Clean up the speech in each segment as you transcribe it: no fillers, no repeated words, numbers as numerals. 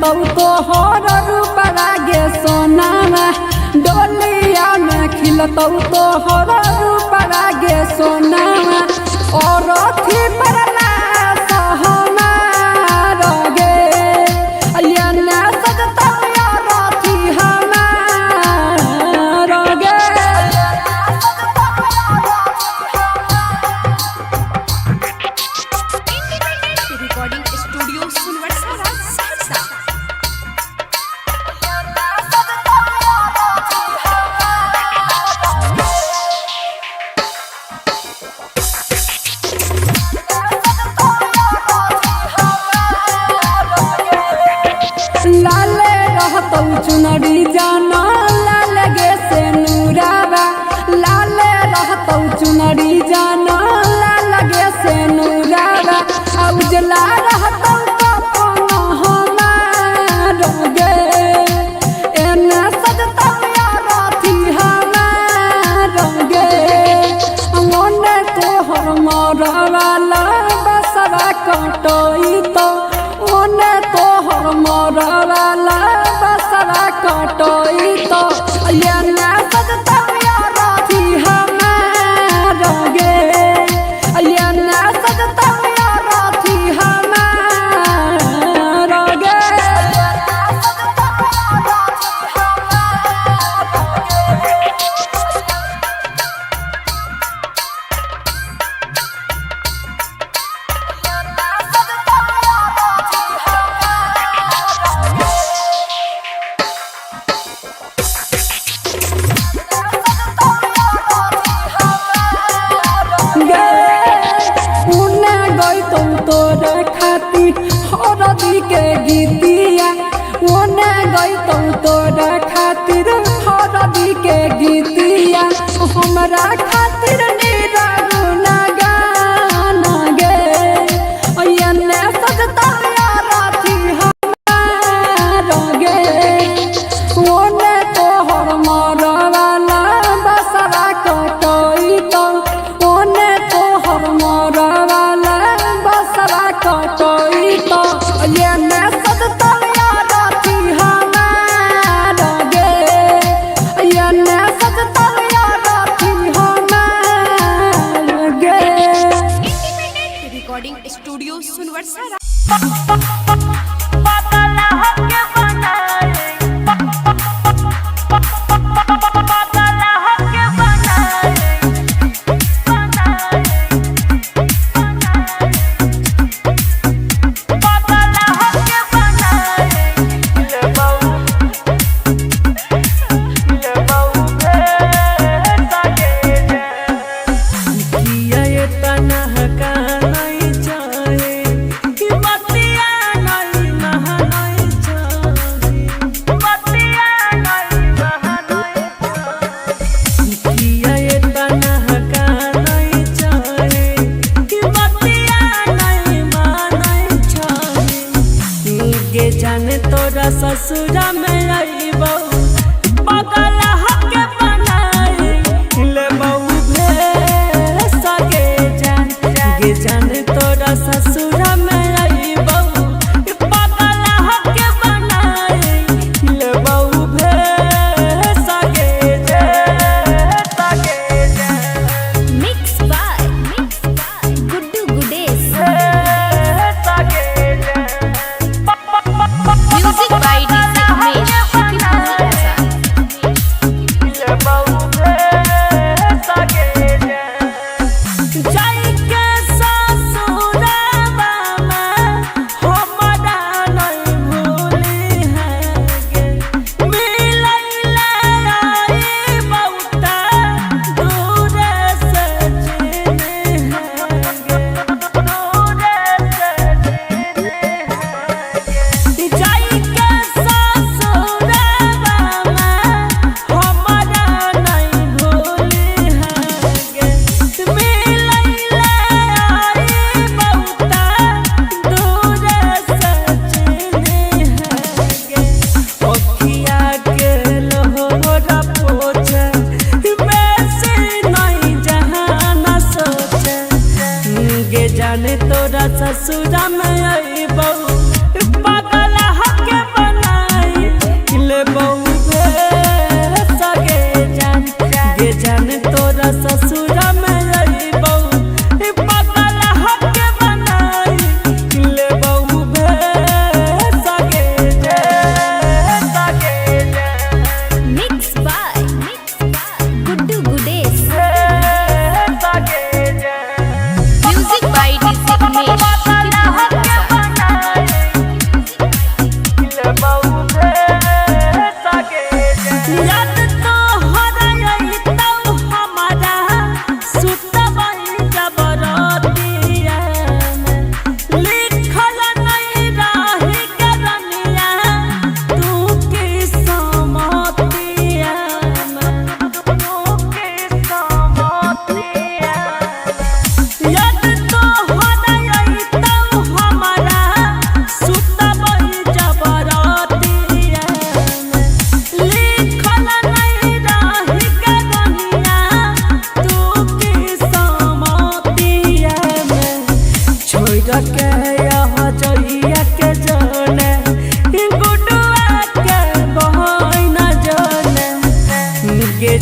तौ तोहर रूप लागे सोनामा डोलिया में खिलतौ तोहर रूप लागे सोनामा और अथी पर हमार गे अयना सजतौ यार अथी हमार गे रिकॉर्डिंग स्टूडियो सुनवरसारा सहरसा। लाले रहतौ चुनरी जाना लाल गे से नूराबा लाले रहतौ चुनरी जाना लाल गे से नूराबा उजला रहतौ कपन हमार गे एने सजतौ यार अथी हमार गे ओने तोहर मरवाला बसवा कटई तो ओने तोहर मरवाला बसवा कटई तो एने सजतौ यार अथी हमार गे एने सजतौ यार अथी हमार गे तोरे खातिर हरदी के गीतिया ओने गईतौ तोरे खातिर हरदी के गीतिया हमरा खातिर निरागुना गाना गे एने सजतौ यार अथी हमार गे ओने तोहर मरवाला बसवा कटई तो ओने तोहर मरवाला बसवा कटई तो एने सजतौ यार अथी हमार गे एने सजतौ यार अथी हमार गे रिकॉर्डिंग स्टूडियो सुनवरसारा। जाने तोरा ससुरा में आईबौ पागल हके बनाई लेबौ भेस गे जाने तोरा ससुरा में आईबौ पागल हके बनाई लेबौ भेस गे mix by Guddu Gudes music by DJ Umesh.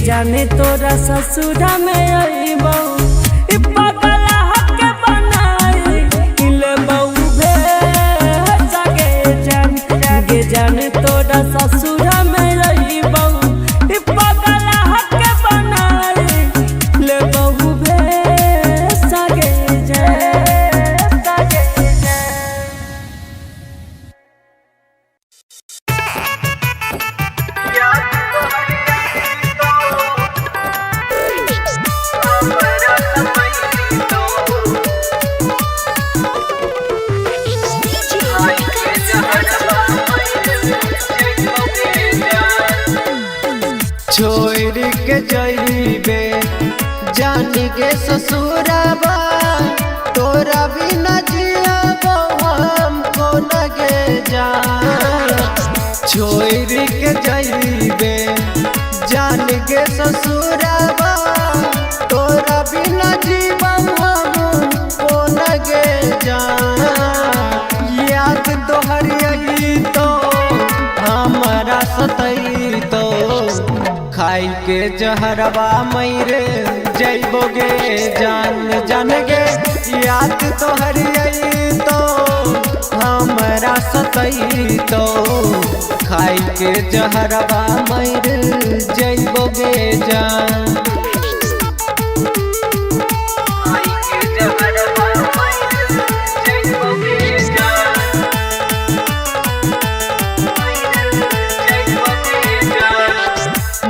जाने तोरा ससुरा में अइबौ इ पगला हके बनाई ले बहू भेज गे जाने तोरा ससुरा में अइबौ इ पगला हके बनाई ले बहू भेज गे छोड़ के जइबे जानी के ससुराबा तोरा बिना जियाबो हमको लगे जान। छोड़ के जइबे जानी के ससुराबा तोरा बिना जीवन हमको लगे जान। याद तोहर आई तो हमारा सतई तो खाई के जहरवा मरे जइबोगे जान जान गे। याद तोहर आई तो हमरा सतई तो खाई के जहरवा मरे जइबोगे जान।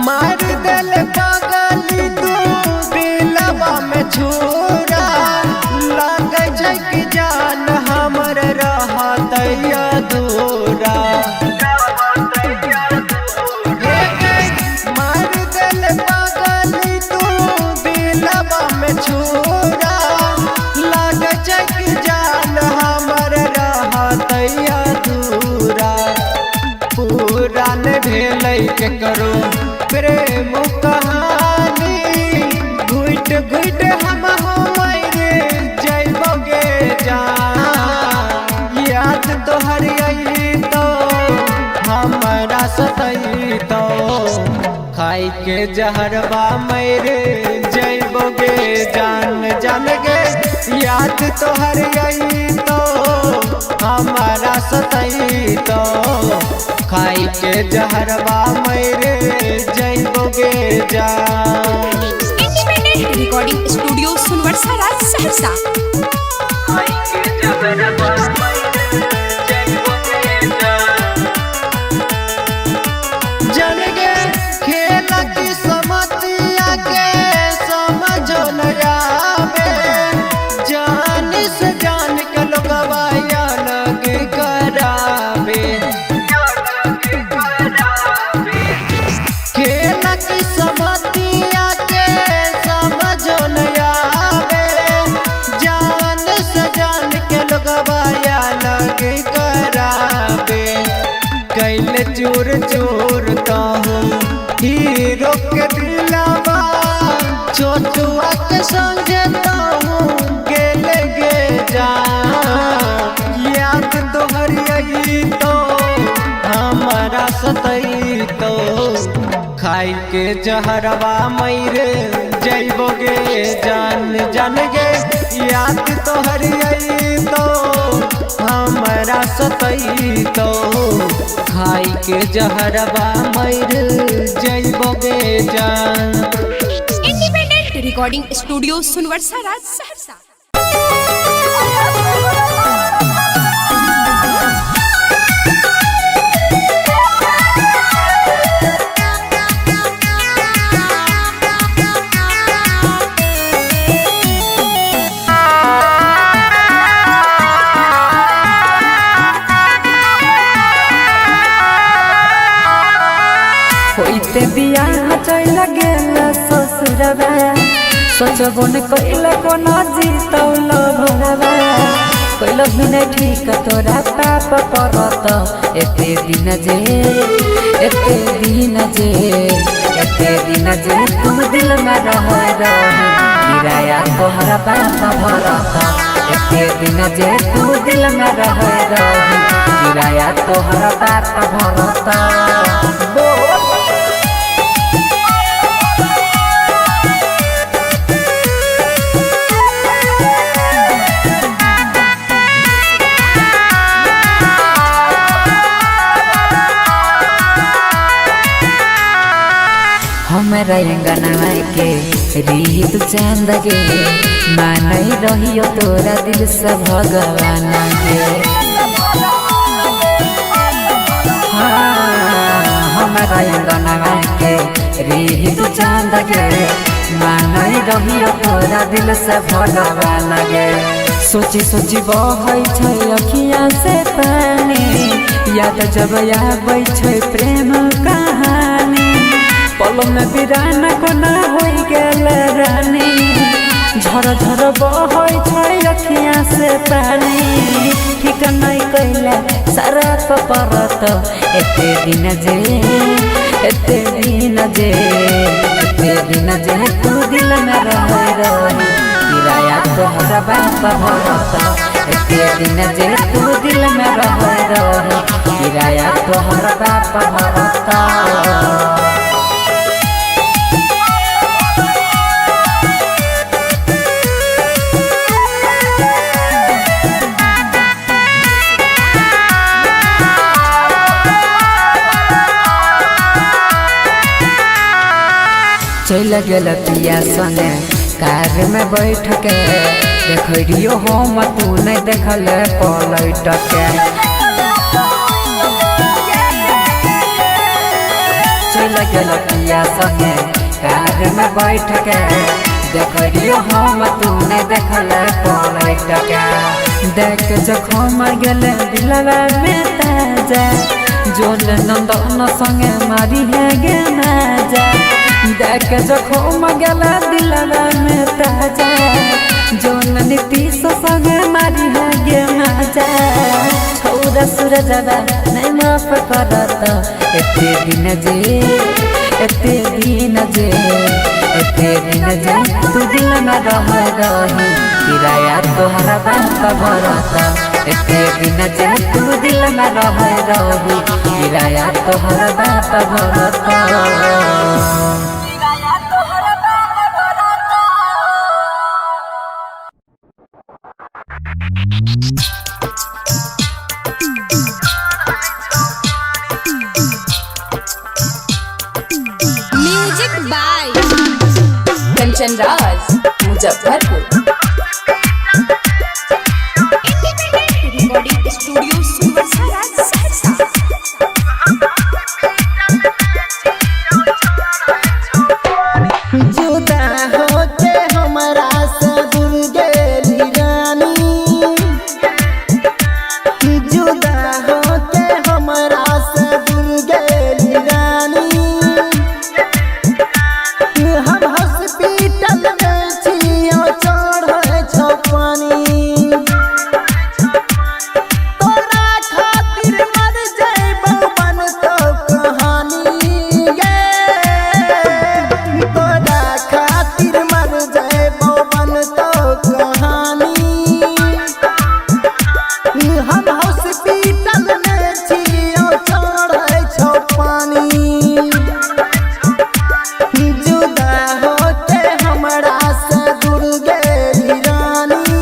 मार दिल पागली तू दिलवा में छुरा लग जग जान हमर रहत अधूरा। मार दिल पागली तू दिलवा में छुरा लग जग जान हमर रहत अधूरा। पूरा न भेलै के करो प्रेम कहानी घुट घुट हम मरे जइबोगे जान। याद तोहर आई तो हमरा सतई तो खाई के जहरवा मरे जइबोगे जान जान गे। याद तोहर आई तो हमारा सतई तो खाई के जहरवा मरे जइबोगे जान। इंडिपेंडेंट रिकॉर्डिंग स्टूडियो सुनवर्सा राज सहरसा। खाई के जहरवा मरे जइबोगे जान गे। खेल की समतिया के समझो न आवे जान से जान के लोगवा अलग करावे। खेल की समतिया के समझो न आवे जान से जान के लोगवा अलग करावे। कैल चोर चोर कहूँ हीरो के दिलावा छोटुआ के संगे कहूँ गेल गे जान। याद तोहर आई तो हमारा सतई तो खाई के जहरवा मरे जइबोगे जान जान गे। याद तोहर आई तो हमरा सतई तो खाई के जहरवा मरे जइबोगे जान। इंडिपेंडेंट रिकॉर्डिंग स्टूडियो सुनवर्सा राज सहरसा। होइते बियाह चल गेल ससुरवा सोचबो न कइला कोना जीतौल भरवा। कइल भी नहीं ठीक तोरा पाप परत एते दिन जे तुम दिल में रह किराया तोहरा पाप भरत। एते दिन जे तुम दिल में रह किराया तोहरा पाप भरत। हमरा अंगना के रीत चांद गे मानई रहियो तोरा दिल से भगवान गे हमरा अंगना के रीत चांद गे मानई रहियो तोरा दिल से भगवान गे सोची सोची बहै छै अखिया से पानी याद जब आबै छै प्रेम कहानी पल में बिरान कोना होई गेल रानी झर झर बहै छै अखिया से पानी ठीक नहीं कैला सारा परत एते दिन जे तू दिल में रह किराया तोहरा बाप भरत एते दिन जे तू दिल में रह किराया तोहरा बाप भरत चल गेल पिया सने कार में बैठ के देखियो हम तू नहीं देखल पलट के चल गेल पिया सने कार में बैठ के देखियो हम तू नहीं देखल पलट के देख जखम गेल दिलवा में ताजा जोन नंदन संगे मारी है गे नाजा देख जखम गेला दिलवा में ताजा जोन नीतीश संगे मारी है गे नाजा छौरा सूरजवा नहीं माफ करत एते दिन जे तू दिल में रह किराया तोहरा बाप भरत एते दिन जे तू दिल में रह किराया तोहरा बाप भरत music by Kanchan Raj Muzaffarpur. Recording studio Sunwarsa Saharsa. जुदा होके हमरा से दूर गेली रानी जुदा होके हमरा से दूर गेली रानी हम हॉस्पिटल में छियो चढ़े छो पानी तोरा खातिर मर जइबो बन तो कहानी गे तोरा खातिर मर जइबो बन तो कहानी हम हॉस्पिटल में छियो चढ़े छो पानी जुदा होके हमरा से दूर गेली रानी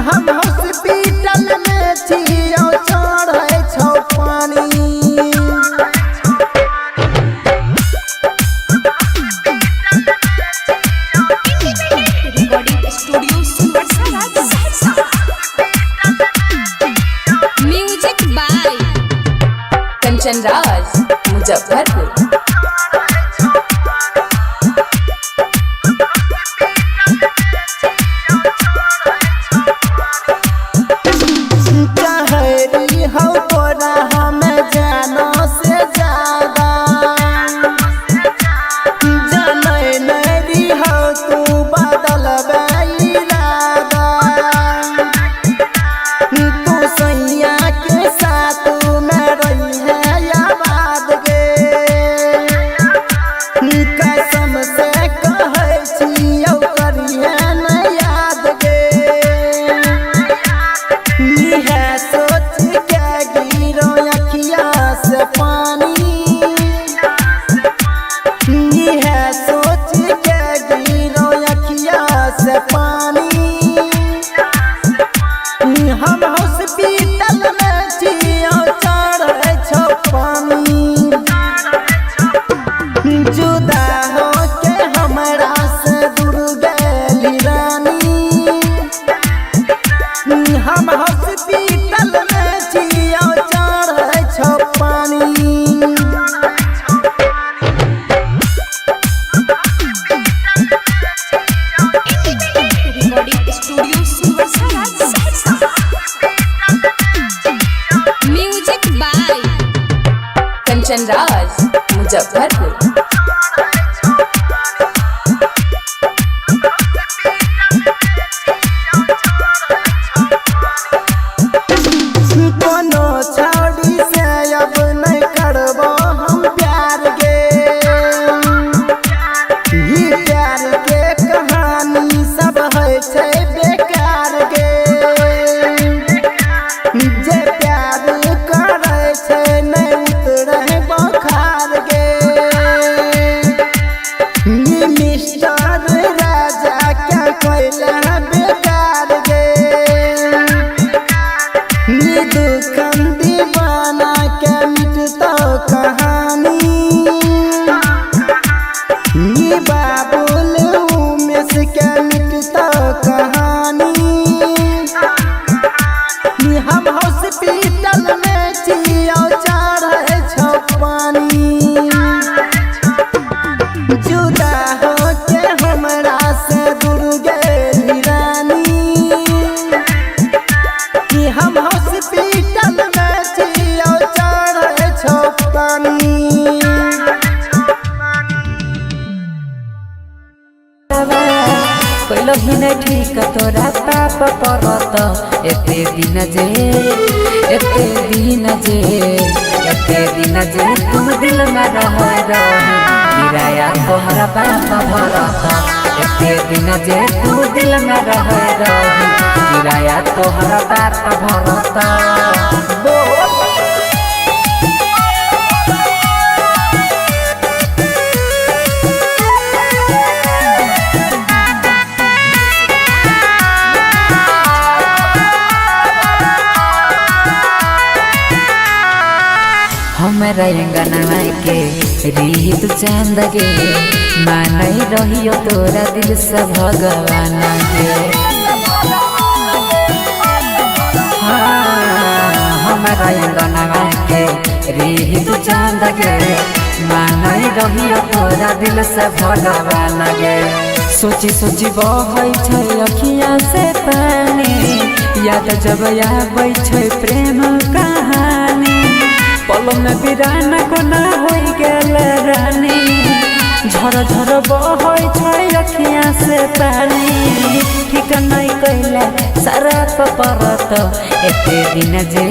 हम हॉस्पिटल में छियो चढ़े छो पानी recording studio Sunwarsa Saharsa. Music by Kanchan Raj Muzaffarpur. चाहरी हो तोरा हमें जानो से ज्यादा जाने नहीं हो तू बदल इरादा तू सैया के साथ में रही है आबाद गे कंचन राज मुजफ्फरपुर। कोनो छौड़ी से अब नहीं करबो हम प्यार गे, ई प्यार के कहानी सब है छै बेकार गे। जे प्यार करे छै नहीं उतरे बखार गे, ई मिस्टर राजा क्या कोइला बेकार गे। नी दुखन दीवाना के मिटतो कहानी, नी बाबुल उमेश के मिटतो कहानी। नी हम हॉस्पिटल में जियो चढ़े छो पानी, जुदा हो के हमरा से दूर गेली रानी। कि हम हॉस्पिटल में जियो चढ़े छो पानी। कोइलो भी नहीं ठीक तोरा पाप परत एते दिन जे तुम दिल में रह किराया तोहरा पाप भरत एते दिन जे तुम दिल में रह किराया तोहरा पाप भरत। हमरा अंगना के रीत चांद गे मानई रहियो तोरा दिल से भगवान गे। हमरा अंगना के रीत चांद गे मानई रहियो तोरा दिल से भगवान गे। सोची सोची बहै छै अखियाँ से पानी, याद जब आबै छै प्रेम कहानी। पल में बिरान कोना हो गेल रानी, झर झर बहै छै अखियाँ से पानी। ठीक नहीं कैला सारा परत एते दिन जे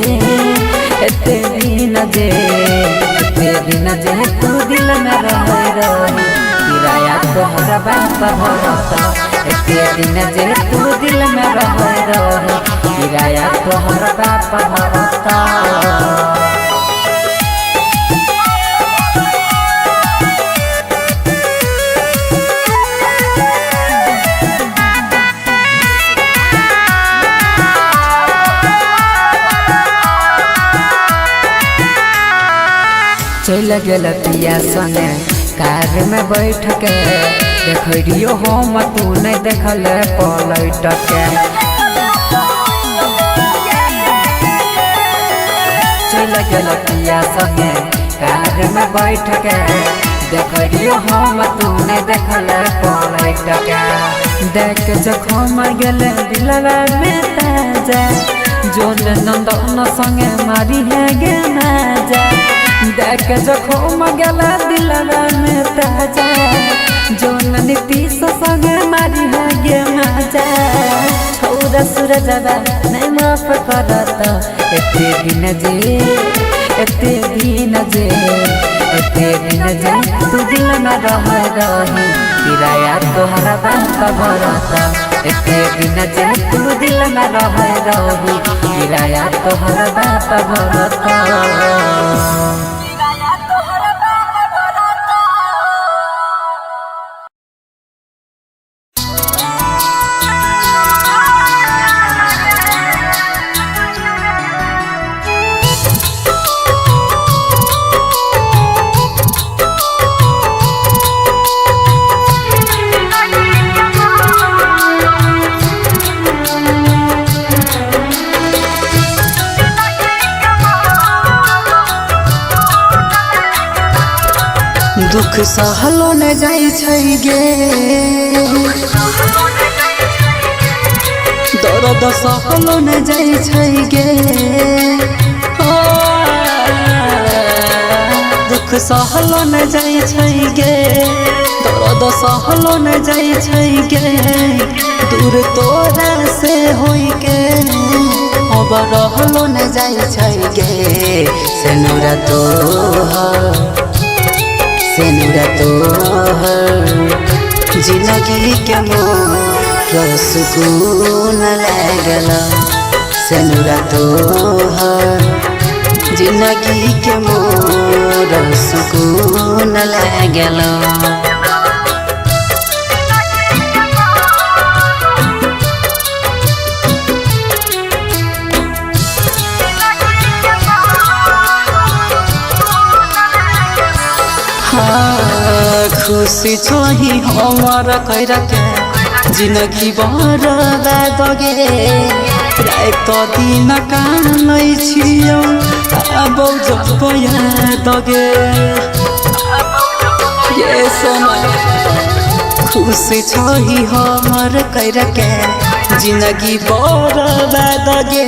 तू दिल में रह किराया तोहरा बाप भरत एते दिन जे तू दिल में रह किराया तोहरा बाप भरत। चल गेल पिया संगे कार में बैठ के देखियो हम तू नहीं देखल पलट के। चल गेल पिया संगे कार में बैठ के देखियो हम तू नहीं देखल पलट के। देख जखम गेल दिलवा में ताजा जोन नंदन संगे मारी है गे नाजा। देख जखम गेला दिलवा में ताजा जोन नीतीश संगे मारी है गे माजा। छौरा सूरजवा नहीं माफ करत एते दिन जे तू दिल में रह किराया तोहरा बाप भरत एते दिन जे तू दिल में रह किराया तोहरा बाप भरत। दुख सहलो न जाई छै गे, दर्द सहलो न जाई छै गे। दुख सहलो न जाइ छै गे दर्द सहलो न जाइ छै गे दूर तोरा से होई के अब रहलो न जाइ छै गे सेनुरा तोहर जिंदगी के मोर सुकून लागल सेनुरा तोहर जिंदगी के मोर सुकून लागल खुशी छोही हमारा कैरा के जिंदगी बर्बाद गे रात दिन कानै छियौ अब जब याद गे ये सोना खुशी छोही हमार कैरा के जिंदगी बर्बाद गे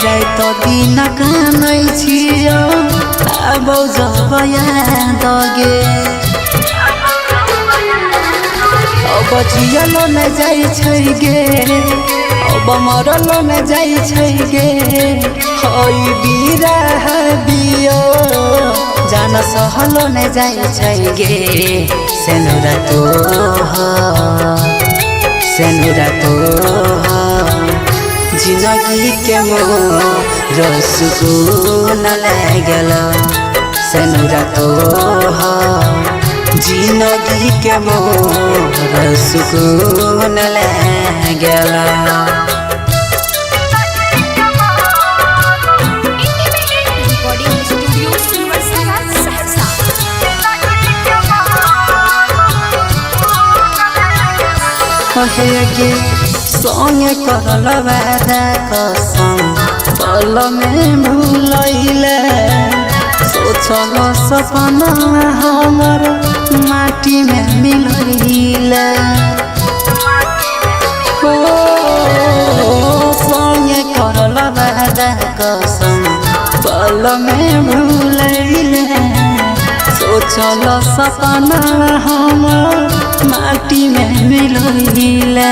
रात दिन कानै छियौ अब जब याद गे अब जियलो न जाइ छै गे अब मरलो न जाइ छै गे हई बिरह बियो जान सहलो न जाइ छै गे सेनुरा तोहर जिंदगी के मोर सुकून लागल सेनुरा तोहर जिंदगी के मोर सुकून लागल रिकॉर्डिंग स्टूडियो सुनवरसारा सहरसा। कहे गे संगे करल वादा कसम पल में भूलैले सोचल सपना हमर माटी में मिलैले संगे करल वादा कसम पल में भूलैले सोचल सपना हमर माटी में मिलैले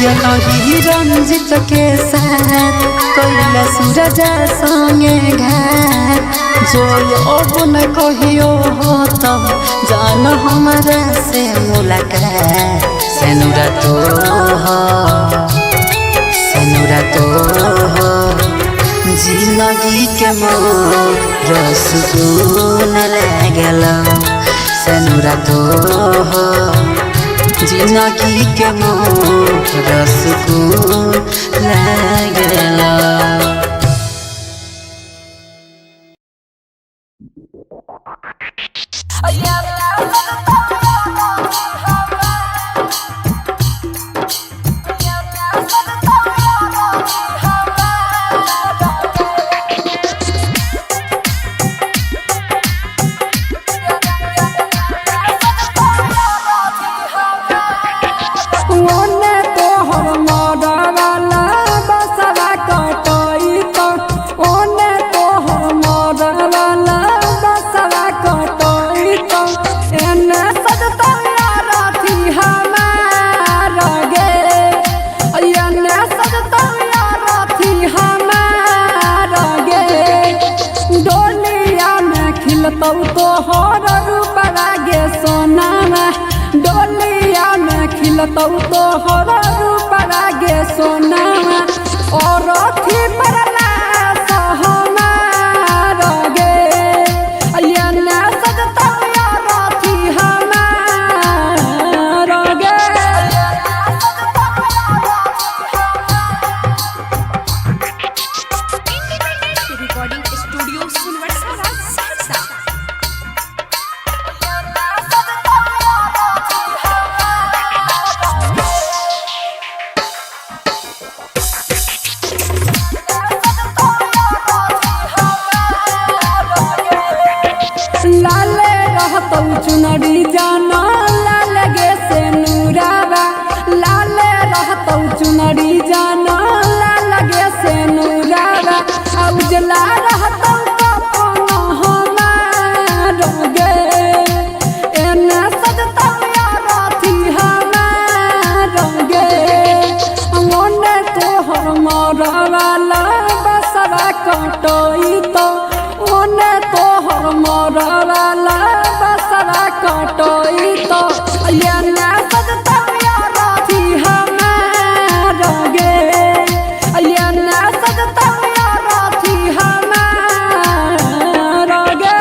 गेलही रंजित के साथ कैला सूरज संगे घाट जो अब न कहियो हो तब जान हमरा से मुलाकात सेनुरा तोहर जिंदगी के मोर सुकून लागल सेनुरा तोहर जिंदगी के मोर सुकून लागल तोहर रूप लागे सोनामा डोलिया में खिलतौ तोहर रूप लागे सोनामा और अथी परला सहमार गे अयना सजतौ यार अथी हमार गे रिकॉर्डिंग स्टूडियो सुनवरसारा सहरसा। लाले रहतौ चुनरी जाना लाल गे से नूरावा लाले रहतौ चुनरी जाना लाल गे से नूरावा उजला रह कटोई तो ओने तोहर मरवाला बसरा कटोई तो ये ना सजता राती हमार गे ये ना सजता राती हमार गे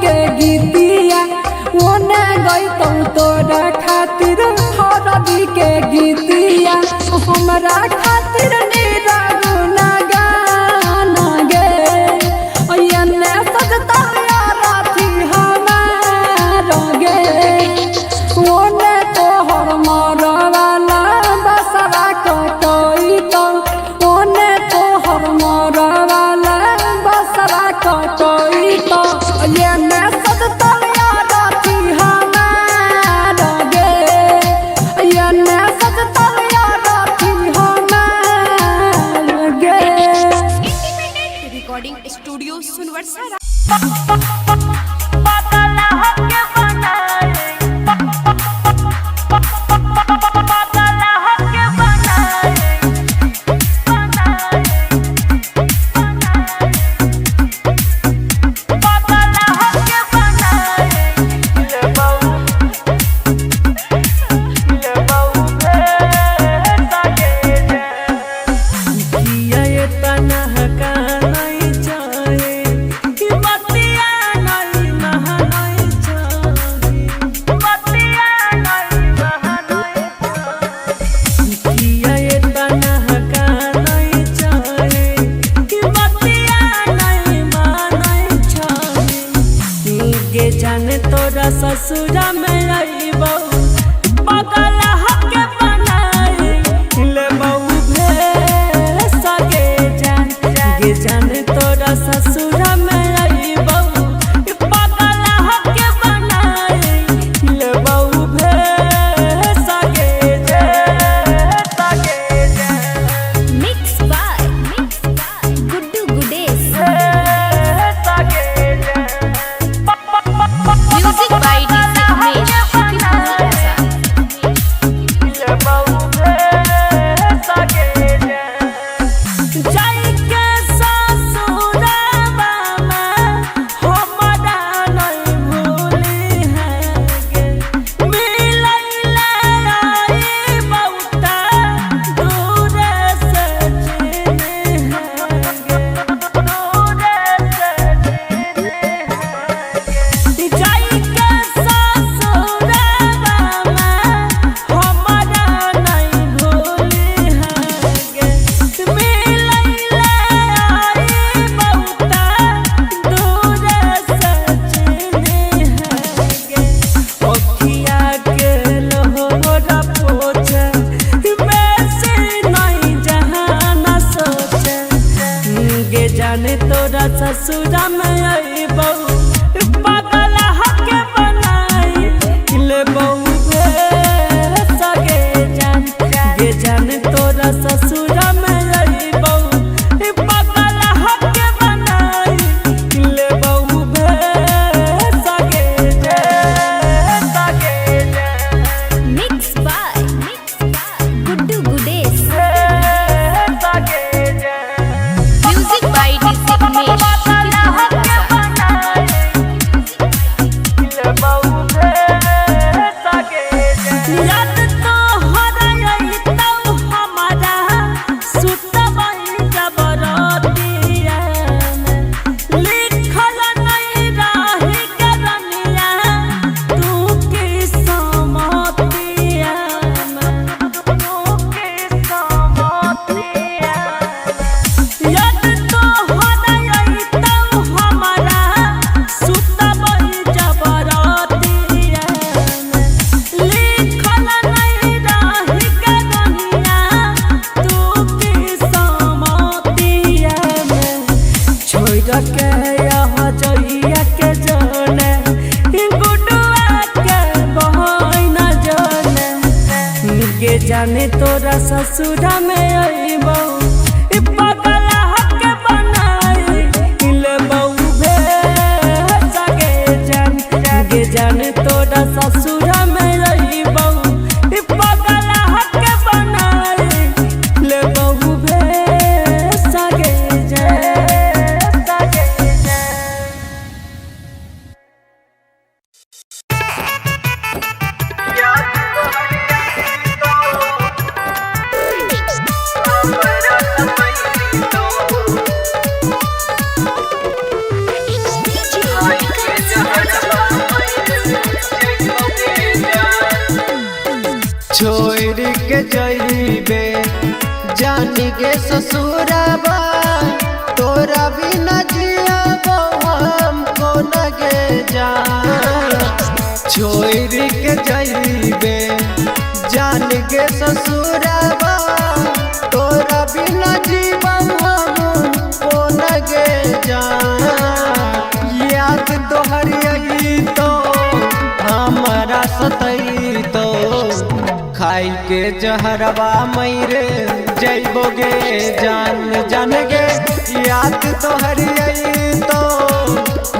के गीतिया ओने गई तोरा खातिर हरदी के गीतिया हमरा खातिर नीरा गुना गाना गे एने सजता राती हमार गे ओने तोहर मरवाला बसरा कटोई तो ओने तोहर मरवाला बसरा कटोई तो ये मैं सजता राती हमार गे ये मैं सजता राती हमार गे इंडिपेंडेंट रिकॉर्डिंग स्टूडियो सुनवर्सा ससुरा में आईबो पगल हके बनाई ले बहु भे सगे जान गे जान तोरा ससुरा में आईबो पगल हके बनाई ले बहु भे सगे जान mix by Guddu Gudes music by DJ Umesh ससुरा में आईबो पगल हके बनाई ले बहु भे सगे जान गे जान तोरा ससुरा में आईबो पगल हके बनाई ले बहु भे सगे जान mix by Guddu Gudes music by DJ Umesh यहाँ जइया के जाने गुडुआ के बहन जाने के जाने तोरा ससुरा में अइबो पगला के बनाई ले बहू भेज के जाने तोरा ससुरा में अइबो पगला के बनाई ले बहू भेज के छोड़ के जइबे जानी के ससुराबा तोरा बिना जियाबो हमको लगे जान छोड़ के जइबे जानी के ससुराबा तोरा बिना जीवन हमको लगे जान याद तोहर आई तो हमारा सतई तो खाई के जहरवा मरे जइबोगे जान जान गे याद तोहर आई तो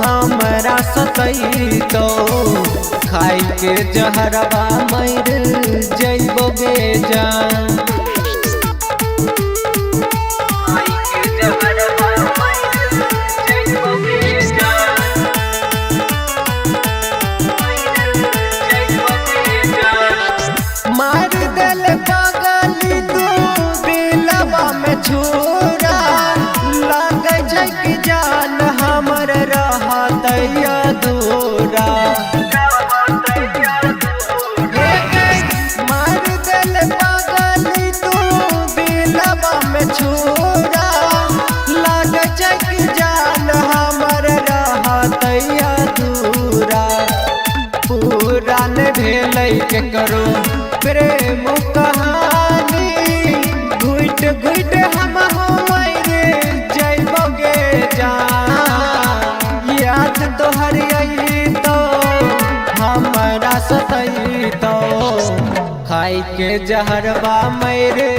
हमरा सतई तो खाई के जहरवा मरे जइबोगे जान मार दिल पागली तू दिलवा में छुरा लग कि जान हमर रहत अधूरा मार दिल पागली तू दिलवा में छुरा लग कि जान हमर रहत अधूरा पूरा न भेलै के करो प्रेम कहानी घुट घुट हम मरे जइबोगे जान याद तोहर आई तो हमरा सतई तो खाई के जहरवा मरे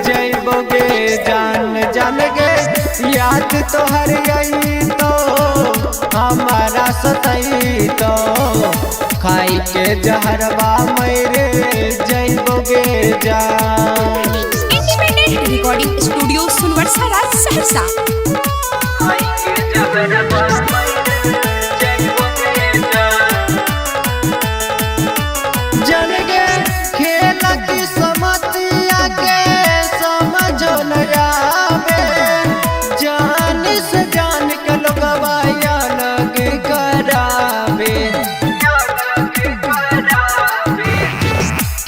जइबोगे जान जान गे याद तोहर आई तो हमारा सतई तो खाई के जहरवा मरे जइबोगे जान इंडिपेंडेंट रिकॉर्डिंग स्टूडियो सुनवर्सा राज सहरसा। खाई के जहरवा जान गे खेल की समतिया के समझो न आवे जान से जान के लोगवा अलग करावे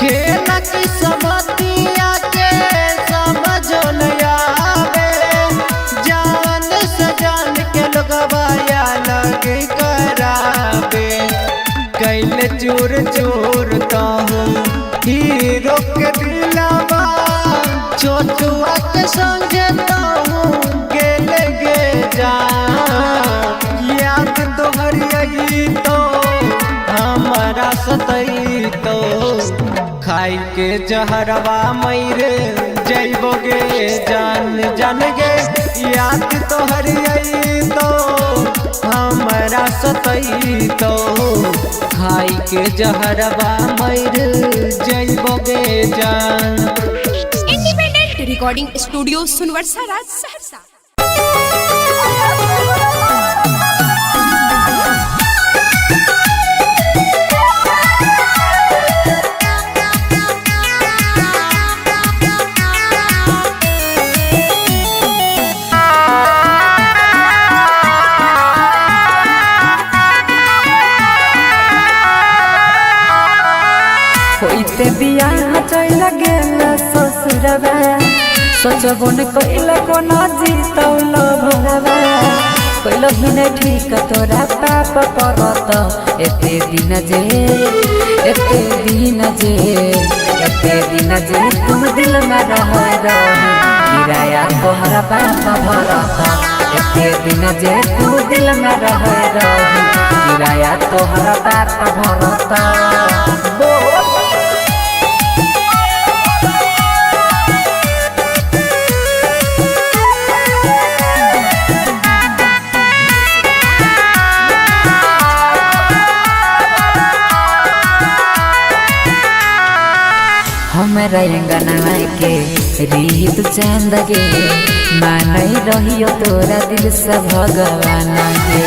खेल की समतिया के समझो न आवे जान से जान के लोगवा अलग करावे कैले चूर चूर तो हीरो के दिलावा छोटुआ के समझता हूँ गेले गे जान याद तोहर आई तो हमारा सतई तो खाई के जहरवा मरे जइबोगे जान जान गे याद तोहर आई तो हमारा सतई तो खाई के जहरवा मरे जइबोगे जान इंडिपेंडेंट रिकॉर्डिंग स्टूडियो सुनवर्सा राज सहरसा। होइते बियाह चल गेल ससुरवा सोचबो न कइल कोना जीतौल भरवा कइल बिना ठीक तोरा पाप परत एते दिन जे तुम दिल में रह रही किराया तोहरा पाप भरत एते दिन जे तू दिल में रहे रही किराया तोहरा बाप भरता हमरा अंगना के रीत चंद गे मानई रहियो तोरा दिल से भगवान गे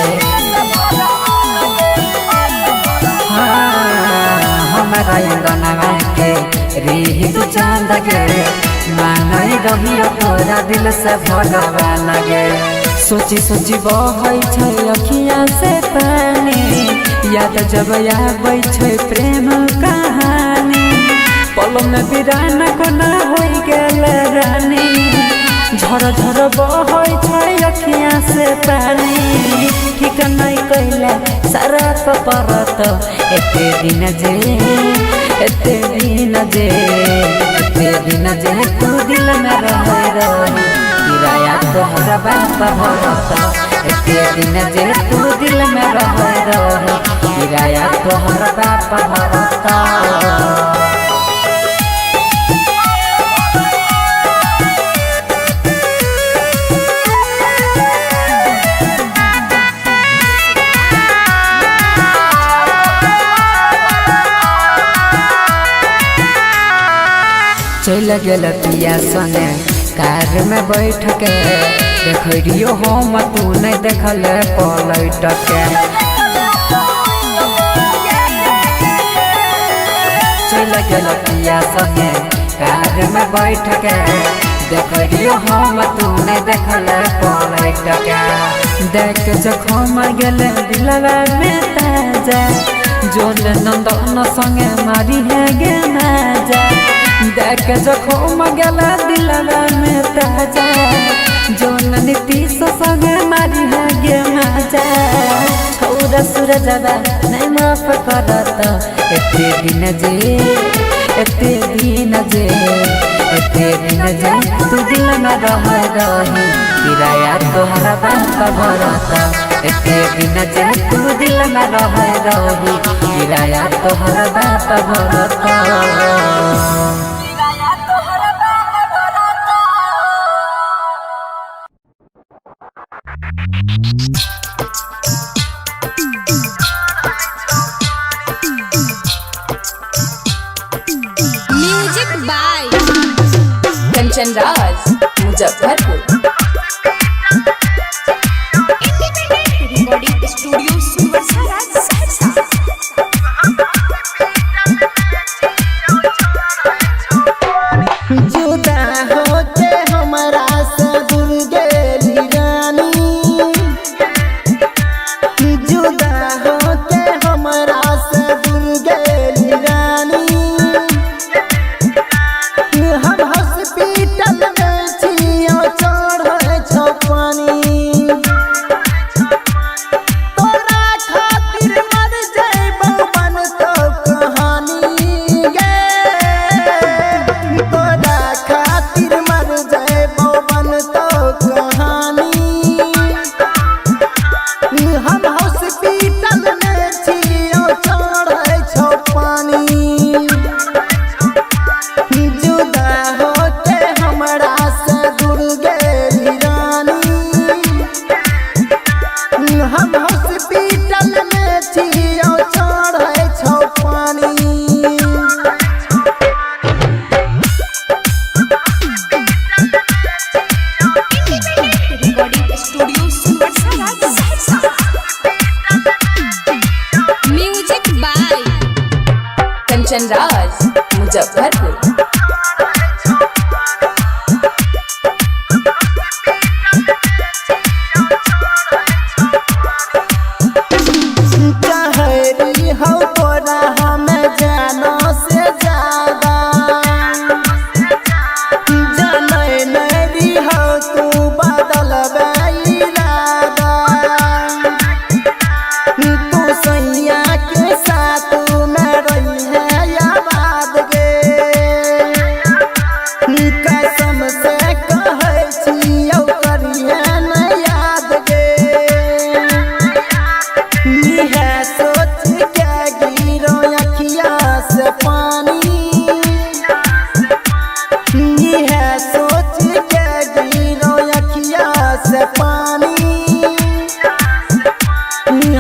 हमरा अंगना के रीत चंद गे मानई रहियो तोरा दिल से भगवान गे सोची सोची बहै छै अखियाँ से पानी याद जब आबै छै प्रेम कहानी पल में बिराना कोना हो गेल रानी झर झर बहै छै अखियाँ से पानी ठीक नहीं कैला सारा परत एते दिन जे तू दिल में रहे रही किराया तोहरा बाप भरता एते दिन जे तू दिल में रहे रही किराया तोहरा बाप भरता चल गेल पिया सने कार में बैठ के देखियो हम तू नहीं देखल पलट के चल गेल पिया सने कार में बैठ के देखियो हम तू नहीं देखल पलट के देख जखम गेल दिलवा में ताजा जोन नंदन संगे मारी है गे नाजा देख जखम गला दिलवा में ताजा जोन नीतीश संगे मारी है गे माजा थोड़ा सूरजवा नहीं माफ करत एते दिन जे तू दिल में रहे रही किराया तोहरा बाप भरता एते दिन जे तू दिल में रहे रही किराया तोहरा बाप भरता music by Kanchan Raj Muzaffarpur. Independent recording studio Sunwarsa Saharsa. जुदा होके हमरा से दूर गेली रानी जुदा होके हमरा से दूर गेली रानी हम हॉस्पिटल में छियो चढ़े छो पानी तोरा खातिर मर जइबो बन तो कहानी गे तोरा खातिर मर जइबो बन तो कहानी हम हॉस्पिटल में छियो चढ़े छो पानी जुदा होके हमरा से दूर गेली रानी हम हॉस्पिटल में छियो चढ़े छो पानी independent recording studio Sunwarsa Saharsa. Music by Kanchan Raj Muzaffarpur. चाहे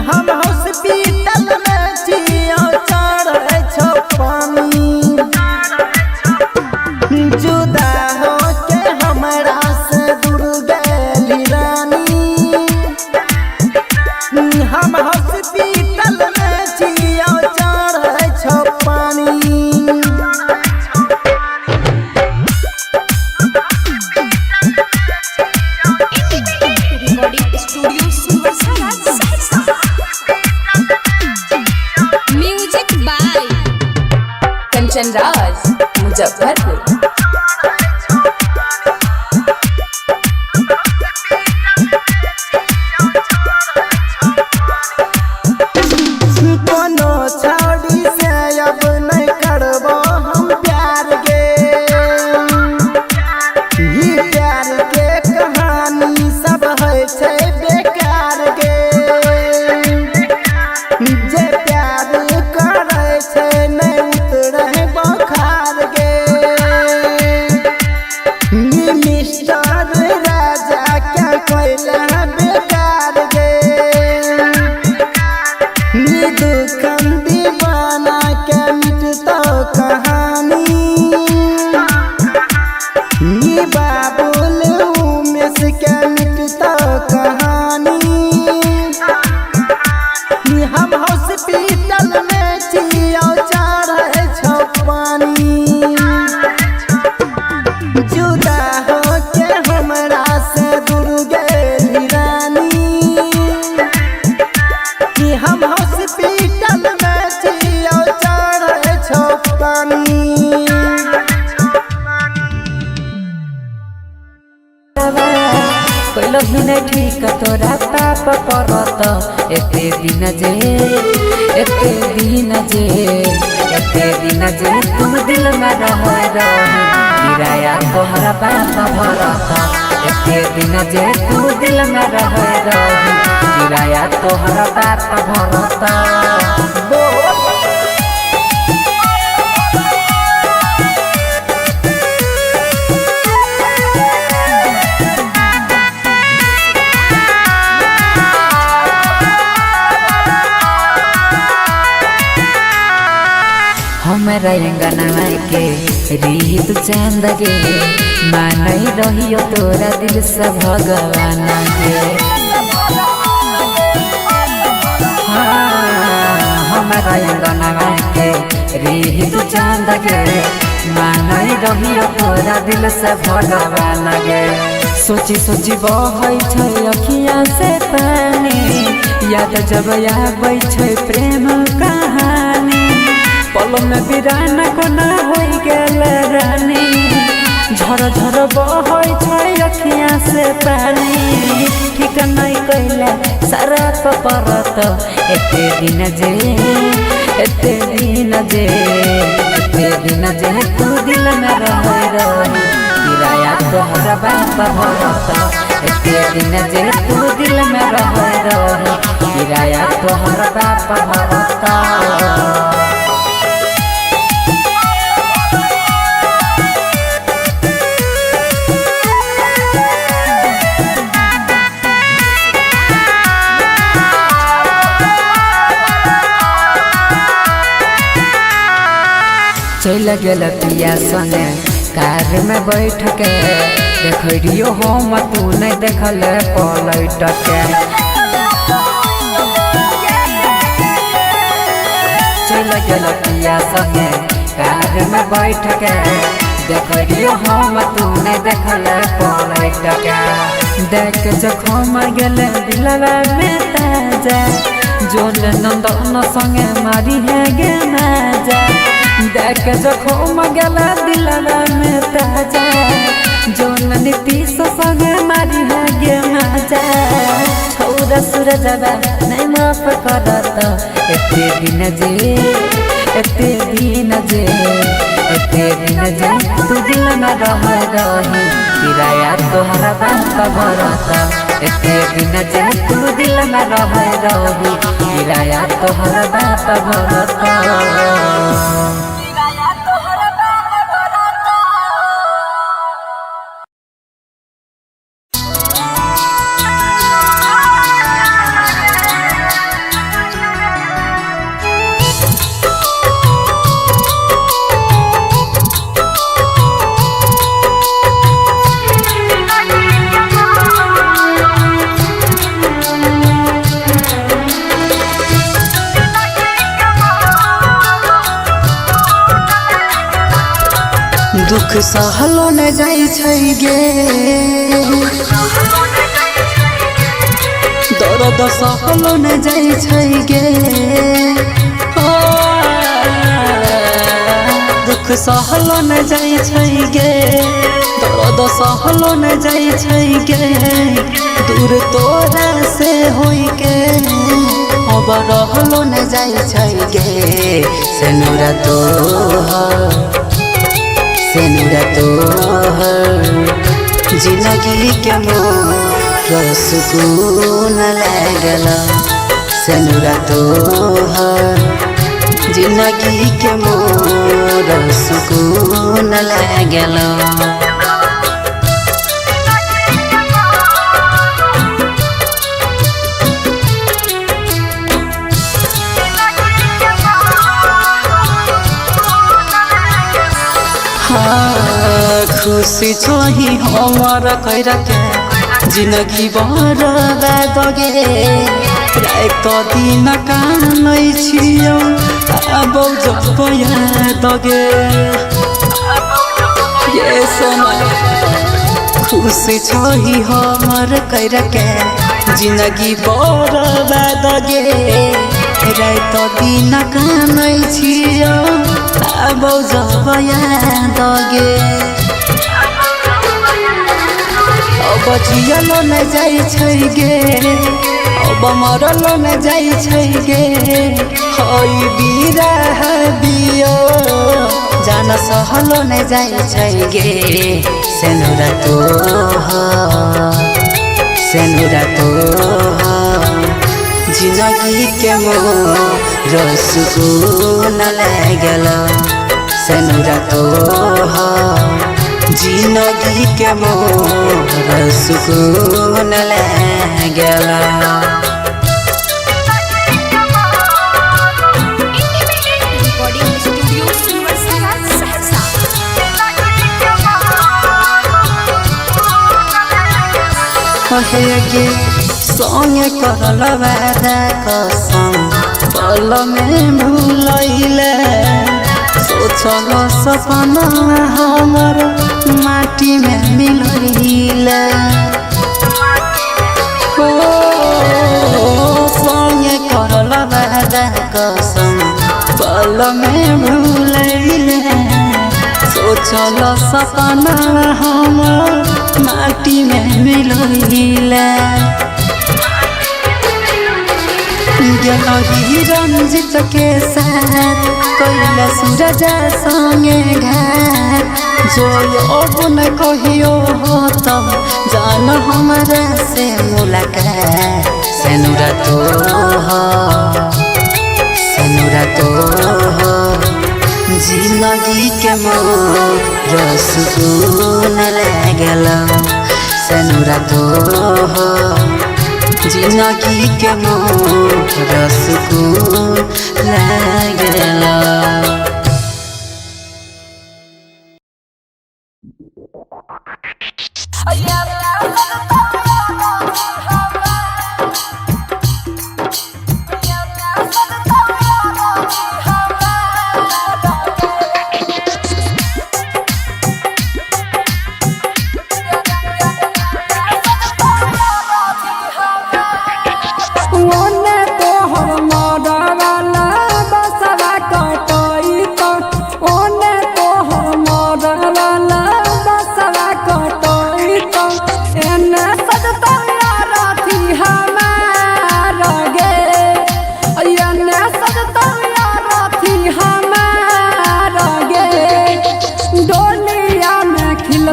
हम हॉस्पिटल में जियो चढ़े छो पानी जुदा हो के हमरा से दूर गेली रानी हम हॉस्पिटल में जियो चढ़े छो पानी recording studio Sunwarsa Saharsa. Music by Kanchan Raj Muzaffarpur. कोनो छौड़ी से अब नहीं करबो हम प्यार गे ई प्यार के कहानी सब है छै बेकार गे जे प्यार करे छै नहीं उतरे बुखार गे ई मिस्टर राजा क्या कोइला बेकार गे दुखन दीवाना के मिटता कहानी नी बाबुल उमेश के मिटता कहानी हम हॉस्पिटल में जियो चढ़े छो पानी जुदा हो के हमरा से दूर गेली रानी कि हम हॉस्पिटल में जियो चढ़े छो पानी कोइलो भी नहीं ठीक तोरा पाप परत एते दिन जे तू दिल में रह रही किराया तोहरा बाप भरत एते दिन जे तू दिल में रह रही किराया तोहरा बाप भरत हमरा अंगना के रीत चांद गे मानई रहियो तोरा दिल से भगवान गे हमरा अंगना के रीत चांद गे मानई रहियो तोरा दिल से भगवान गे सोची सोची बहै छै अखिया से पानी याद जब आबै छै प्रेम कहानी पल में बिराना कोना हो गेल रानी झर झर बहै छै अखिया से पानी ठीक नहीं कैला सारा परत एते दिन जे तू दिल में रह रही किराया तोहरा बाप भरत एते दिन जे तू दिल में रह रही किराया तोहरा बाप भरत चल गेल पिया संगे कार में बैठ के देखियो हम तू नहीं देखल पलट के चल गेल पिया संगे कार में बैठ के देखियो हम तू नहीं देखल पलट के देख जखम गेल दिलवा में ताजा जोन नंदन संगे मारी है गे माजा देख जखम गेला दिलवा में ताजा जोन नीतीश संगे मारी है गे माजा छौरा सूरजवा नहीं माफ करत एते दिन जे तू दिल में रह रही किराया तोहरा बाप भरत एते दिन जे तू दिल में रह रही किराया तोहरा बाप भरत। दुख सहलो न जाइ छै गे दर्द सहलो न जाइ छै गे दुख सहलो न जाइ छै गे दर्द सहलो न जाइ छै गे दूर तोरा से होई के अब रहलो न जाइ छै गे सेनुरा तोहर जिंदगी के मोर सुकून लागल सेनुरा तोहर जिंदगी के मोर सुकून लागल खुशी छोही हमार कैरा के जिंदगी बर्बाद गे रात दिन कानै छियौ अब जब याद गे ये समय खुशी छोही हमार कैरा के जिंदगी बर्बाद गे रात दिन कानै छियौ अब जब याद गे अब जियलो न जाइ छै गे अब मरलो न जाइ छै गे हई बिरह बियो जान सहलो न जाइ छै गे सेनुरा तोहर जिंदगी के मोर सुकून लागल सेनुरा तोहर जिंदगी के मोर सुकून लागल रिकॉर्डिंग स्टूडियो सुनवरसारा सहरसा गे संगे करल वादा कसम पल में भूलैले सोचल सपना हमर माटी में मिलैले संगे करल वादा कसम पल में भूलैले सोचल सपना हमर माटी में मिलैले गेलही रंजित के साथ कैला सूरज संगे घाट जो अब न कहियो हो तब जान हमरा से मुलाकात सेनुरा तोहर जिंदगी के मोर सुकून लागल सेनुरा तोहर जिंदगी के मोर सुकून लागल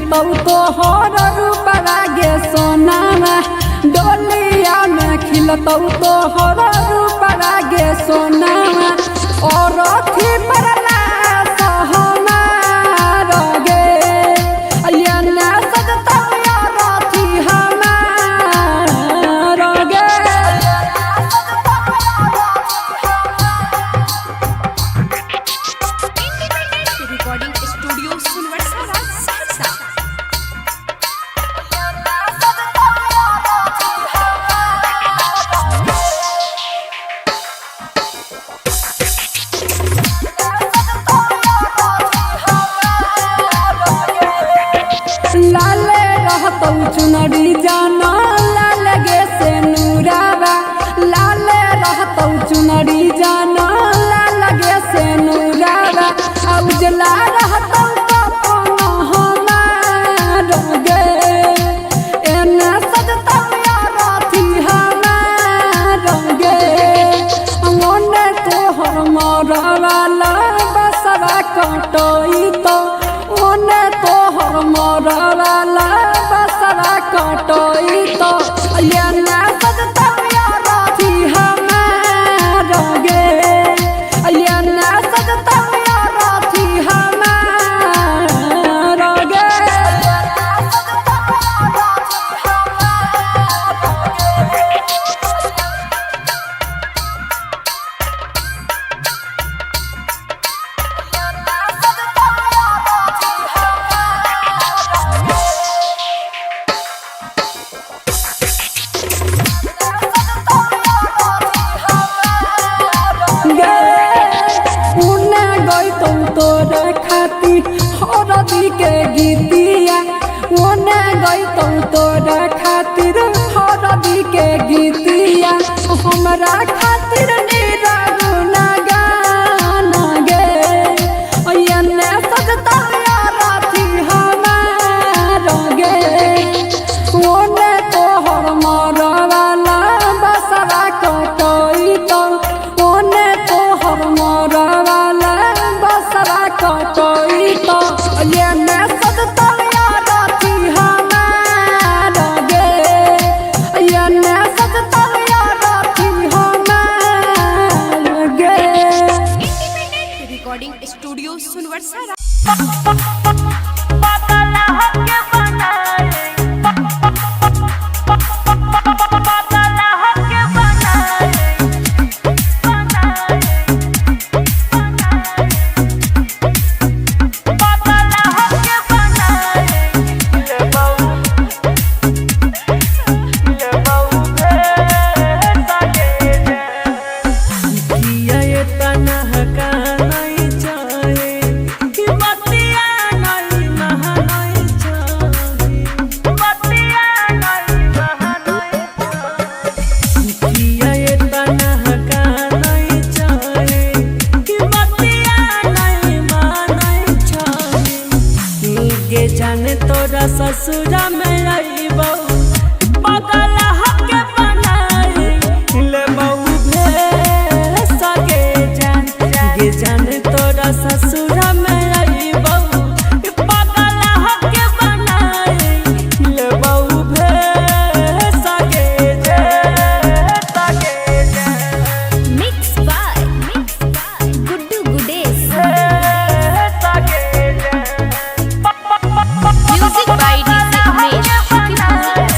तोहर रूप लागे सोनामा डोलिया में खिलतौ तोहर रूप लागे सोनामा और अथी परला सहमार गे अयना सजतौ यार अथी हमार गे रिकॉर्डिंग स्टूडियो सुनवरसारा सहरसा चुनरी जाना लगे से नूरावा उजला रहता तो हमार गे एने सजता राथी हमार गे ओने तोहर मरवाला बसवा कटोई तो ओने तोहर मरवाला बसवा कटोई तो एने सजता राथी हमार गे एने सजता राथी हमार गे तोरे खाती हरदी के गीतिया ओने गई तोरे खातिर हरदी के गीतिया हमरा खातिर निरागुना गाना गे एने सजता राथी हमार गे ओने तोहर मरवाला बसवा कटोई तो ओने तोहर मरवाला बसवा कटोई तो एने सजता राथी हमार गे एने सजता राथी हमार गे इंडिपेंडेंट रिकॉर्डिंग स्टूडियो सुनवरसा जाने तोरा ससुरा में आईबो पागल हके बनाई ले बहू भेस के जान गे जाने तोरा ससुरा में आईबो पागल हके बनाई ले बहू भेस के जान mix by Guddu Gudesh music by DJ Umesh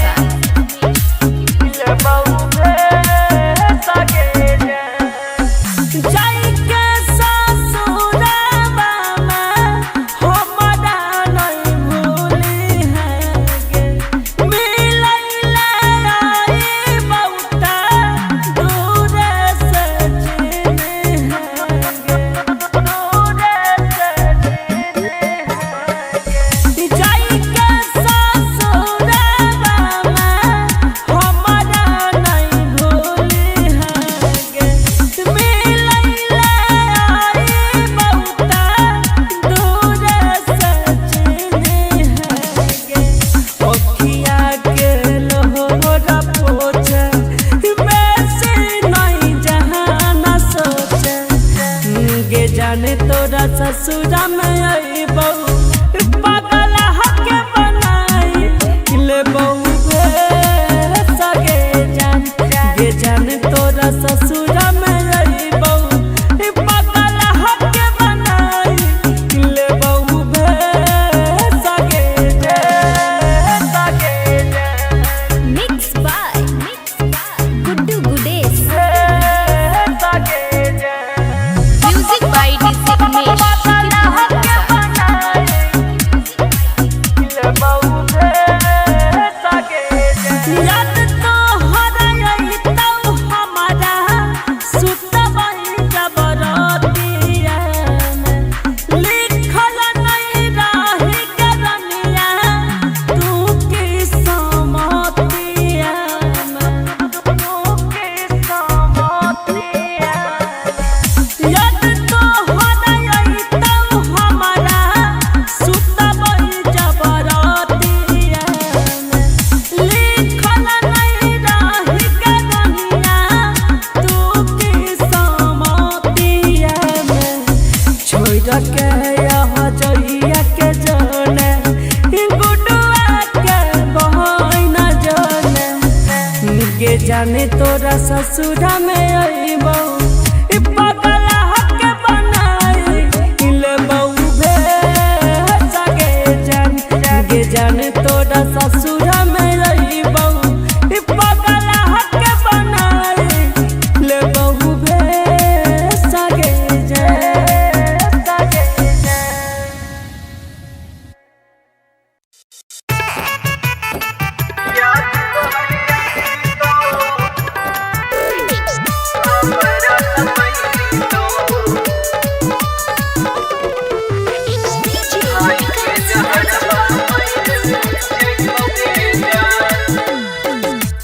जाने तोरा ससुरा में आईबो पागल हके बनाई ले बहू भेस के जान गे जाने तोरा ससुरा में आईबो पागल हके बनाई ले बहू भेस के जान mix by Guddu Gudesh music by DJ Umesh याद तो हराई तो हमारा ससुरा में अइबो इ पगला के बनाई ले बहू भेस गे जान गे जान तोरा ससुरा में अइबो इ पगला के बनाई ले बहू भेस गे जान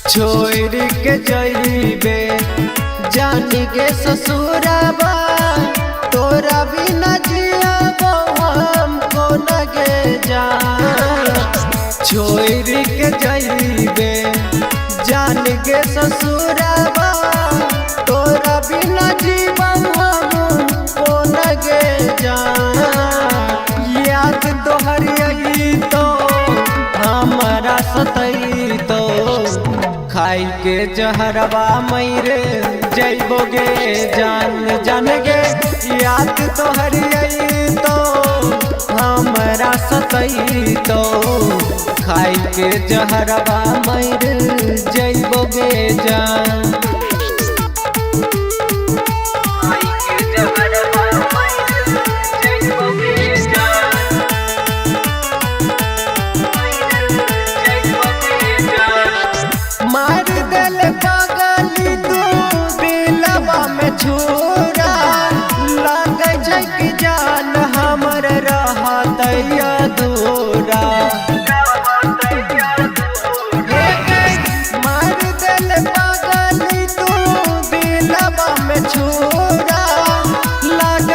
छोड़ के जइबे जान के ससुराबा तोरा बिना जियाबो हमको लगे जान छोड़ के जइबे जान के ससुराबा तोरा बिना जीवन हमको लगे जान याद तोहर आई तो हमारा सतई तो खाई के जहरवा मरे जइबोगे जान जान गे याद तोहर आई तो हमरा सतई तो खाई के जहरवा मरे जइबोगे जान खाई के जहरवा मरे जइबोगे जान मार दिल पागली तू दिलवा में छुरा लग कि जान हमर रहत अधूरा मार दिल पागली तू दिलवा में छुरा लग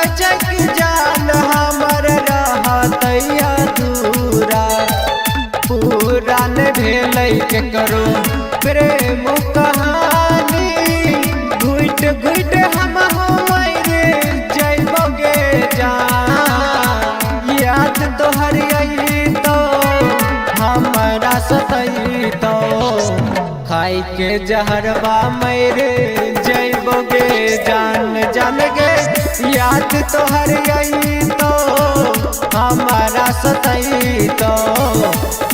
कि जान हमर रहत अधूरा पुरान भेलै के करो प्रेम कहानी घुट घुट हम मरे जइबोगे जान याद तोहर आई तो हमरा सतई तो खाई के जहरवा मरे जइबोगे जान जान गे याद तोहर आई तो हमारा सतई तो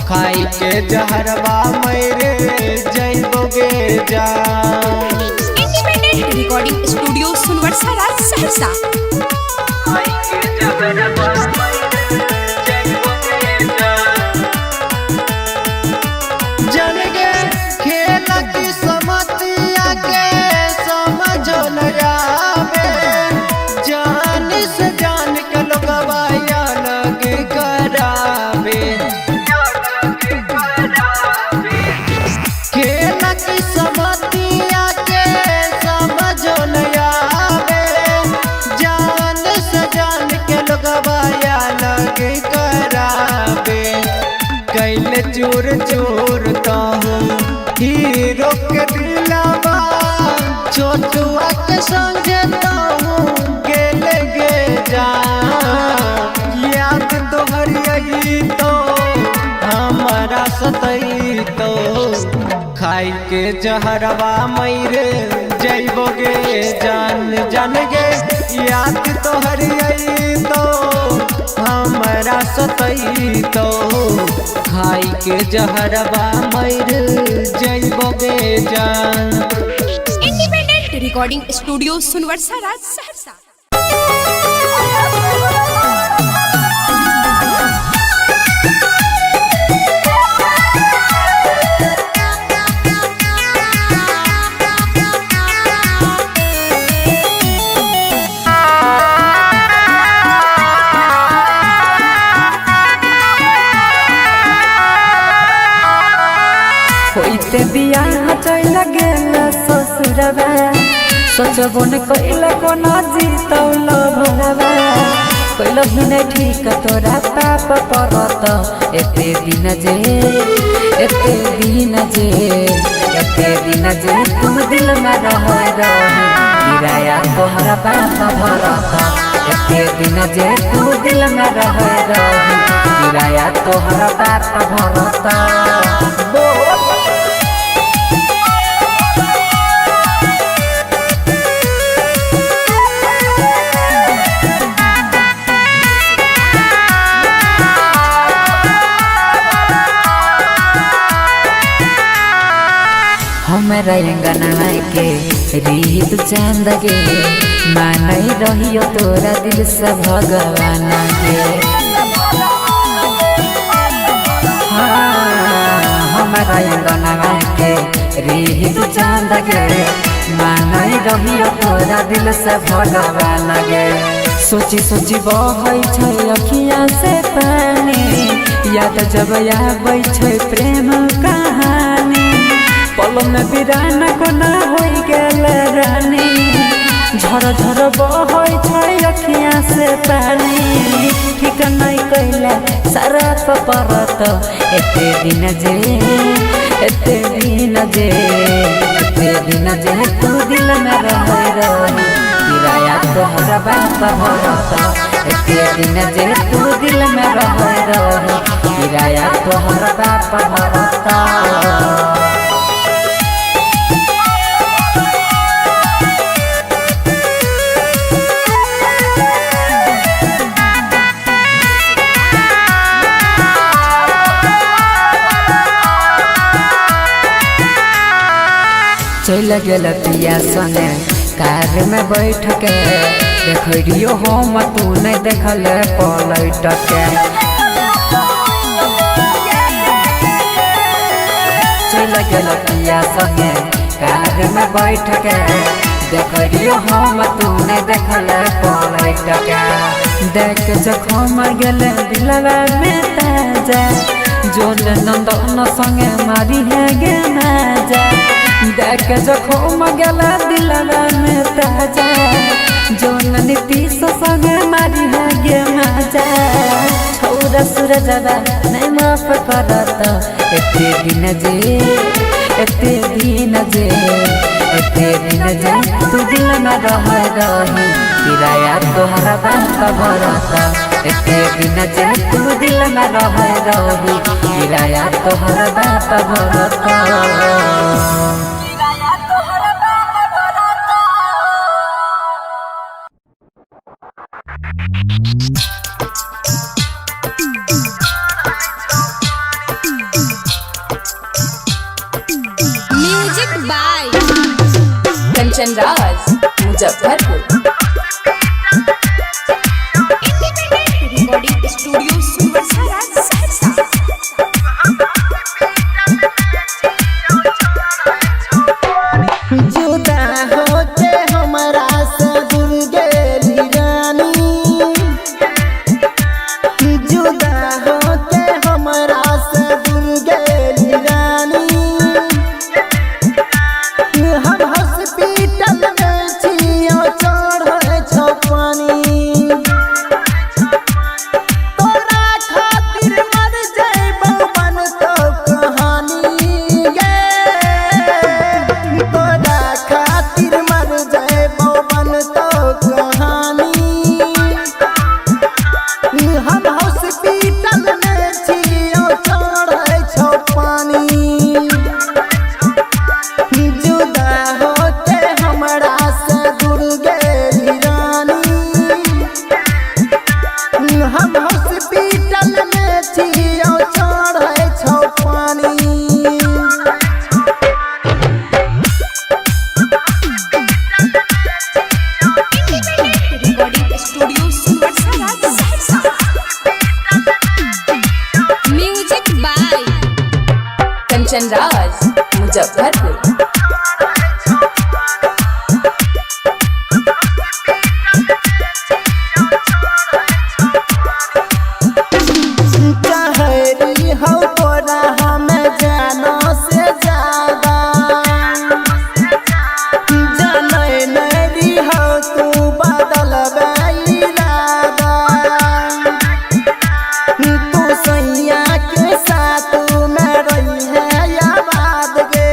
खाई के जहरवा मरे जइबोगे जान इंडिपेंडेंट रिकॉर्डिंग स्टूडियो सुनवर्सा राज सहरसा। खाई के जहरवा मरे जइबोगे जान गे खेल की समतिया के समझो न आवे जान से जान के लोगवा अलग करावे खेल की समतिया के समझो न आवे जान से जान के लोगवा अलग करावे कैल चोर चोर कहूँ हीरो के दिलावा छोटुआ के समझता हूँ गेल गे जान याद तोहर आई तो हमारा सतई तो खाई के जहरवा मरे जइबोगे जान जान गे याद तोहर आई तो हमारा सतई तो खाई के जहरवा मरे जइबोगे जान इंडिपेंडेंट रिकॉर्डिंग स्टूडियो सुनवर्सा राज सहरसा। होइते बियाह चल गेल ससुरवा सोचबो न कइला कोना जीतौल भरवा कइल ही नहीं ठीक तोरा पाप परत एते दिन जे तुम दिल में रह किराया तोहरा पाप भरत एते दिन जे तुम दिल में रह किराया तोहरा पाप भरत हमारा अंगना के रीत चांद गे मानई रहियो तोरा दिल से भगवान गे हमारा अंगना के रीत चांद गे मानई रहियो तोरा दिल से भगवान गे सोची सोची बहै छै अखिया से पानी याद जब आबै छै प्रेम कहानी पल में बिरान कोना होई गेल रानी झर झर बहै छै अखिया से पानी ठीक नहीं कैला सारा परत एते दिन जे तू दिल में रह किराया तोहरा बाप भरत एते दिन जे तू दिल में रह किराया तोहरा बाप भरत चल गेल पिया सने कार में बैठ के देखियो हम तू नहीं देखल पलट के चल गेल पिया सने कार में बैठ के देखियो हम तू नहीं देखल पलट के देख जखम गेल दिलवा में ताजा जोन नंदन संगे मारी है गे नाजा देख जखम गेला दिलवा में ताजा जोन नीतीश संगे मारी है गे माजा छौरा सूरजवा नहीं माफ करत एते दिन जे तू दिल में रह किराया तोहरा बाप भरत एते दिन जे तू दिल में रह किराया तोहरा बाप भरत music by Kanchan Raj Muzaffarpur. Recording studio Sunwarsa Saharsa. जुदा होके हमरा से दूर गेली रानी जुदा होके हमरा से दूर गेली रानी हम हॉस्पिटल में छियो चढ़े छो पानी तोरा खातिर मर जइबो बन तो कहानी गे तोरा खातिर मर जइबो बन तो कहानी हम हॉस्पिटल में छियो चढ़े छो पानी जुदा होके हमरा से दूर गेली रानी हम हॉस्पिटल में छियो चढ़े छो पानी recording studio Sunwarsa Saharsa. Music by Kanchan Raj Muzaffarpur. कहरी हो तोरा हमें जानो से ज्यादा जाने नहीं हो तू बदल इरादा तू सैया के साथ में रही है आबाद गे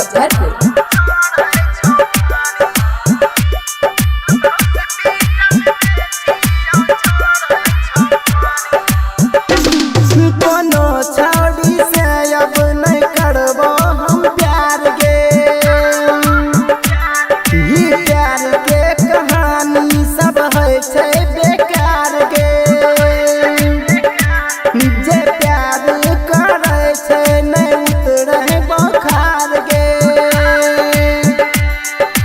मुजफ्फरपुर। कोनो छौड़ी से अब नहीं करबो हम प्यार गे, ई प्यार के कहानी सब है छै बेकार गे। जे प्यार करे छै नहीं उतरे बुखार गे,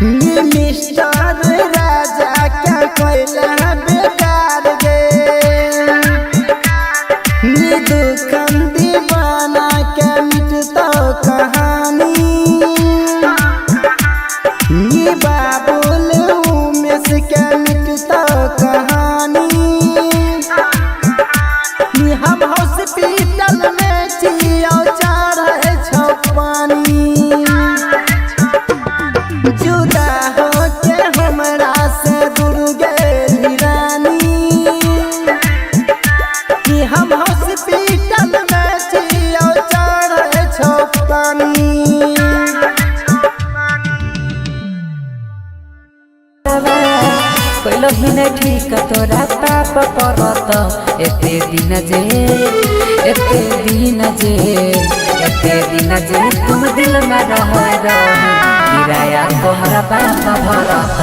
ई मिस्टर राजा क्या कोइला बेकार गे। नी दुखन दीवाना के मिटतो कहानी, नी बाबुल उमेश के मिटतो कहानी। नी हम हॉस्पिटल में जियो चढ़े छो पानी, जुदा हो के हमरा से दूर गेली रानी। कि हम हॉस्पिटल में जियो चढ़े छो पानी। कोइलो भी नहीं ठीक तोरा पाप परत एते दिन जे एते दिन जे एते दिन जे तुम दिल में रह किराया तोहरा बाप भरत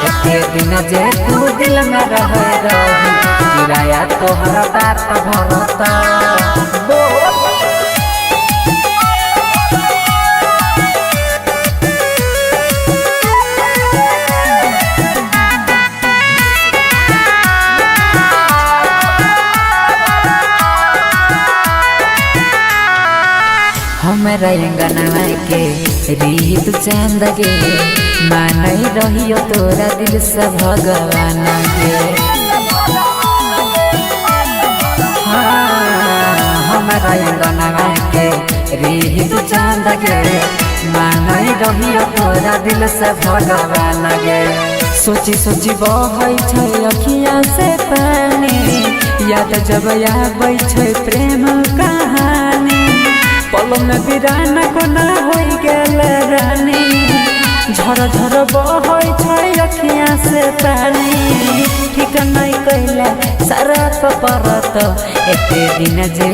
एते दिन जे तुम दिल में रह किराया तोहरा बाप भरत। हमरा अंगना के रीत चंद गे मानई रहियो तोरा दिल से भगवान गे। हमरा अंगना के रीत चंद गे मानई रहियो तोरा दिल से भगवान गे। सोची सोची बहै छै अखिया से पानी, याद जब आबै छै प्रेम कहानी। पल में बिरान कोना हो गेल रानी, झर झर बहै छै अखिया से पानी। ठीक नहीं कैला सारा परत एते दिन जे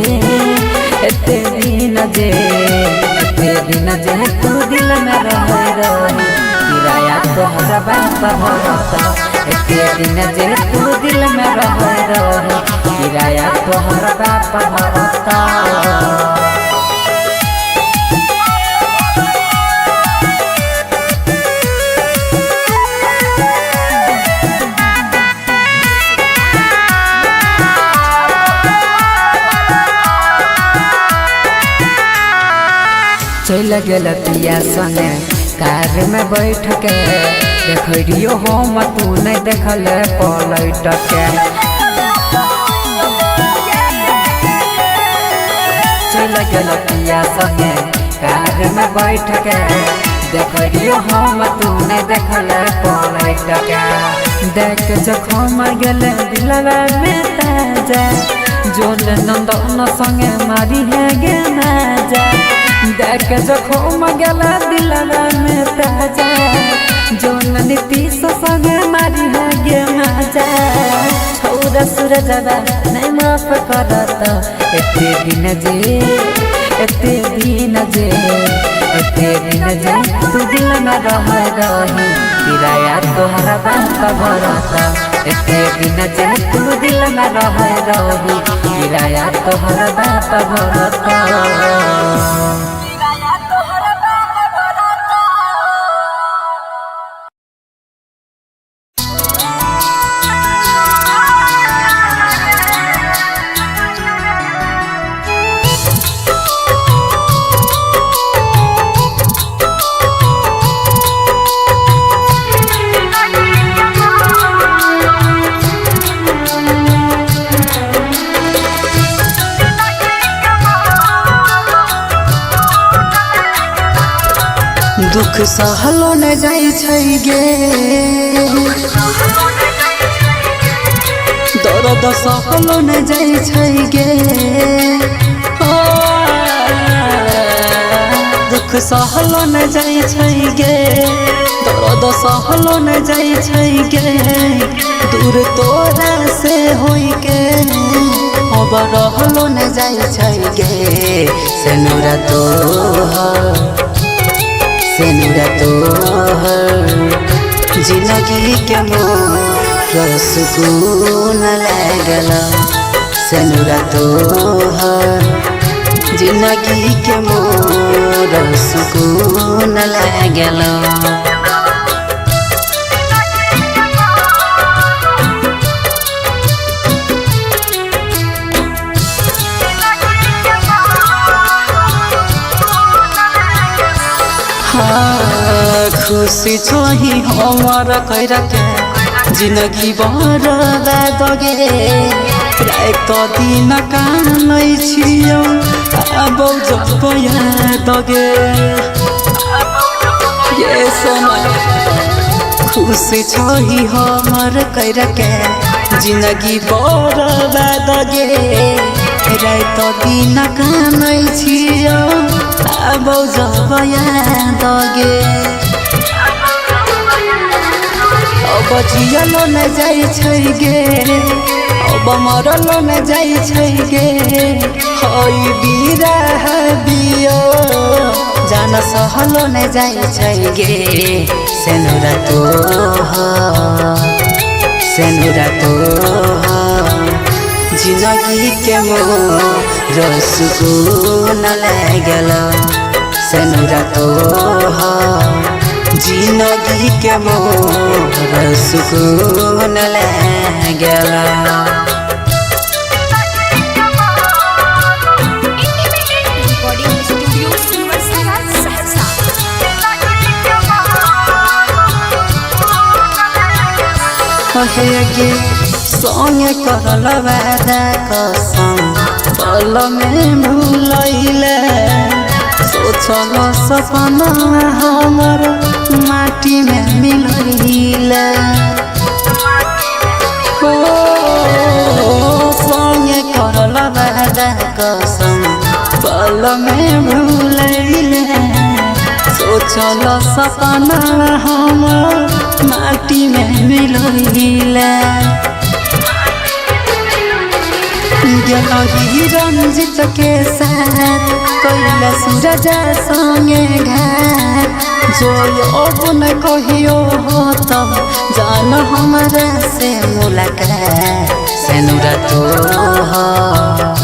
एते दिन जे एते दिन जे तू दिल में रह किराया तोहरा बाप भरत एते दिन जे तू दिल में रह किराया तोहरा बाप भरत। चल गेल पिया संगे कार में बैठ के देखियो हम तू नहीं देखल पलट के। चल गेल पिया संगे कार में बैठ के देखियो हम तू नहीं देखल पलट के। देख जखम गेल दिलवा में ताजा जोल नंदन संगे मारी है गे नाजा। देख जखम गेला दिलवा में ताजा जोन नीतीश संगे मारी है गे माजा। छौरा सूरजवा नहीं माफ करत एते दिन जे एते दिन जे एते दिन जे तू दिल में रह किराया तोहरा बाप भरत एते दिन जे तू दिल में रह किराया तोहरा बाप भरत। दुख सहलो न जाई छै गे, दर्द सहलो न जाई छै गे। दुख सहलो न जाइ छै गे दर्द सहलो न जाइ छै गे दूर तोरा से होई के अब रहलो न जाइ छै गे सेनुरा तोहर जिंदगी के मोर सुकून लागल सेनुरा तोहर जिंदगी के मोर सुकून लागल खुशी छोही हमारा कैरा के जिंदगी बर्बाद गे रात तो दिन कानै छियौ अब जब याद गे ये सोना खुशी छोही हमारा कैरा के जिंदगी बर्बाद गे रात तो दिन कानै छियौ अब जब याद गे अब जियलो न जाइ छै गे अब मरलो न जाइ छै गे हई बिरह बियो जान सहलो न जाइ छै गे सेनुरा तोहर जिंदगी के मोर सुकून लागल सेनुरा तोहर जिंदगी के मोर सुकून लागल रिकॉर्डिंग स्टूडियो सुनवरसारा सहरसा। कहे गे संगे करल वादा कसम पल में भूलैले सोचल सपना हमर माटी में मिलैले संगे करल वादा कसम पल में भूलैले सोचल सपना हमर माटी में मिलैले गेलही रंजित के साथ कैला सूरज संगे घाट जो अब न कहियो हो तब जान हमरा से मुलाकात सेनुरा तोहर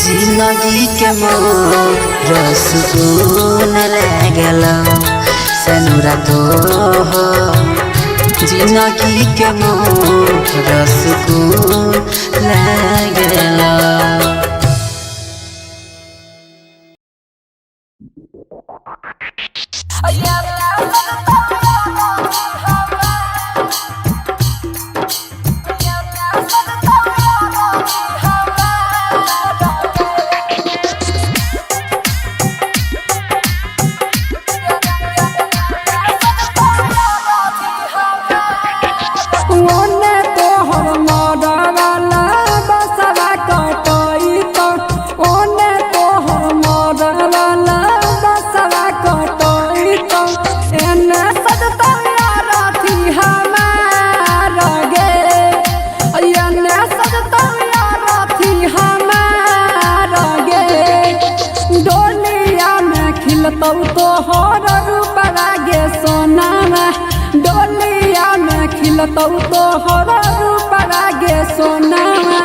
जिंदगी के मोर सुकून लागल सेनुरा तोहर जिंदगी के मोर सुकून लागल तोहर रूप लागे सोनामा डोलिया में खिलतौ तोहर रूप लागे सोनामा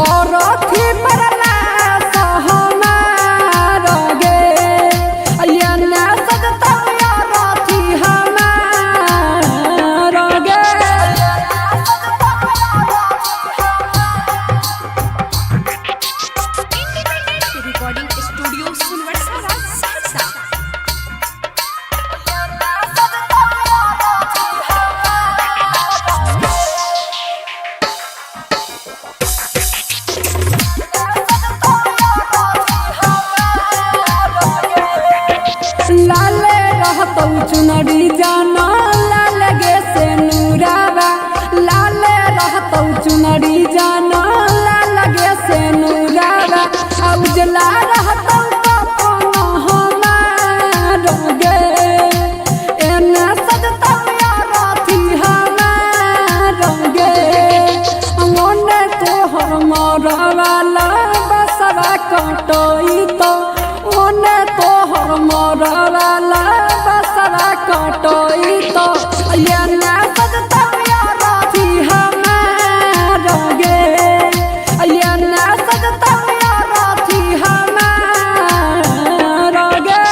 और अथी परला सहमार गे अयना सजतौ यार अथी हमार गे रिकॉर्डिंग स्टूडियो सुनवरसारा सहरसा। लाले रहतौ चुनरी जाना लाल गे से नूरावा लाले रहतौ चुनरी जाना लाल गे से नूरावा उजला रह कटोई तो ये ना सजता यारा थी हमारा गे ये ना सजता यारा थी हमारा गे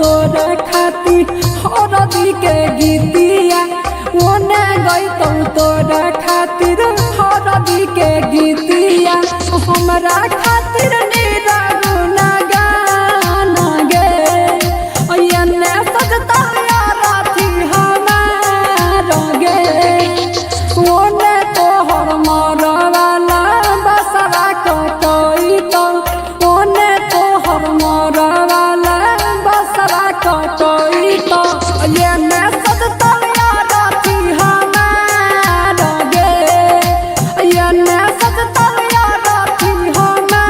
तोरा खाती हरदी के गीतिया ओने गई तोरा खातिर हरदी के गीतिया हमरा खातिर नीरा गुना गाना गे अयने सजता यारा थी हमारा गे ओने तोहर मरवाला बसरा कटोई तो ओने तोहर मरवाला बसरा कटोई तो ये मैं सजता यारा थी हमारा गे ये मैं सजता यारा थी हमारा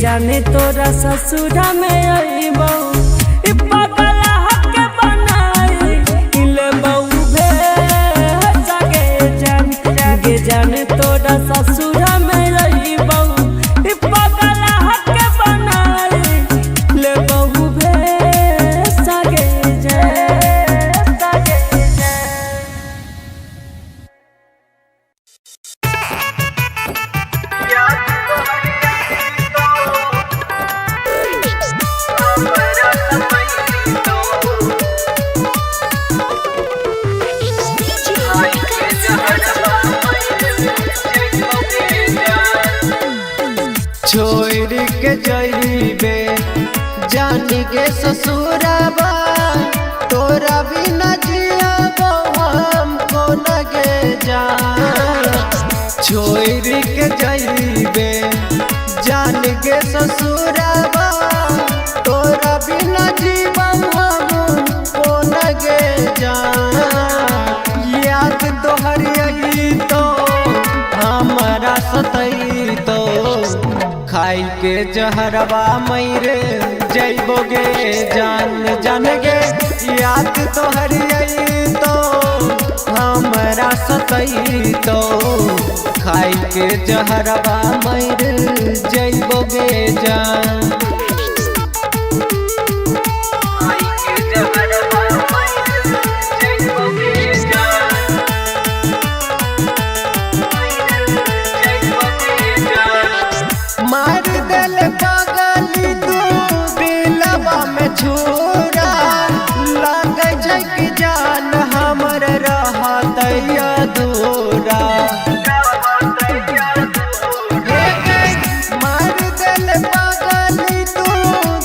जाने तोरा ससुरा में अइबो इ पगला हक बनाई इले बहू भे जागे जाने तोरा ससुरा में अइबो इ पगला हक बनाई ले बहू भे जागे छोड़ के जइबे जानी के ससुराबा तोरा बिना जियाबो हमको लगे जान छोड़ के जइबे जानी के ससुराबा तोरा बिना जीवन हमको लगे जान याद तोहर आई तो हमारा सतई तो खाई के जहरवा मरे जइबोगे जान गे याद तोहर आई तो हमरा सतई तो खाई के जहरवा मरे जइबोगे जान मार दिल पागली तू दिलवा में छुरा लग कि जान हमर रहत अधूरा मार दिल पागली तू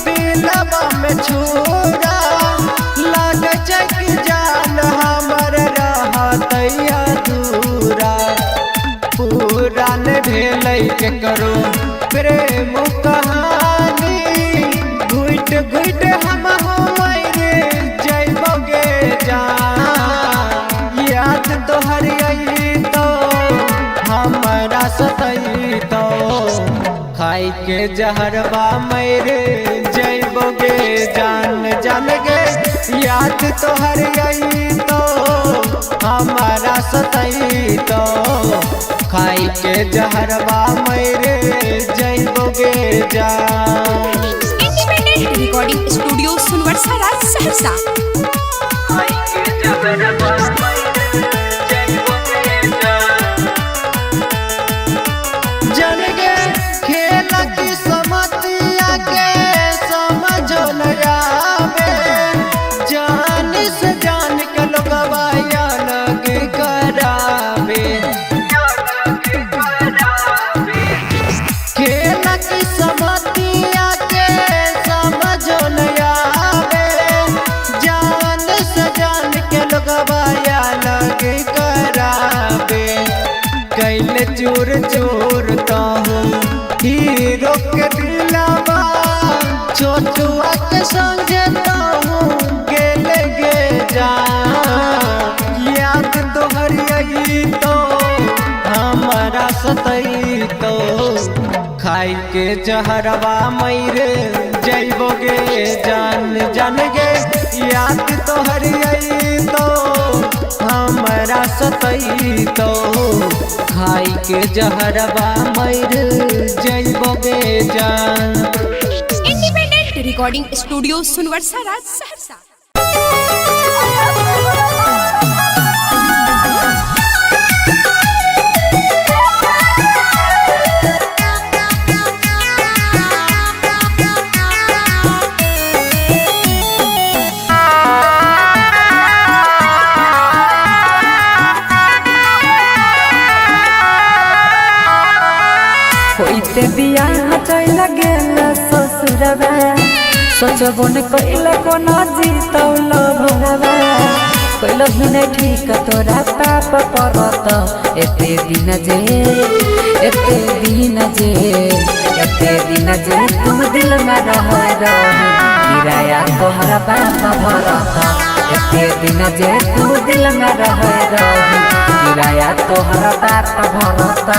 दिलवा में छुरा लग कि जान हमर रहत अधूरा पुरान भेलै के करो प्रेम कहानी घुट घुट हम मरे जइबोगे जान याद तोहर आई तो हमरा सतई तो खाई के जहरवा मरे जइबोगे जान गे याद तोहर आई तो हमारा सतई तो खाई के जहरवा मरे जइबोगे जान इंडिपेंडेंट रिकॉर्डिंग स्टूडियो सुनवर्सा राज सहरसा खाई के जहरवा जान गे खेल की समतिया के समझो न आवे जान से जान के लोगवा अलग करावे खेल की समतिया के समझो न आवे जान से जान के लोगवा अलग करावे कैले चोर चोर तो हीरो के दिलावा छोटुआ के समझता हूँ गेले गे जान याद तोहर आई तो हमारा सतई तो खाई के जहरवा मरे जइबोगे जान गे याद तोहर आई तो हमारा सतई तो खाई के जहरवा मरे जइबोगे जान इंडिपेंडेंट रिकॉर्डिंग स्टूडियो सुनवर्सा राज सहरसा होइते बियाह चल गेल ससुरवा सोचबो न कइला कोना जीतौल भरवा कइल बिना ठीक तोरा पाप परत एते दिन जे तुम दिल में रह रही किराया तोहरा बाप भरत एते दिन जे तुम दिल में रह रही किराया तोहरा बाप भरत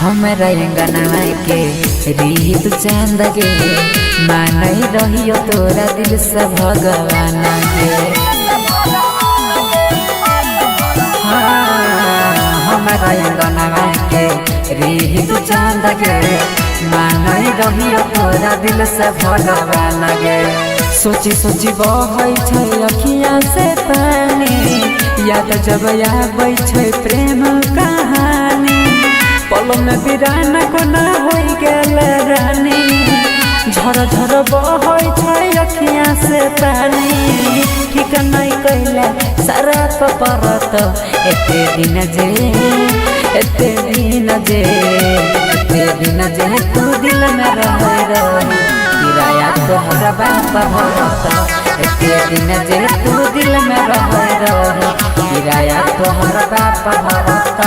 हमरा अंगना के रीत चांद गे मानई रहियो तोरा दिल से भगवान गे हमरा अंगना के रीत चांद गे मानई रहियो तोरा दिल से भगवान गे सोची सोची बहै छै अखियाँ से पानी याद जब आबै छै प्रेम कहानी पल में बिराना कोना हो गेल रानी झर झर बहै छै अखियाँ से पानी ठीक नहीं कैला सारा परत एते दिन जे तू दिल में रही किराया तोहरा बाप भरत एते दिन जे तू दिल में रही किराया तोहरा बाप भरत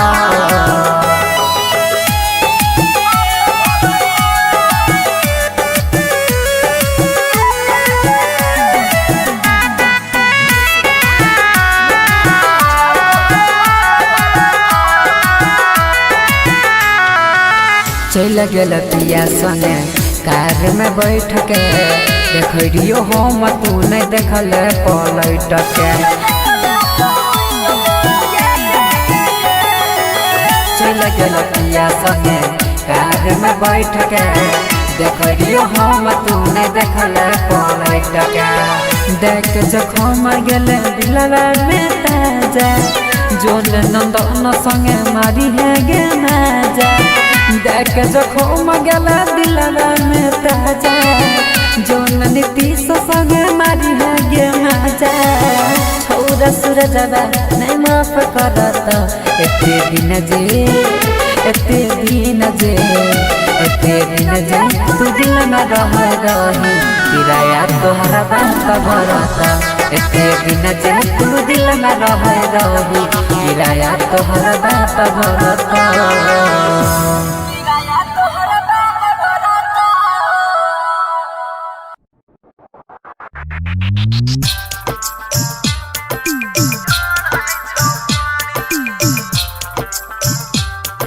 चल गेल पिया संगे कार में बैठ के देखियो हम तू नहीं देखल पलट के चल गेल पिया संगे कार में बैठ के देखियो हम तू नहीं देखल पलट के देख जखम गेल दिलवा में ताजा जोन नंदन संगे मारी है गे नाजा देख जखम गेला दिलवा में ताजा जोन नीतीश संगे मारी है गे माजा छौरा सूरजवा नहीं माफ करत एते दिन जे तू दिल में रही किराया तोहरा बाप भरत एते दिन जे तू दिल में रही किराया तोहरा बाप भरत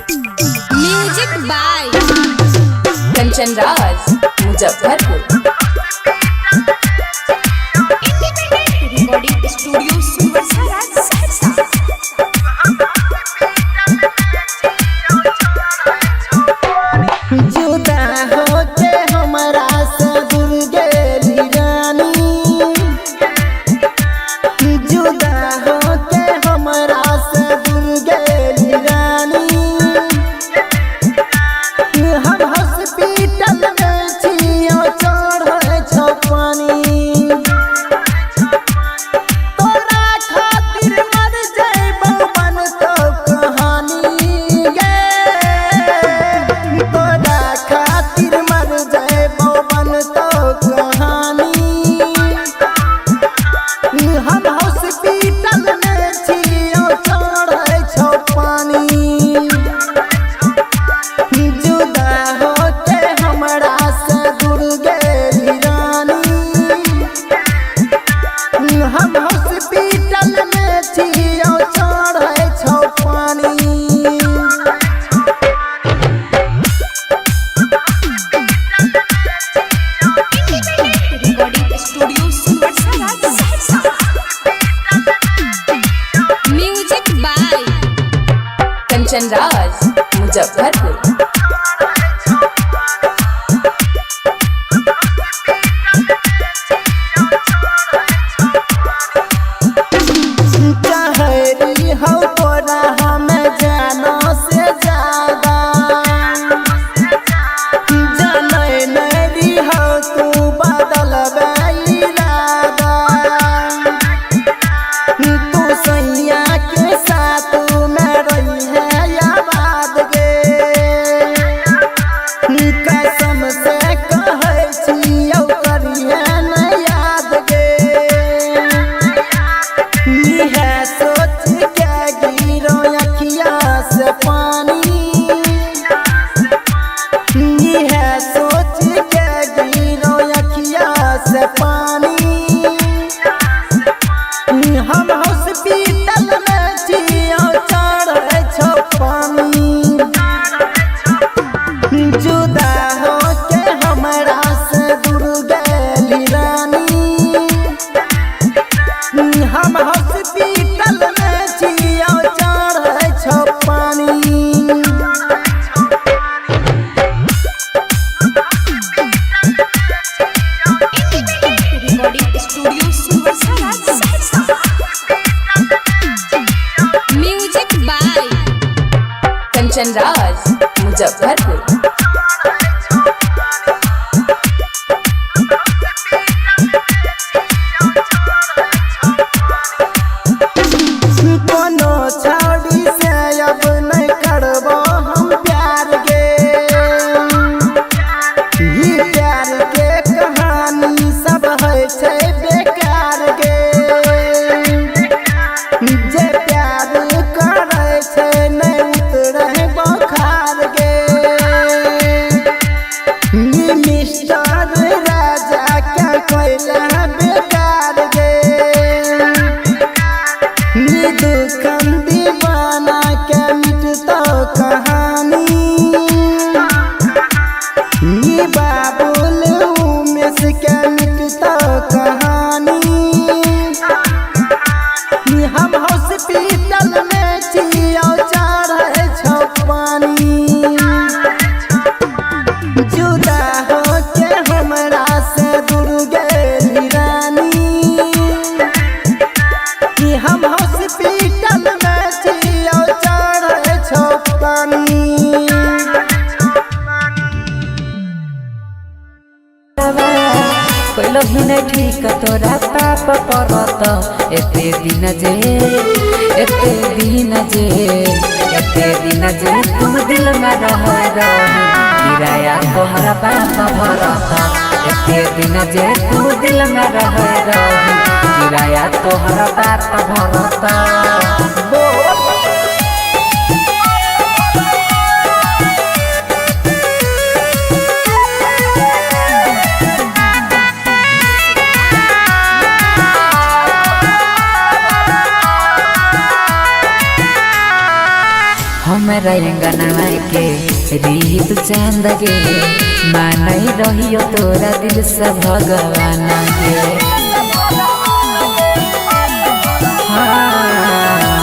music by Kanchan Raj Muzaffarpur. Recording studio Sunwarsa Saharsa. जुदा होके हमरा से दूर गेली रानी जुदा होके हमरा से दूर गेली रानी हम हॉस्पिटल में छियो चढ़े छो पानी तोरा खातिर मर जइबो बन तो कहानी गे तोरा खातिर मर जइबो बन तो कहानी हम हॉस्पिटल में छियो चढ़े छो पानी जुदा होके हमरा से दूर गेली रानी हम हॉस्पिटल में छियो चढ़े छो पानी recording studio Sunwarsa Saharsa. Music by Kanchan Raj Muzaffarpur. चाहरी हो तोरा हमें जानो से ज्यादा जाने नहीं हो तू बदल इरादा तू सैया के साथ में रही है आबाद गे कंचन राज मुजफ्फरपुर। कोनो छौड़ी से अब नहीं करबो हम प्यार गे, ई प्यार के कहानी सब है छै बेकार गे। जे प्यार करे छै नहीं उतरे बुखार गे, ई मिस्टर राजा क्या कोइला बेकार गे। दुकान दीवाना के मिटता कहानी, ये बाबुल उमेश के मिटता कहानी। हम हॉस्पिटल में छियो चढ़े छो पानी, जुदा हो के हमरा से दूर गेली रानी। हम हॉस्पिटल में छियो चढ़े छो पानी। कोइलो भी नहीं ठीक तोरा पाप परत, एते दिन जे तू दिल में रह किराया तोहरा पाप भरत। एते दिन जे तू दिल में रह किराया तोहरा पाप भरत। हमरा अंगना के रीत चांद गे, मानई रहियो तोरा दिल से भगवान गे।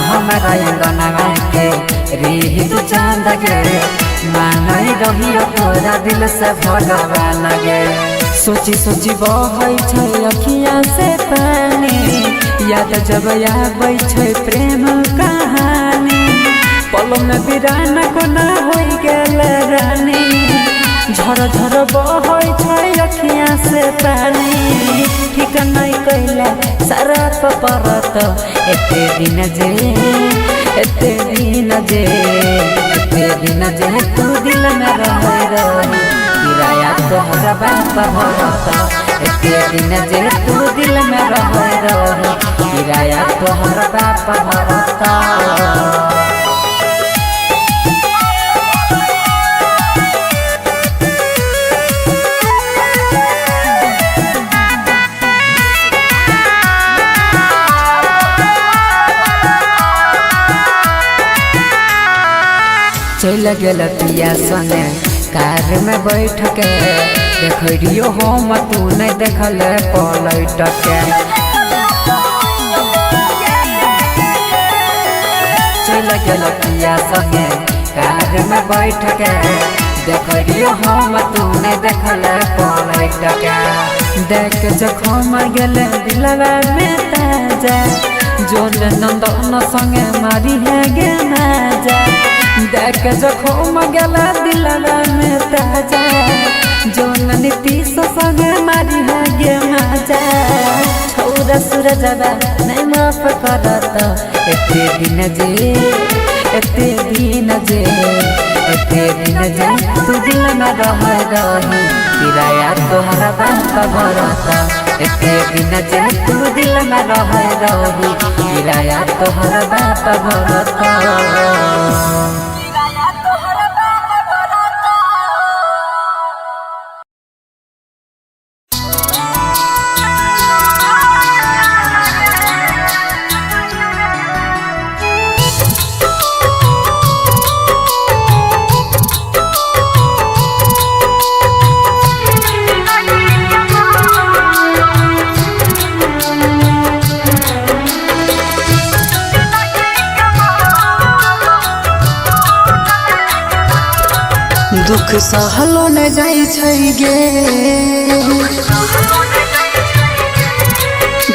हमरा अंगना के रीत चांद गे, मानई रहियो तोरा दिल से भगवान गे। सोची सोची बहै छै अखिया से पानी, याद जब आबै छै प्रेम कहानी। पल में बिराना कोना हो गेल रानी, झर झर बहै छै अखिया से पानी। ठीक नहीं कैला सारा परत, एते दिन जे तू दिल में रह किराया तोहरा बाप भरत। एते दिन जे तू दिल में रह किराया तोहरा बाप भरत। चल गेल पिया संगे कार में बैठ के, देखियो हम तू नहीं देखल पलट के। चल गेल पिया संगे कार में बैठ के, देखियो हम तू नहीं देखल पलट के। देख जखम गेल दिलवा में ताजा, जोन नंदन संगे मारी है गे माजा। देख जखम गेला दिलवा में ताजा, जोन नीतीश संगे मारी है गे माजा। छौरा सूरजवा नहीं माफ करत, एते दिन जे तू दिल में रह किराया तोहरा बाप भरत। एते दिन जे तू दिल में रह किराया तोहरा बाप भरत। दुख सहलो न जाई छै गे,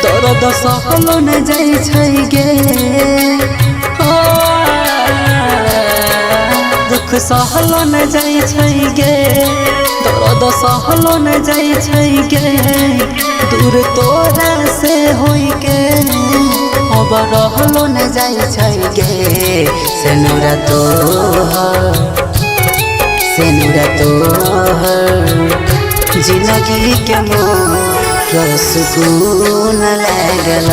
दर्द सहलो न जाई छै गे। दुख दुख सहलो न जाइ छै गे दर्द सहलो न जाइ छै गे दूर तोरा से होई के अब रहलो न जाइ छै गे सेनुरा तोहर जिंदगी के मोर सुकून लागल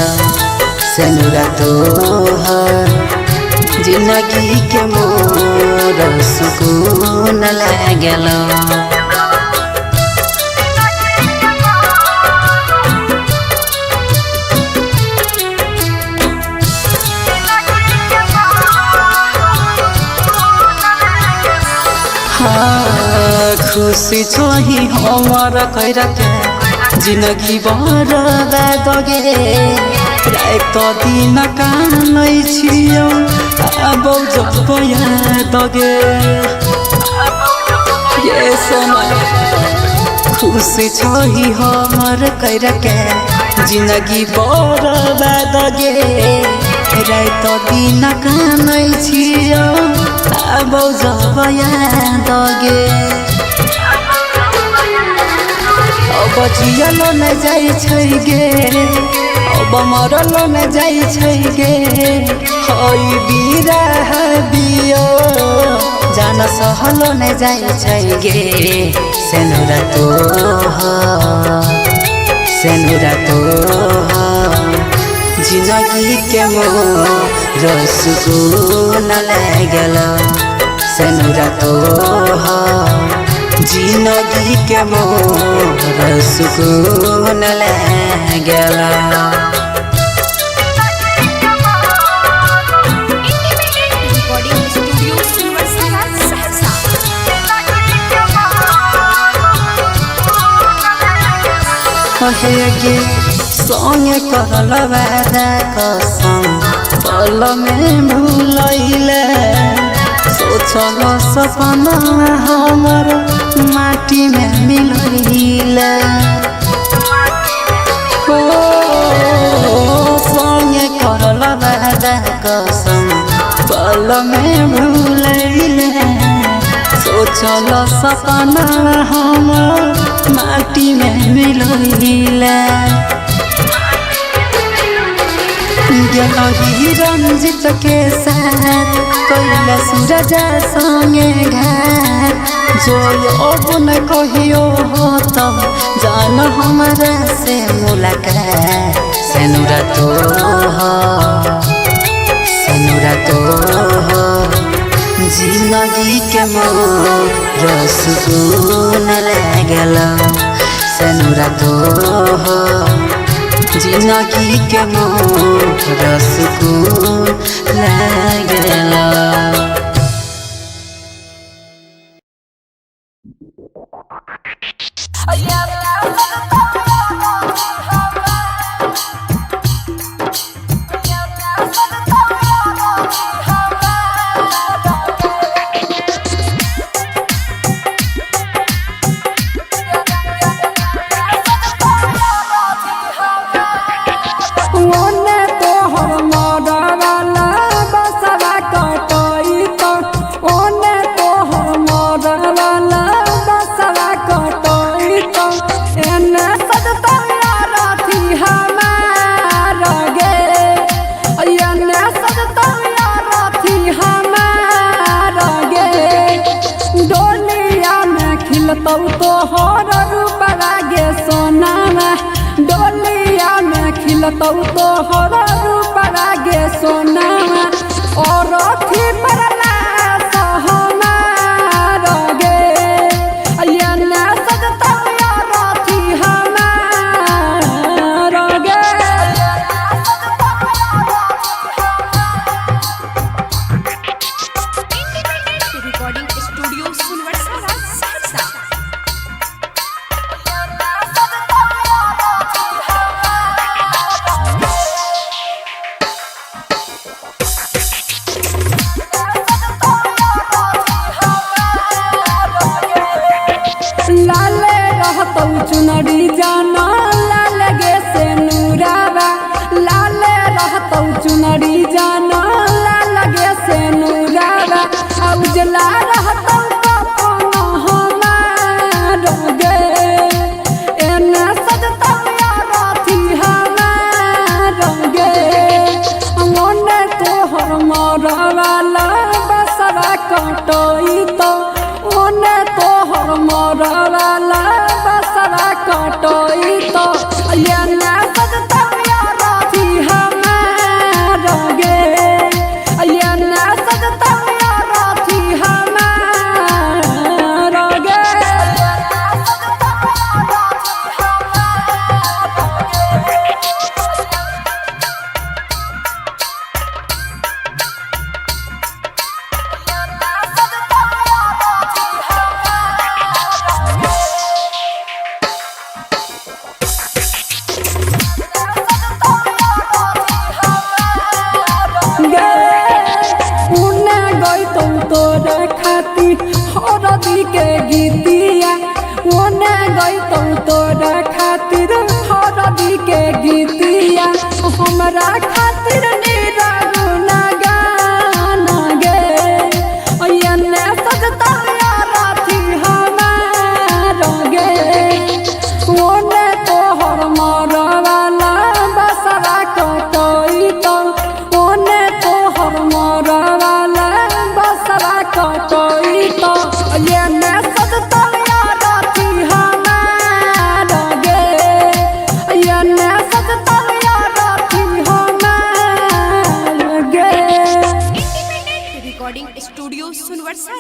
सेनुरा तोहर जिंदगी के मोर सुकून लागल खुशी छोही हमार कैरा के जिंदगी बर्बाद गे रात दिन कानै छियौ अब जब याद गे ये सोना खुशी छोही हमार कैरा के जिंदगी बर्बाद गे रात दिन कानै छियौ अब जब याद गे अब जियलो न जाइ छै गे अब मरलो न जाइ छै गे हई बिरह बियो जान सहलो न जाइ छै गे सेनुरा तोहर जिंदगी के मोर सुकून लागल सेनुरा तोहर जिंदगी के मोर सुकून लागल रिकॉर्डिंग स्टूडियो सुनवरसारा सहरसा गे संगे करल वादा कसम पल में भूलैले सोचल सपना हमर माटी में मिलैले संगे करल वादा कसम पल में भूलैले सोचल सपना हमर माटी में मिलैले गेलही रंजित के साथ कैला सूरज संगे घाट जो अब न कहियो हो तब जान हमरा से मुलाकात सेनुरा तोहर जिंदगी के मोर सुकून लागल सेनुरा तोहर जिंदगी के मोर सुकून लागल खिलतौ तोहर रूप लागे सोनामा और अथी परला सहमार गे अयना सजतौ यार अथी हमार गे रिकॉर्डिंग स्टूडियो सुनवरसारा सहरसा लाले रहतौ चुनरी जाना लाल गे से नूरावा लाले रहतौ चुनरी जाना लाल गे से नूरावा उजला रहतौ कफन हमार गे एने सजतौ यारथी हमार गे ओने तोहर मरवाला बसरा कटई तो ओने तोहर मरवाला बसरा कटई तो एने सजतौ यारथी हमार गे एने सजतौ यारथी हमार गे तोरा खातिर हरदी के गीतिया ओने गईतौ तोरा खातिर हरदी के गीतिया हमरा खातिर निरागुना गाना गे एने सजतौ यारथी हमार गे ओने तोहर मरवाला बसरा कटई तो ओने तोहर मरवाला बसरा कटई तो एने सजतौ यारथी हमार गे एने सजतौ यारथी हमार गे इंडिपेंडेंट रिकॉर्डिंग स्टूडियो सुनवरसा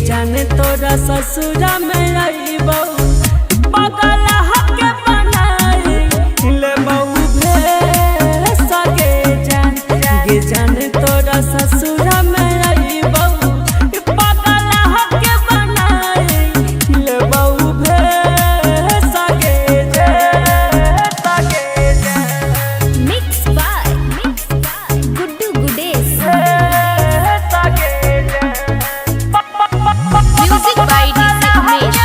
जाने तोरा ससुरा में आईबो पागल हके बनाई ले बहु भेस के जान गे जाने तोरा ससुरा में आईबो पागल हके बनाई ले बहु भेस के जान mix by Guddu Gudes music by DJ Umesh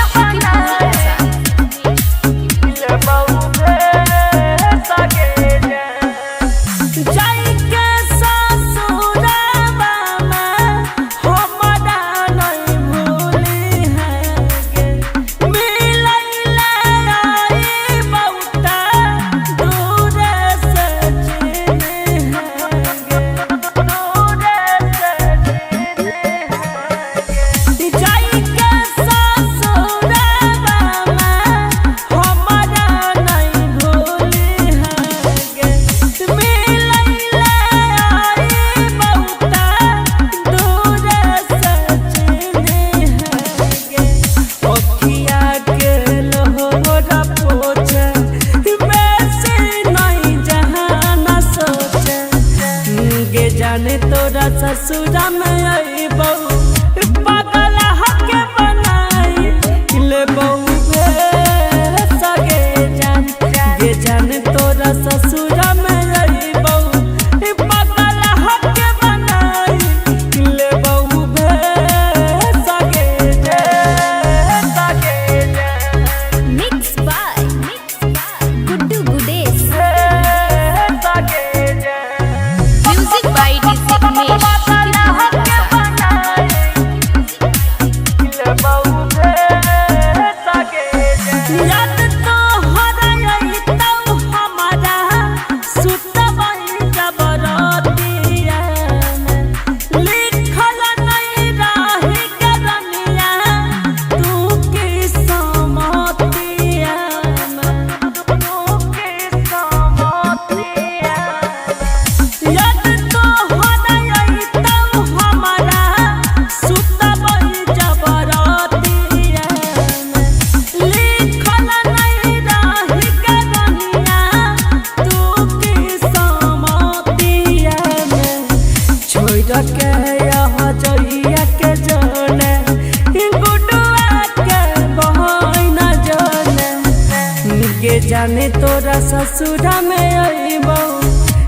जाने तोरा ससुरा में अइबौ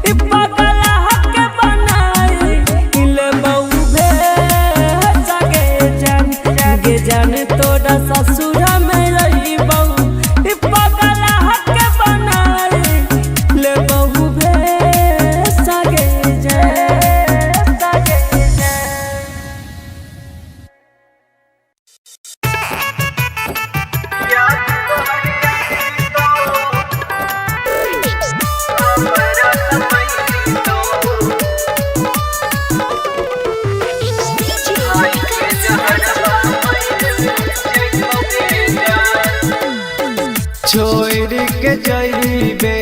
इ पगला हके बनाई इले बहु भे जागे जाने तोरा ससुरा में अइबौ इ पगला हके बनाई ले बहु भे जागे छोड़ के जइबे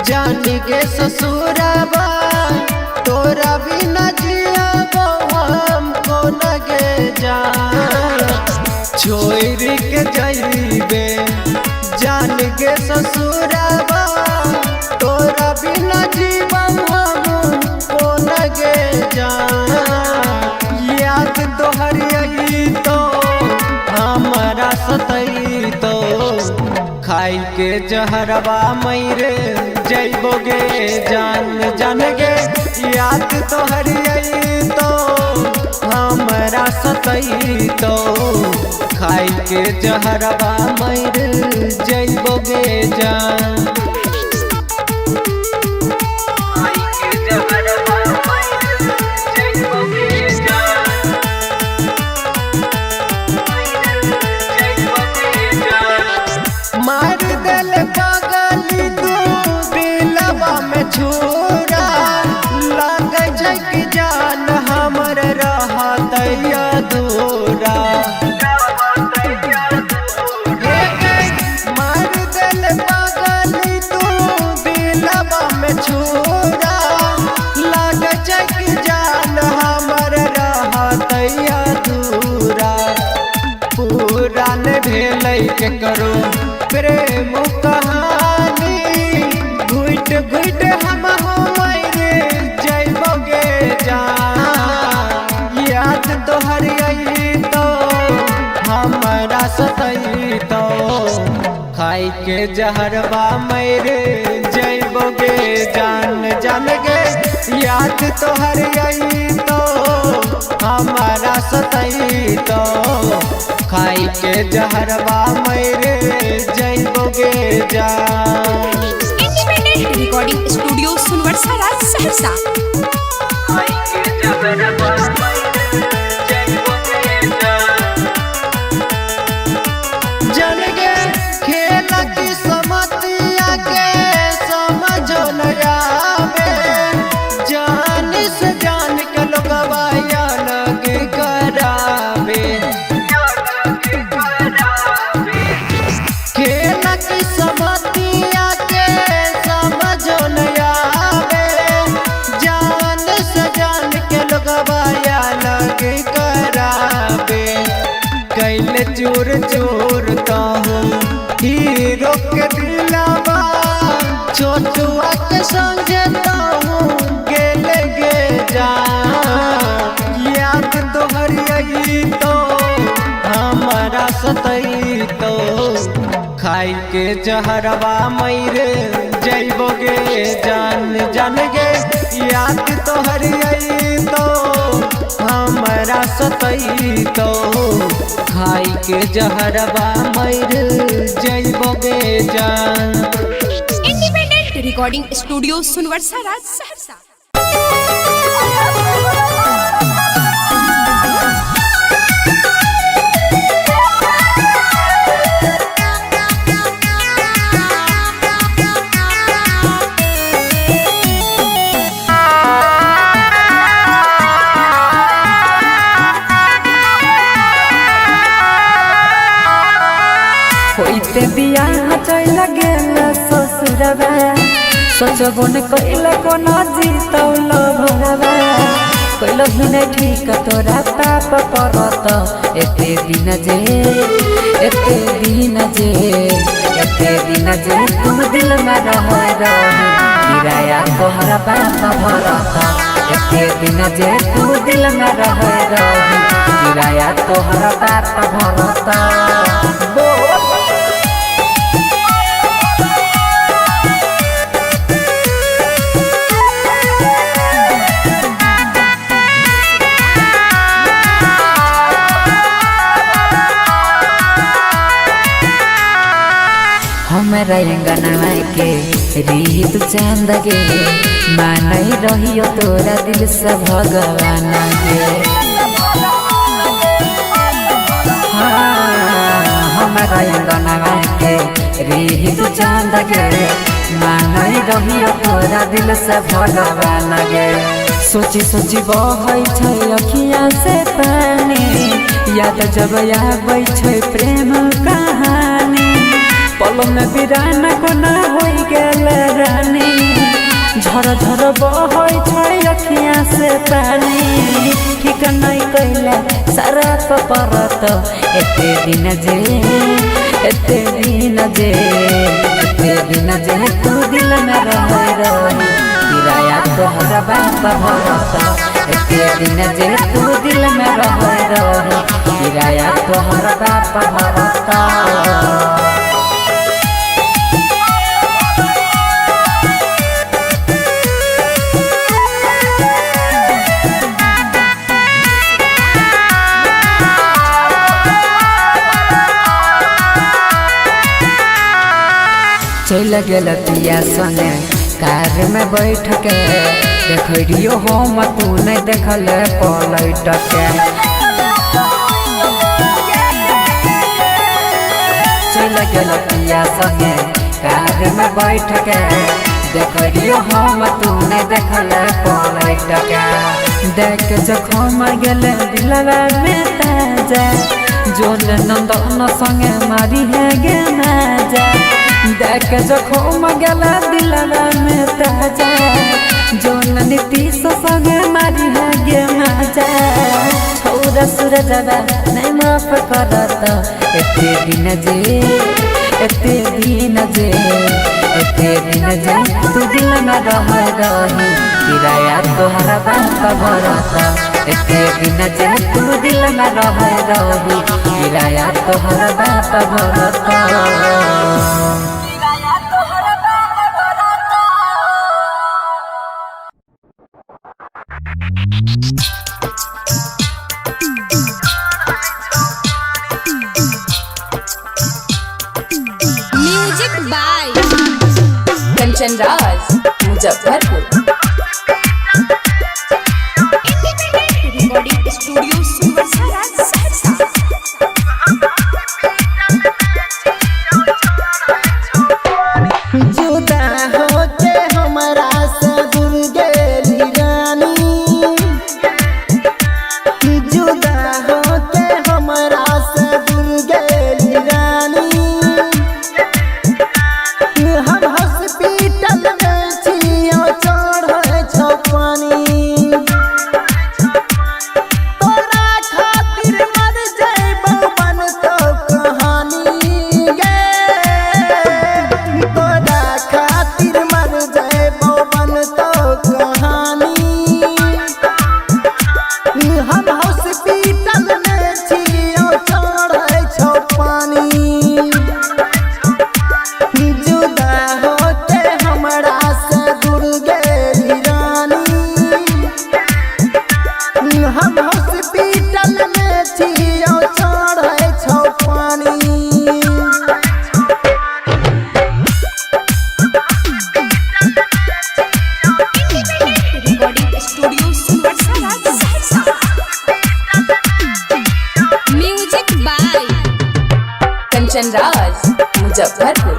जान के ससुराबा तोरा बिना जियाबो हमको लगे जान। छोड़ के जइबे जान के ससुराबा तोरा बिना जीवन हमको लगे जान। याद तोहर आई तो हमारा सतई तो खाई के जहरवा मरे जइबोगे जान गे। याद तोहर आई तो हमरा सतई तो खाई के जहरवा मरे जइबोगे जान। मार दिल पागली तू दिलवा में छुरा लग कि जान हमर रहत अधूरा। मार दिल पागली तू दिलवा में छुरा लग कि जान हमर रहत अधूरा। पूरा न भेलै के करो प्रेम कहानी घुट घुट हम मरे जइबोगे जान। याद तोहर आई तो हमरा सतई तो खाई के जहरवा मरे जइबोगे जान गे। याद तोहर आई तो हमारा सतई तो खाई के जहरवा मरे जइबोगे जान। इंडिपेंडेंट रिकॉर्डिंग स्टूडियो सुनवर्सा राज सहरसा। जन गे खेल की समतिया के समझो न आवे जान से जान के लोगवा अलग करावे। खेल की समतिया के समझो न आवे जान से जान के लोगवा अलग करावे। कैले चोर चोर तो हीरो के दिलावा छोटुआ के संगे तो गेले गे जान। याद तोहर आई तो हमारा सतई तो खाई के जहरवा मरे जइबोगे जान गे। याद तोहर आई तो हमरा सतई तो खाई के जहरवा मरे जइबोगे जान। इंडिपेंडेंट रिकॉर्डिंग स्टूडियो सुनवर्सा राज सहरसा। होइते बियाह चल गेल ससुरवा सोचबो न कइला कोना जीतौल भरवा। कइल ही नहीं ठीक तोरा पाप परत एते दिन जे तुम दिल में रह किराया तोहरा बाप भरत। एते दिन जे तुम दिल में रह किराया तोहरा बाप भरत। हमारा अंगनवा के रीत चांद गे मानई रहियो तोरा दिल से भगवान गे हमारा अंगनवा के रीत चांद गे मानई रहियो तोरा दिल से भगवान गे सोची सोची बहै छै अखिया से पानी याद जब आबै छै प्रेम कहानी पल में बिरान कोना होई गेल रानी झर झर बहै छै अखिया से पानी ठीक नहीं कैला सारा परत एते दिन जे तू दिल में रही किराया तोहरा बाप भरत एते दिन जे तू दिल में रही किराया तोहरा बाप भरत चल गेल पिया संगे कार में बैठ के देखियो हम तू नहीं देखल पलट के चल गेल पिया संगे कार में बैठ के देखियो हम तू नहीं देखल पलट के देख जखम गेल दिलवा में ताजा जोन नंदन संगे मारी है गे माजा देख जखम गेला दिलवा में ताजा जोन नीतीश संगे मारी है गे माजा छौरा सूरजवा नहीं माफ करत एते दिन जे तू दिल में रही किराया तोहरा बाप भरत एते दिन जे तू दिल में रही किराया तोहरा बाप भरत music by Kanchan Raj Muzaffarpur. Recording studio सुनवरसारा सहरसा। जुदा होके हमरा से दूर गेली रानी जुदा होके हमरा से दूर गेली रानी हम हॉस्पिटल में छियो चढ़े छौ पानी तोरा खातिर मर जइबो बन तो कहानी गे तोरा खातिर मर जइबो बन तो कहानी हम हॉस्पिटल में छियो चढ़े छौ पानी जुदा होके हमरा से दूर गेली रानी हम हॉस्पिटल में छियो चढ़े छौ पानी रिकॉर्डिंग स्टूडियो सुनवरसारा सहरसा। Music by Kanchan Raj Muzaffarpur.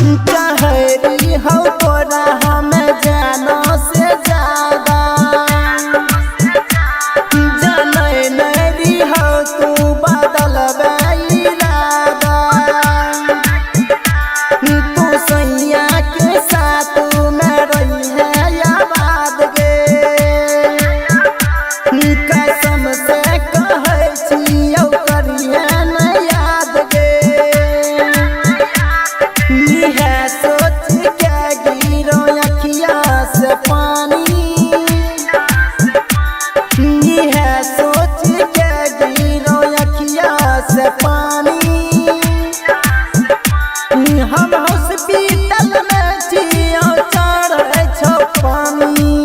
चाहरी हो तोरा हमें जानो से ज्यादा जाने नरी हो तू बदल इरादा तू सैया के साथ में रही है आबाद गे कसम से कहै छियौ करिहे न याद गे इहे सोच के गिरो अखिया से पानी इहे सोच के गिरो अखिया से पानी हम हॉस्पिटल में छियो चढ़े छौ पानी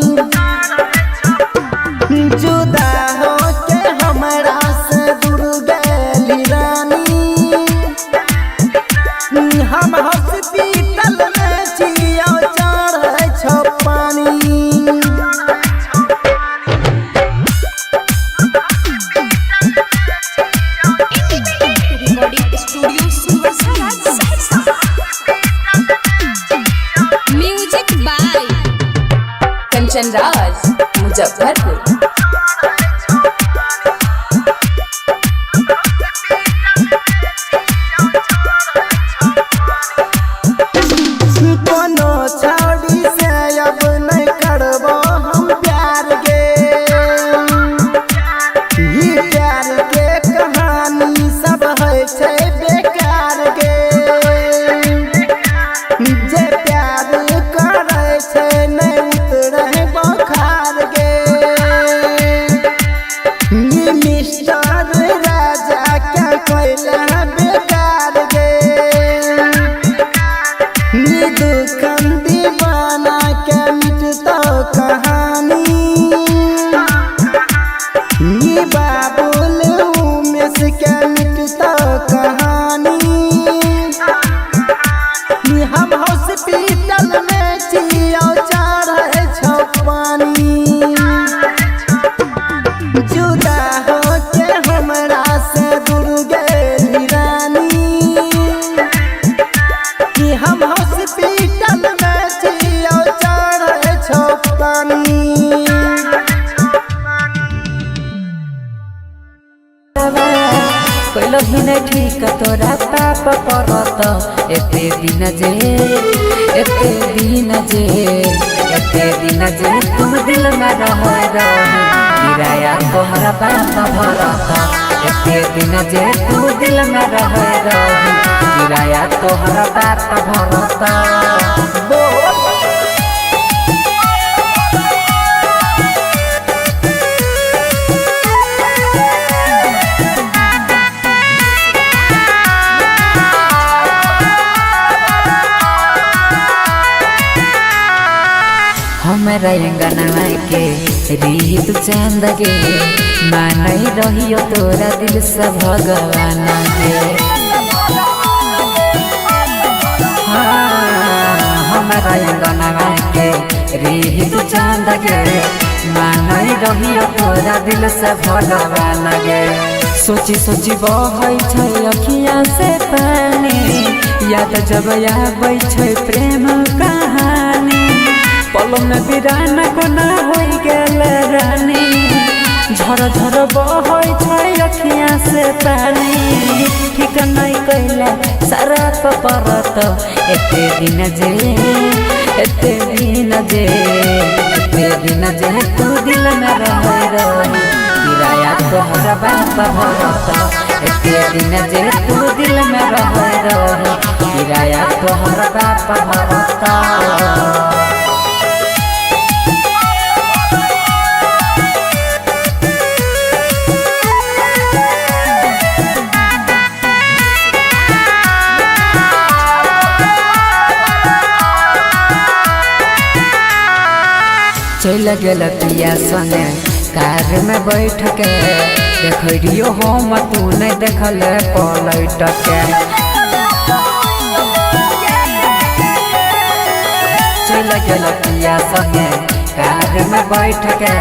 कंचन राज मुजफ्फरपुर। कोनो छौड़ी से अब नहीं करबो हम प्यार गे, ई प्यार के कहानी सब है छै बेकार गे, जे प्यार करे छै नहीं उतरे बुखार गे, ई मिस्टर राजा क्या कोइला बेकार गे, दुखन दीवाना के मिटता कहानी, ये बाबुल उमेश के मिटता कहानी, हम हॉस्पिटल में जियो चढ़े छो पानी, जुदा हो के हमरा से दूर गेली रानी, कि हम हॉस्पिटल में जियो चढ़े छो पानी। कोइलो ही नहीं ठीक तोरा पाप परत एते दिन जे एते दिन जे एते दिन जे तुम दिल में रह किराया तोहरा बाप भरत एते दिन जे तुम दिल में रह किराया तोहरा बाप भरत। हमरा अंगना के रीत चंद गे मानई रहियो तोरा दिल से भगवान गे, हमरा अंगना के रीत चंद गे मानई रहियो तोरा दिल से भगवान गे, सोची सोची बहै छै अखियाँ से पानी, याद जब आबै छै प्रेम कहानी, पल में बिरान कोना हो गेल रानी, झर झर बहै छै अखियाँ से पानी, ठीक नहीं कैला सारा परत एते दिन जे एते दिन जे एते दिन जे तू दिल में रह किराया तोहरा बाप भरत एते दिन जे तू दिल में रह किराया तोहरा बाप भरत। चल गेल पिया संगे कार में बैठ के देखियो हम तू नहीं देखल पलट के, चल गेल पिया संगे कार में बैठ के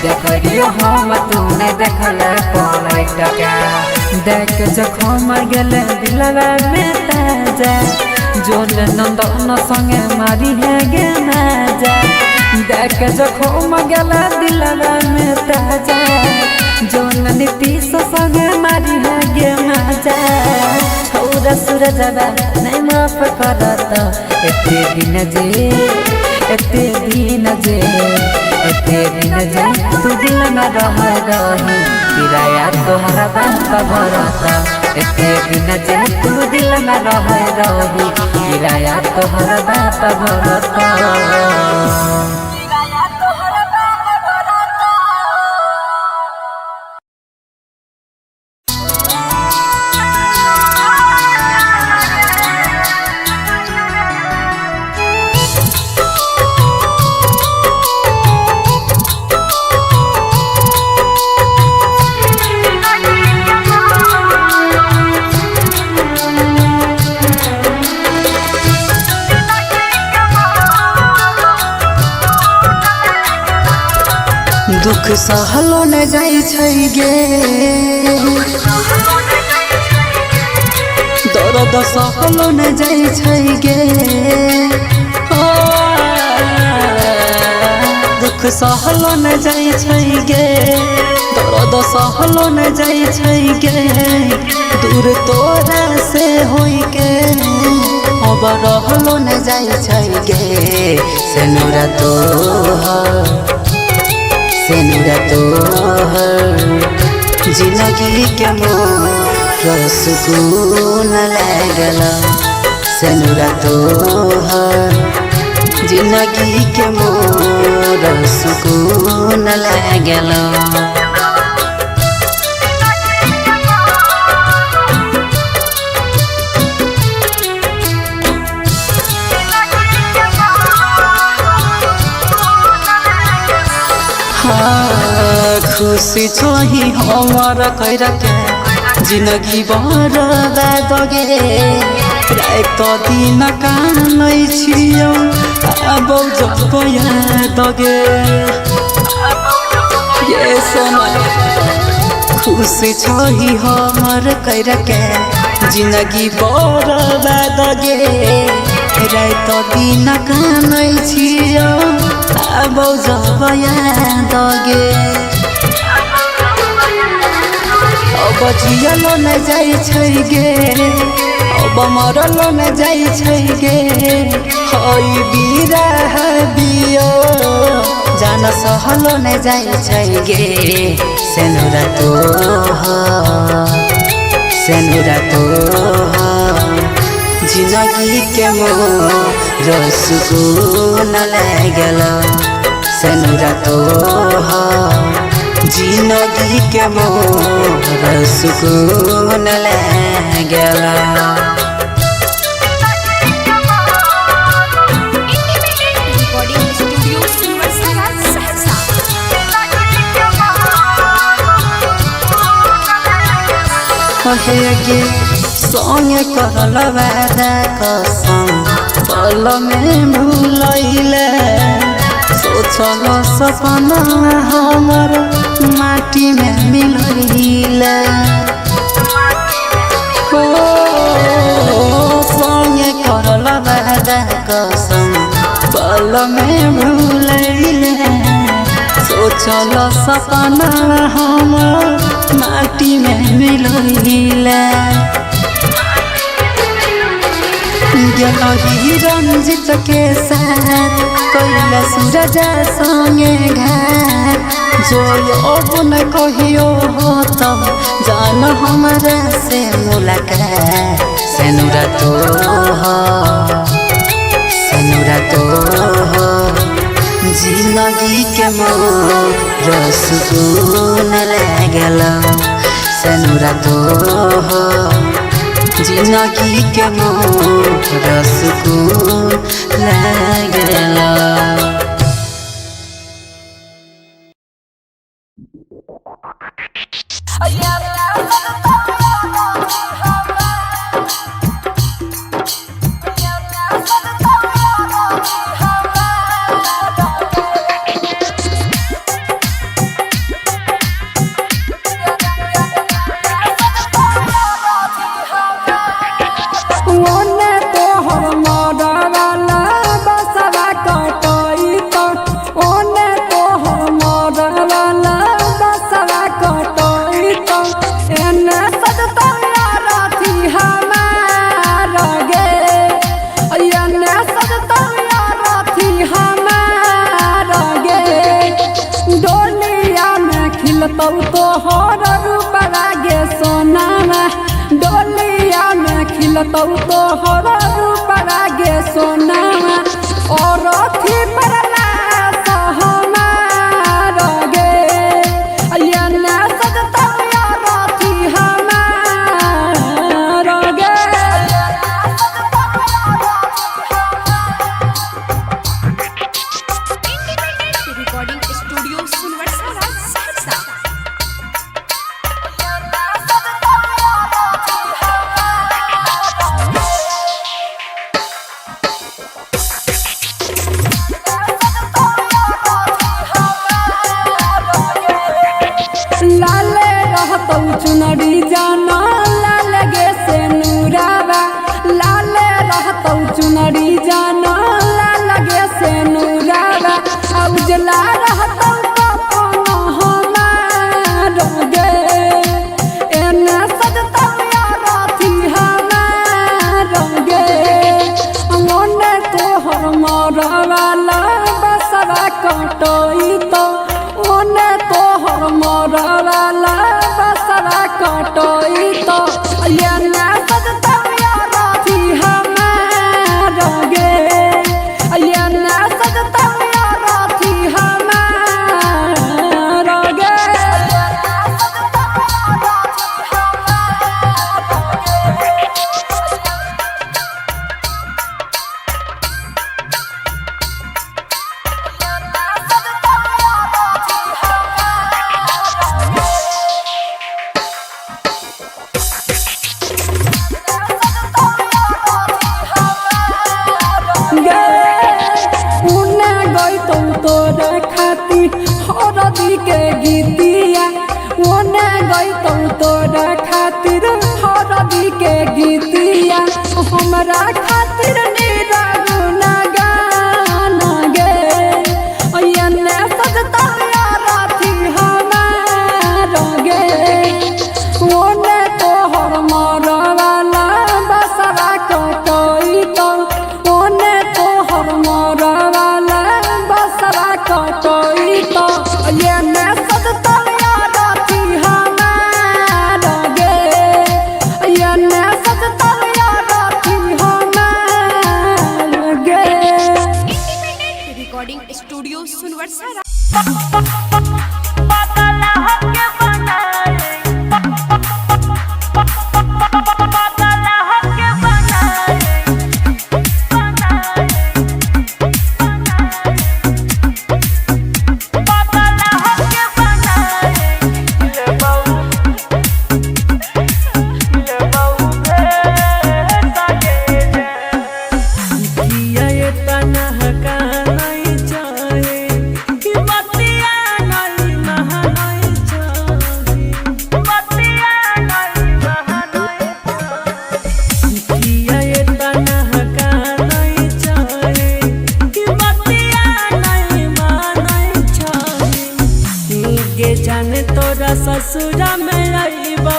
देखियो हम तू नहीं देखल पलट के, देख जखम गेल दिलवा में ताजा जोन नंदन संगे मारी है गे नाजा, देख जखम गेला दिलवा में ताजा जोन नीतीश संगे मारी है गे मजा, छौरा सूरजवा नहीं माफ करत एते दिन जे एते दिन जे एते दिन जे तू दिल में रह किराया तोहरा बाप भरत एते दिन जे तू दिल में रह किराया तोहरा बाप भरत। दुख सहलो न जाई छै गे, दर्द सहलो न जाई छै गे, सहलो न जाइ छै गे दर्द सहलो न जाइ छै गे दूर तोरा से होई के अब रहलो न जाइ छै गे सेनुरा तोहर जिंदगी के मोर सुकून लागल सेनुरा तोहर जिंदगी के मोर सुकून लागल खुशी छोही हमार कैर के जिंदगी बर्बाद गे रात दिन कामै छियौ अब जब याद गे ये समय खुशी छोही हमार कैर के जिंदगी बर्बाद गे रात दिन कामै छियौ अब जब याद गे अब जियलो न जाइ छै गे अब मरलो न जाइ छै गे हई बिरह बियो जान सहलो न जाइ छै गे सेनुरा तोहर जिंदगी के मोर सुकून लागल सेनुरा तोहर जिंदगी के मोर सुकून लागल रिकॉर्डिंग स्टूडियो सुनवरसारा सहरसा कहे गे संगे करल वादा कसम पल में भूलैले सोचल सपना हमर माटी में मिलैले हो संगे करल वादा कसम पल में भूलैले सोचल सपना हमर माटी में मिलैले गेलही रंजित के साथ कैला सूरज संगे घाट जो अब न कहियो हो तब जान हमरा से मुलाकात सेनुरा तोहर जिंदगी के मोर सुकून लागल सेनुरा तोहर जिंदगी के मोर सुकून लागल तोहर रूप लागे सोनामा डोलिया में खिलतौ तोहर रूप लागे सोनामा और अथी परला सहमार गे अयना सजतौ यार अथी हमार गे रिकॉर्डिंग स्टूडियो सुनवरसारा सहरसा लाले रहतौ चुनरी जाना लाल गे से नूराबा लाले रहतौ चुनरी जाना लाल गे से नूराबा उजला रहत कटोई तो ओने तोहर मरवाला बसरा कटोई तो ये ना सजता यारा थी हमार गे ये ना सजता यारा थी हमार गे हरदी के गीतिया ओने गई तोरा खातिर हरदी के गीतिया हमरा खातिर नीरा गुना गाना गे एने सजता यारा थी हमार गे ओने तोहर मरवाला बसरा कटोई तो ओने तोहर मरवाला बसरा कटोई तो ये ने सजता यारा थी हमार गे ये ने सजता यारा थी हमार गे रिकॉर्डिंग स्टूडियो सुनवरसारा। ससुरा में आईबो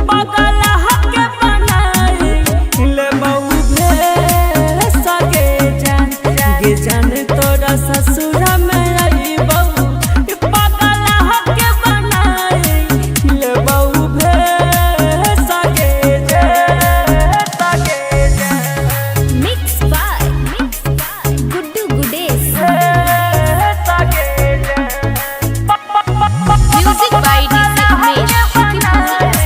पगल हके बनाई ले बहु भेसा के जान गे जान तोरा ससुरा में आईबो पगल हके बनाई ले बहु भेसा के जान mix by Guddu Gudes music by DJ Umesh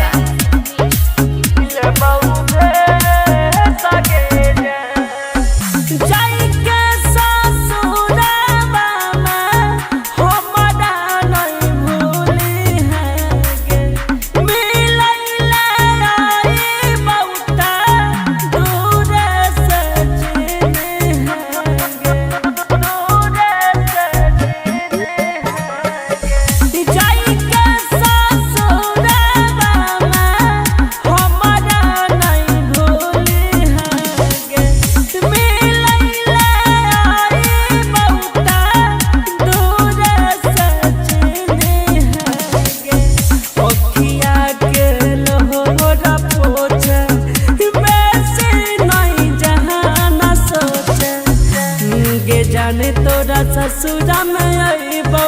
जाने तोरा ससुरा में आईबो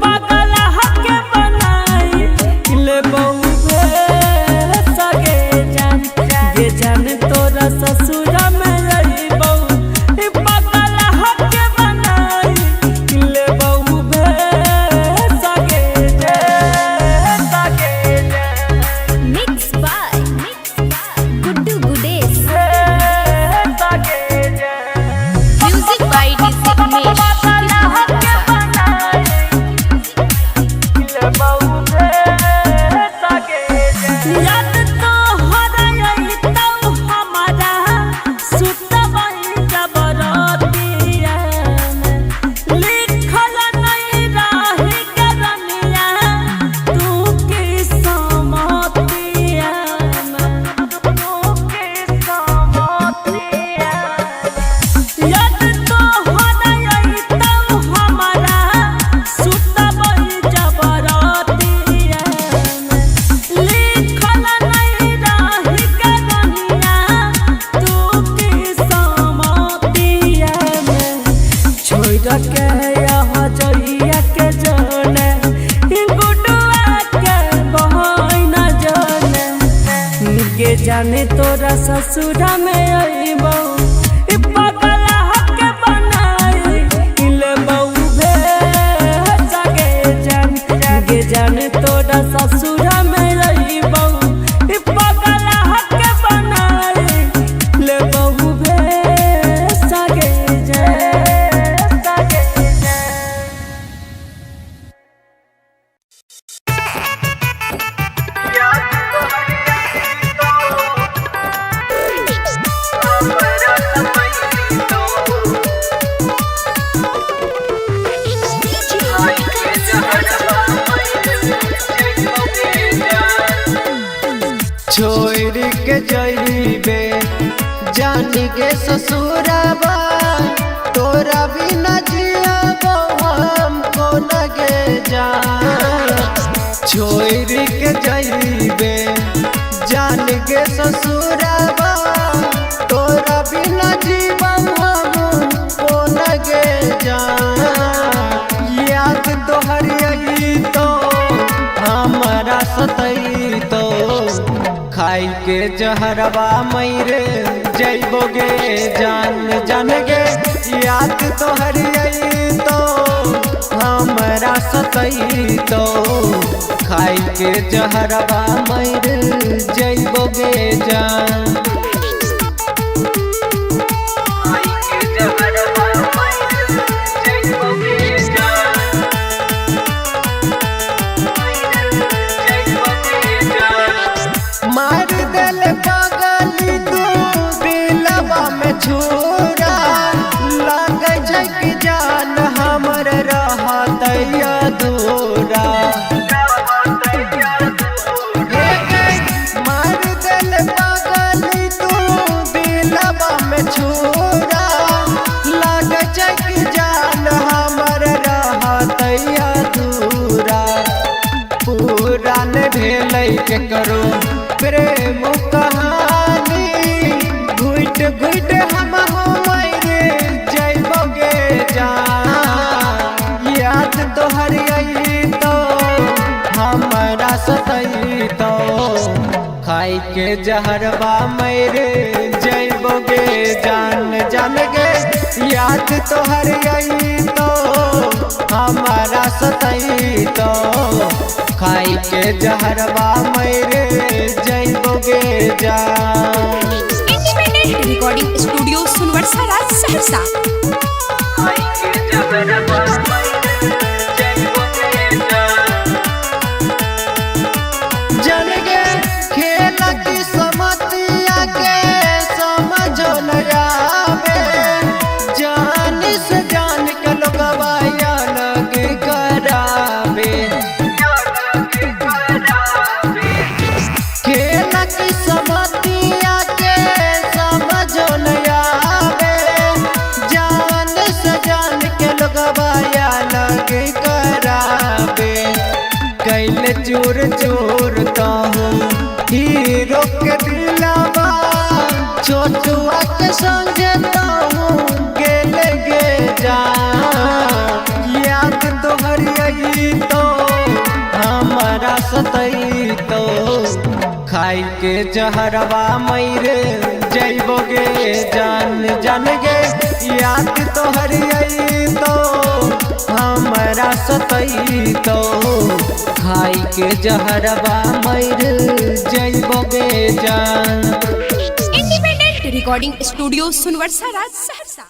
पगल हके बनाई ले बहु भेसा के जान गे जाने तोरा ससुरा में आईबो पगल हके बनाई ले बहु भेसा के जान mix by Guddu Gudes music by DJ Umesh याद तो हराई तो हमारा जाने तोरा ससुरा में अइबो इ पगला हके बनाई इले बहू भे जागे जाने तोरा ससुरा में अइबो इ पगला हके बनाई ले बहू भे जागे छोड़ के जइबे जान के ससुराबा तोरा बिना जियाबो हमको लगे जान छोड़ के जइबे जान के ससुराबा तोरा बिना जीवन हमको लगे जान याद तोहर आई तो हमारा सतई तो खाई के जहरवा मरे जइबोगे जान गे याद तोहर आई तो हमरा सतई तो खाई के जहरवा मरे जइबोगे जान मार दिल पागली तू दिलवा में छुरा लग झक जान हमर रहत अधूरा मार दिल पागली तू दिलवा में छुरा लग झक जान हमर रहत अधूरा पुरान भेलै के करो प्रेम कहानी घुट घुट हम मरे जइबोगे जान याद तोहर आई तो हमरा सतई तो खाई के जहरवा मरे जइबोगे जान गे याद तोहर आई तो हमारा सतई तो खाई के जहरवा मरे जइबोगे जान इंडिपेंडेंट रिकॉर्डिंग स्टूडियो सुनवर्सा राज सहरसा। खाई के जहरवा जान गे खेल की समतिया के समझो न आवे जान से जान के लोगवा अलग करावे खेल की समतिया के समझो न आवे जान से जान के लोगवा अलग करावे कैले चोर चोर हूँ हीरो के दिलावा छोटुआ के समझता हूँ गेले गे जान याद तोहर आई तो हमारा सतई तो खाई के जहरवा मरे जइबोगे जान गे याद तोहर आई तो हमरा सतई तो खाई के जहरवा मरे जइबोगे जान इंडिपेंडेंट रिकॉर्डिंग स्टूडियो सुनवर्सा राज सहरसा।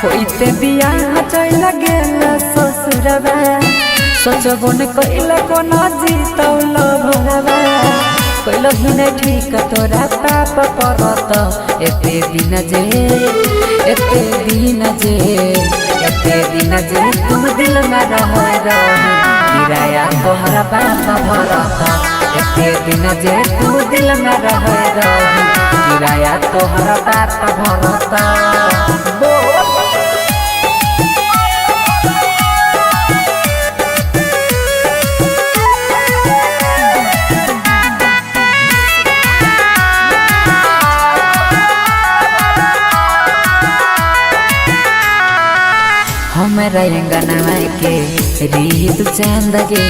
होइते बियाह चल गेल ससुरवा सोचबो न कइल कोना जीतौल भरवा कइल हिने ठीक तोरा पाप परत एते दिन जे तुम दिल में रह किराया तोहरा बाप भरत एते दिन जे तुम दिल में रह किराया तोहरा बाप भरत हमारा अंगनवा के रीत चांद गे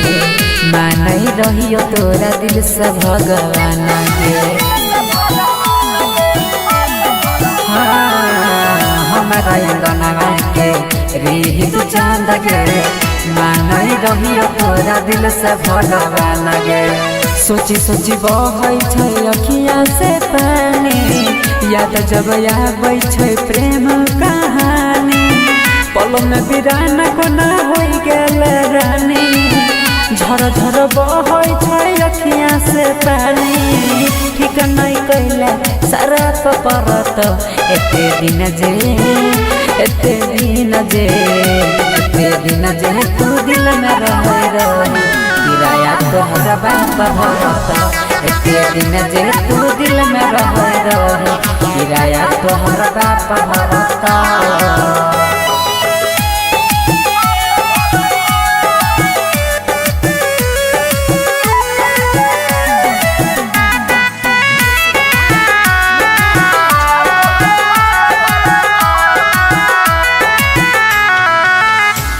मानई रहियो तोरा दिल से भगवान गे हमारा अंगनवा के रीत चांद गे मानई रहियो तोरा दिल से भगवान गे सोची सोची बहै छै अखिया से पानी याद जब आबै छै प्रेम कहानी पल में बिराना कोना हो गेल रानी झर झर बहै छै अखिया से पानी ठीक नहीं कैला सारा परत एते दिन जे तू दिल में रही किराया तोहरा बाप भरत एते दिन जे तू दिल में रही किराया तोहरा बाप भरत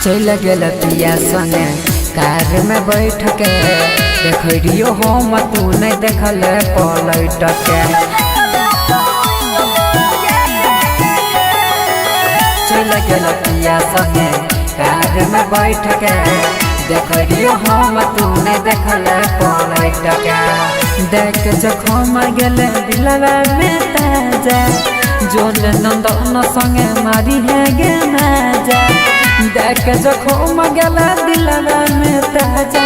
चल गेल पिया संगे कार में बैठ के देखियो हम तू नहीं देखल पलट के चल गेल पिया संगे कार में बैठ के देखियो हम तू नहीं देखल पलट के देख जखम गेल दिलवा में ताजा जोन नंदन संगे मारी है गे माजा देख जखम गेला दिलवा में ताजा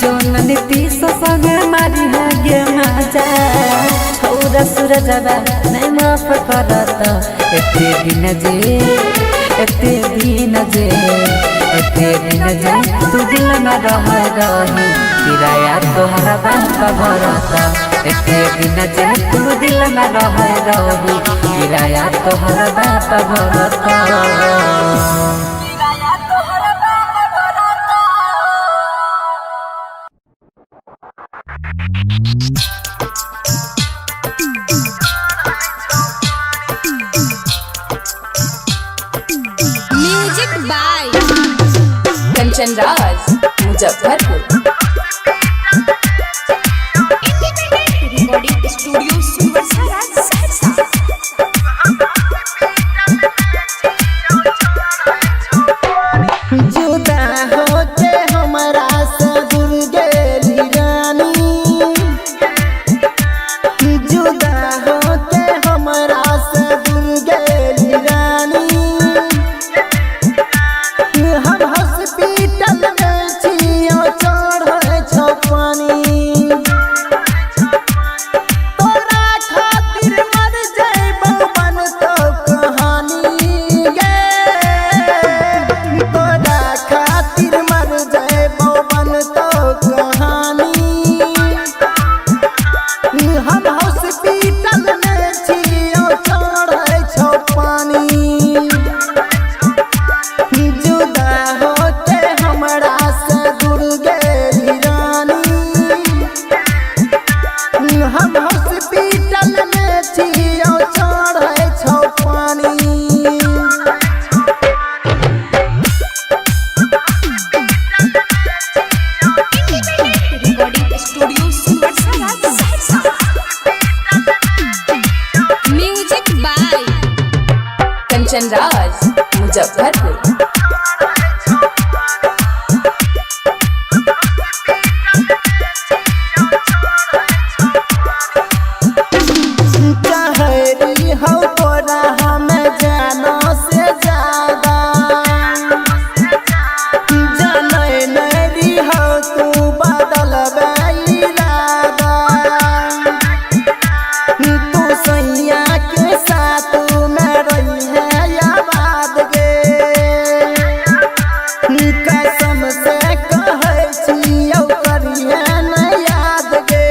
जोन नीतीश संगे मारी है गे माजा छौरा सूरजवा नहीं माफ करत एते दिन जे तू दिल में रही किराया तोहरा बाप भरत एते दिन जे तू दिल में रही किराया तोहरा बाप भरत music by Kanchan Raj Muzaffarpur. Recording studio सुनवरसारा सहरसा। जुदा होके हमरा से दूर गेली रानी जुदा होके हमरा से दूर गेली रानी हम हॉस्पिटल में छियो चढ़े छो पानी तोरा खातिर मर जइबो बनतो कहानी गे तोरा खातिर मर जइबो बनतो कहानी हम हॉस्पिटल में छियो चढ़े छो पानी जुदा होके हमरा से दूर गेली रानी हम हॉस्पिटल में छियो चढ़े छो पानी रिकॉर्डिंग स्टूडियो सुनवरसारा सहरसा। Music by Kanchan Raj Muzaffarpur. कहरी हो तोरा हमें जानो से ज्यादा जाने नरी हो तू बदल इरादा तू सैया के साथ में रही है आबाद गे कसम से कहै छियौ करिहे न याद गे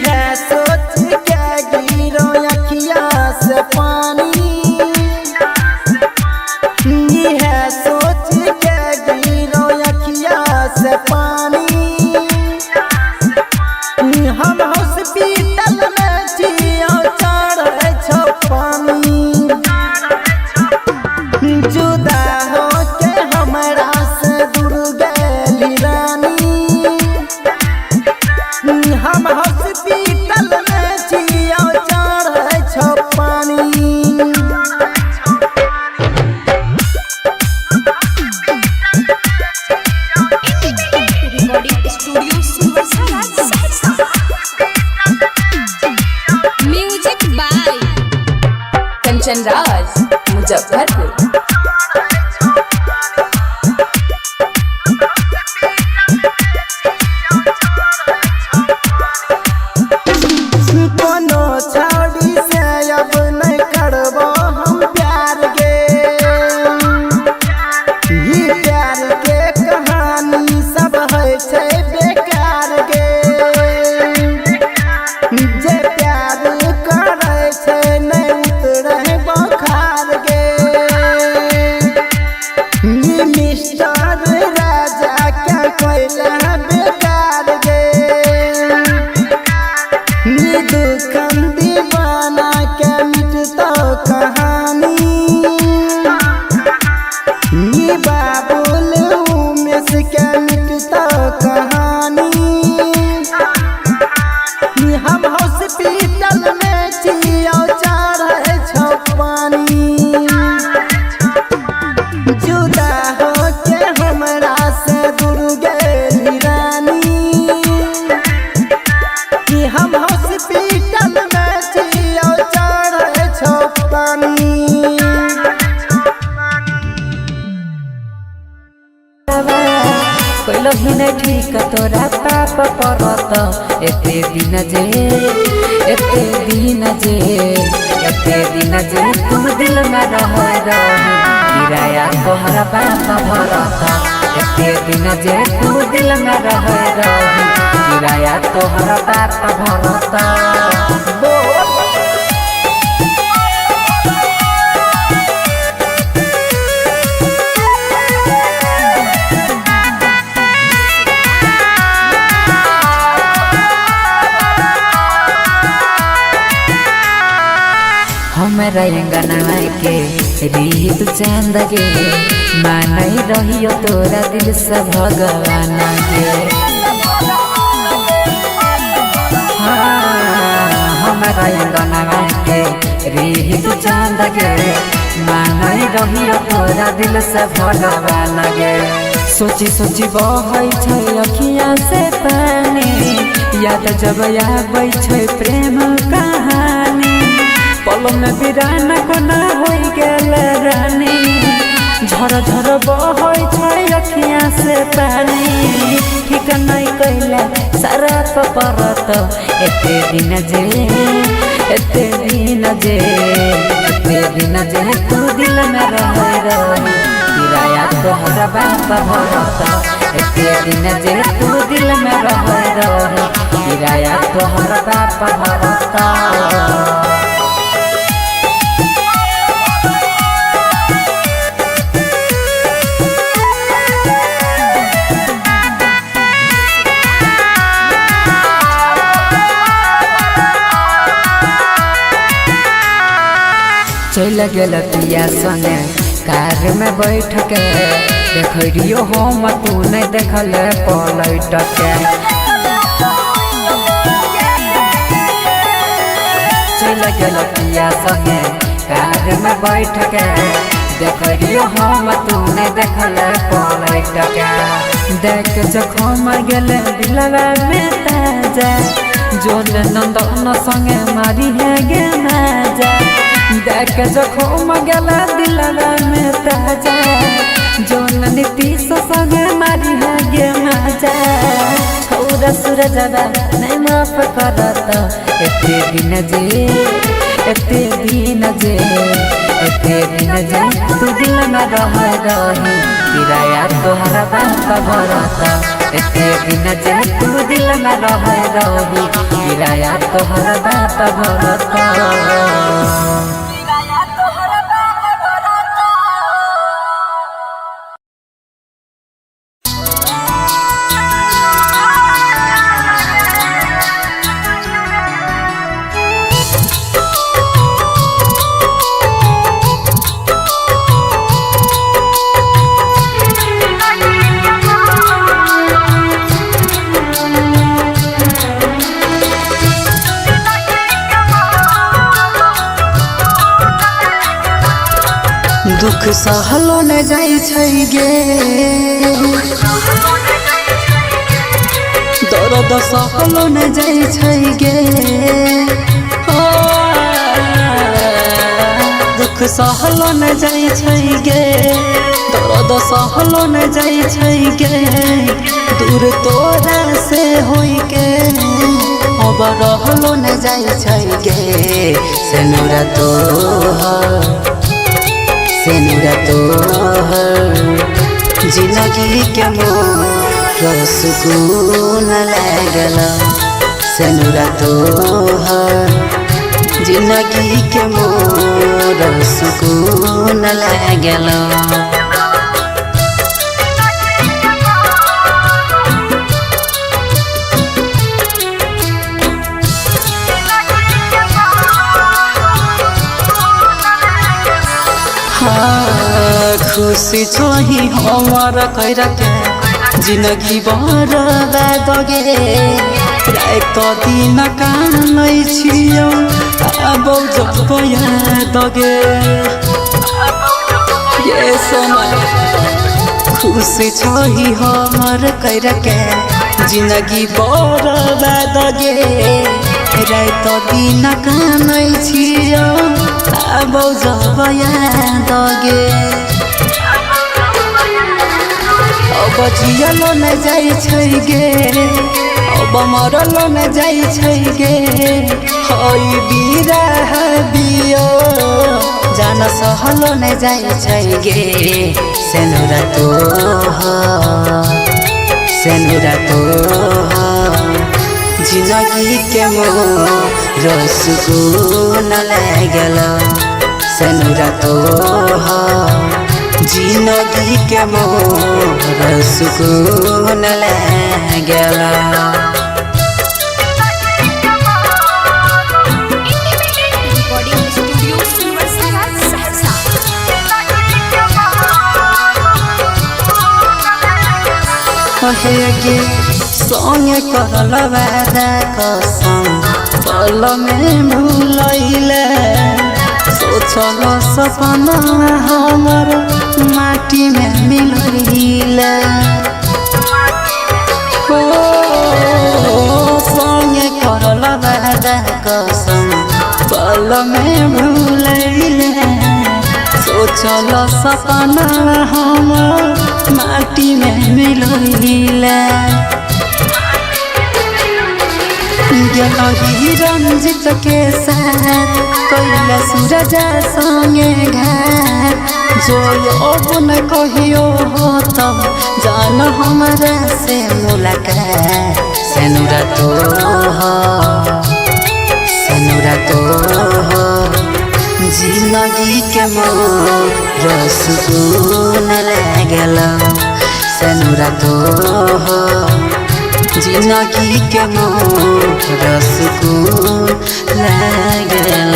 है सोच के गिरो अखिया से पानी है सोच के गिरो अखिया से पानी हम हॉस्पिटल में छियो चढ़े छो पानी मुजफ्फरपुर। कोनो छौड़ी से अब नहीं करबो हम प्यार गे, ई प्यार के कहानी सब है छै बेकार गे। जे प्यार करे छै नहीं उतरे बुखार गे, ई मिस्टर राजा क्या कोइला बेकार गे। दुखम दीवाना के मिटता कहानी, ये बाबुल उमेश के मिटता कहानी। हम हॉस्पिटल में छियो चढ़े छो पानी, जुदा हो के हमरा से दूर गेली रानी। हम हॉस्पिटल में छियो चढ़े छो पानी। कोइलो भी नहीं ठीक तोरा पाप परत, एते दिन जे तू दिल में रह किराया तोहरा बाप भरत। एते दिन जे तू दिल में रह किराया तोहरा बाप भरत। हमरा अंगना के रीत चांद गे, मानई रहियो तोरा दिल से भगवान गे। हमरा अंगना के रीत चांद गे, मानई रहियो तोरा दिल से भगवान गे। सोची सोची बहै छै अखियाँ से पानी, याद जब आबै छै प्रेम कहानी। पल में बिराना कोना हो गेल रानी, झर झर बहै छै अखियाँ से पानी। ठीक नहीं कैला सारा परत, एते दिन जे तू दिल में रह किराया तोहरा बाप भरत। एते दिन जे तू दिल में रह किराया तोहरा बाप भरत। चल गेल पिया संगे कार में बैठ के, देखियो हम तू नहीं देखल पलट के। चल गेल पिया संगे कार में बैठ के, देखियो हम तू नहीं देखल पलट के। देख जखम गेल दिलवा में ताजा, जोन नंदन संगे मारी है गे माजा। देख जखम गेल दिलवा में ताजा, जोन नीतीश संगे मारी है गे माजा। छौरा सूरजवा नहीं माफ करत, एते दिन जे तू दिल में रह किराया तोहरा बाप भरत। एते दिन जे तू दिल में रह किराया तोहरा बाप भरत। दुख सहलो न जाइ छै गे, दर्द सहलो न जाइ छै गे। दुख दुख सहलो न जाइ छै गे दर्द सहलो न जाइ छै गे दूर तोरा से होई के अब रहलो न जाइ छै गे सेनुरा तोहर जिंदगी के मोर सुकून लागल सेनुरा तोहर जिंदगी के मोर सुकून लागल खुशी छोही हमार कैरा के जिंदगी बर्बाद गे रात दिन कानै छियौ आबौ जब याद गे ये सोना खुशी छोही हमार कैरा के जिंदगी बर्बाद गे रात दिन कानै छियौ आबौ जब याद गे अब जियलो न जाइ छै गे अब मरलो न जाइ छै गे हई बिरह बियो जान सहलो न जाइ छै गे सेनुरा तोहर जिंदगी के मोर सुकून लागल सेनुरा तोहर जिंदगी के मोर सुकून लागल रिकॉर्डिंग स्टूडियो सुनवरसारा सहरसा। गे संगे करल वादा कसम पल में भूलैले सोचल सपना हमर माटी में मिलैले संगे करल वादा कसम पल में भूलैले सोचल सपना हमर माटी में मिलैले गेलही रंजित के साथ कैला सूरज संगे घाट जो अब न कहियो हो तब जान हमरा से मुलाकात सेनुरा तोहर जिंदगी के मोर सुकून लागल सेनुरा तोहर जिंदगी के मोर सुकून लागल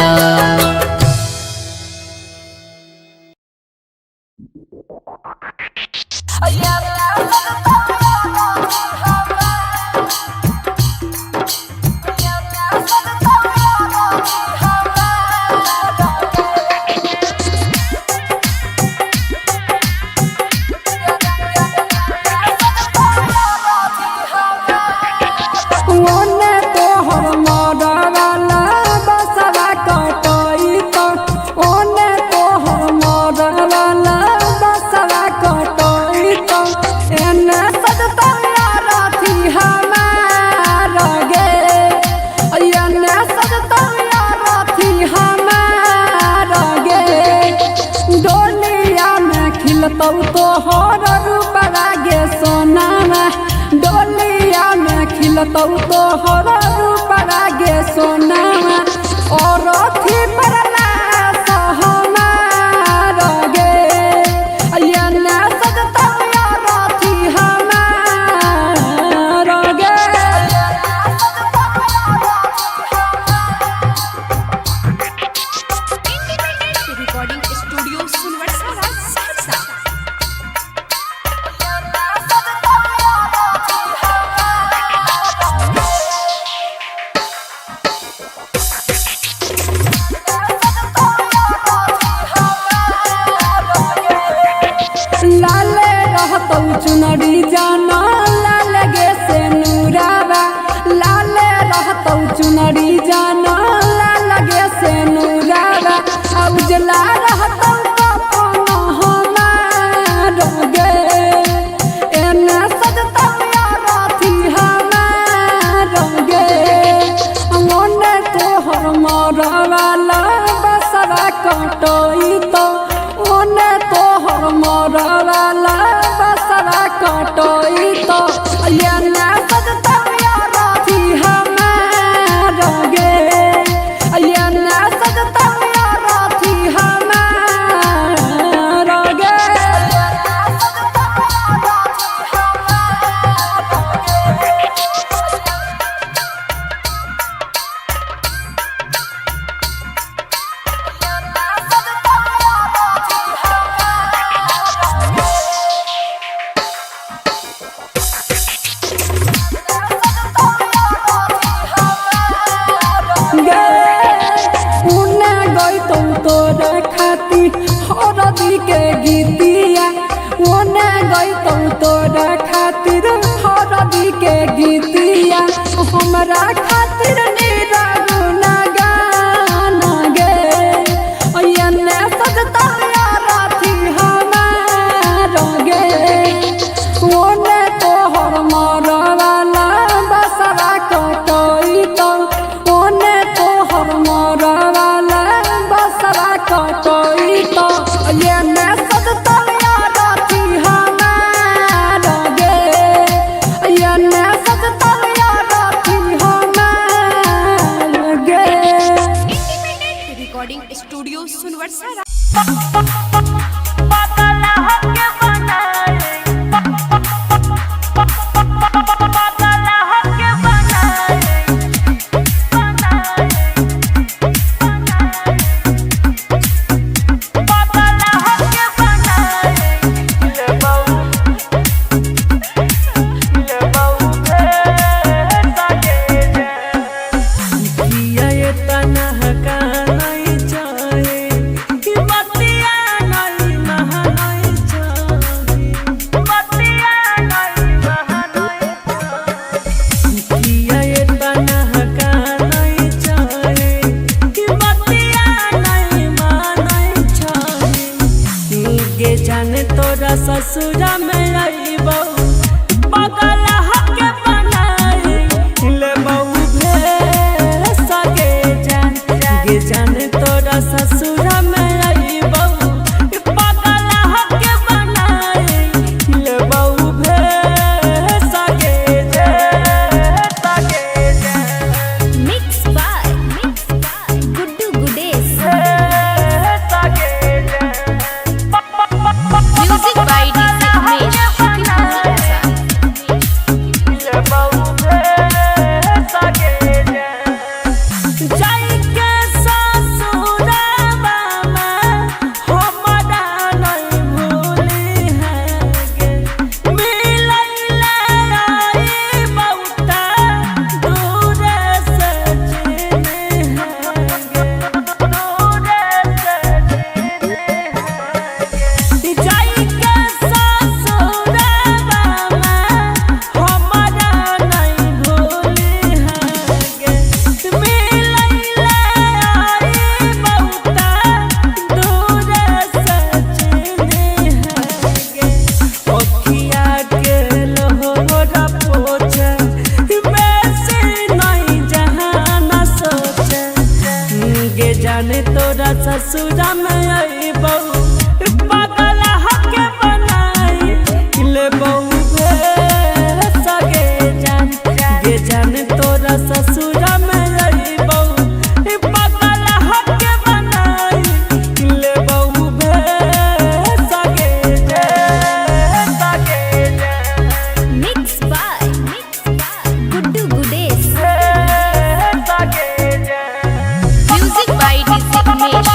तौ तोहर रूप लागे सोनामा डोलिया में खिलतौ तोहर रूप लागे सोनामा और अथी परला सहमार गे अयना सजतौ यार अथी हमार गे रिकॉर्डिंग स्टूडियो सुनवरसारा सहरसा। रहता कफन हमार गे एने सजता रथी हमार गे ओने तोहर मरवाला बसवा कटई तो ओने तोहर मरवाला बसवा कटई तो एने सजता रथी हमार गे एने सजता रथी हमार गे तोरा खाती हरदी के गीतिया ओने गई तोरा खातिर हरदी के गीतिया हमरा खातिर निरागुना गाना गे एने सजता रथी हमार गे ओने तोहर मरवाला बसवा कटई तो ओने तोहर मरवाला बसवा कटई तो एने सजता रथी हमार गे एने सजता रथी हमार गे इंडिपेंडेंट रिकॉर्डिंग स्टूडियो सुनवरसा जाने तोरा ससुरा में आईबो पागल हके बनाई ले बहू भेस के जान गे जाने तोरा ससुरा में आईबो पागल हके बनाई ले बहू भेस के जान mix by Guddu Gudes music by DJ Umesh जाने तोरा ससुरा में आईबो पागल हके बनाई ले बहू भेस के जान गे जाने तोरा ससुरा में आईबो पागल हके बनाई ले बहू भेस के जान mix by Guddu Gudes music by DJ Umesh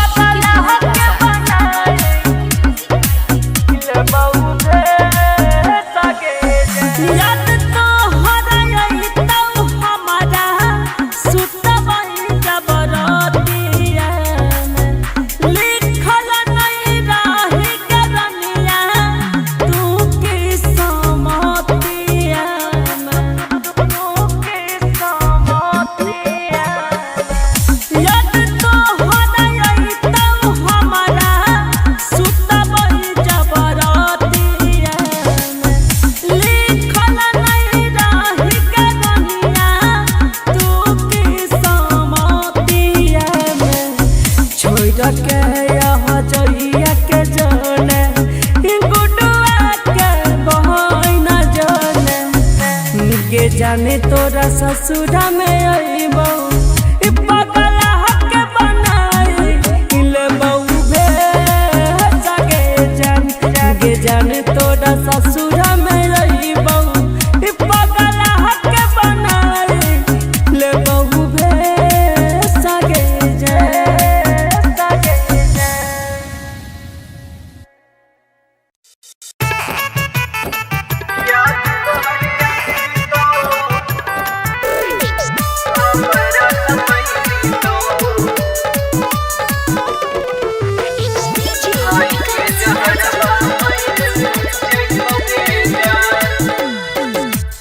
जाने तोरा ससुरा में अइबो इ पगला हके बनाई इले बहु भे जागे जाने तोरा ससुरा में अइबो इ पगला हके बनाई ले बहु भे जागे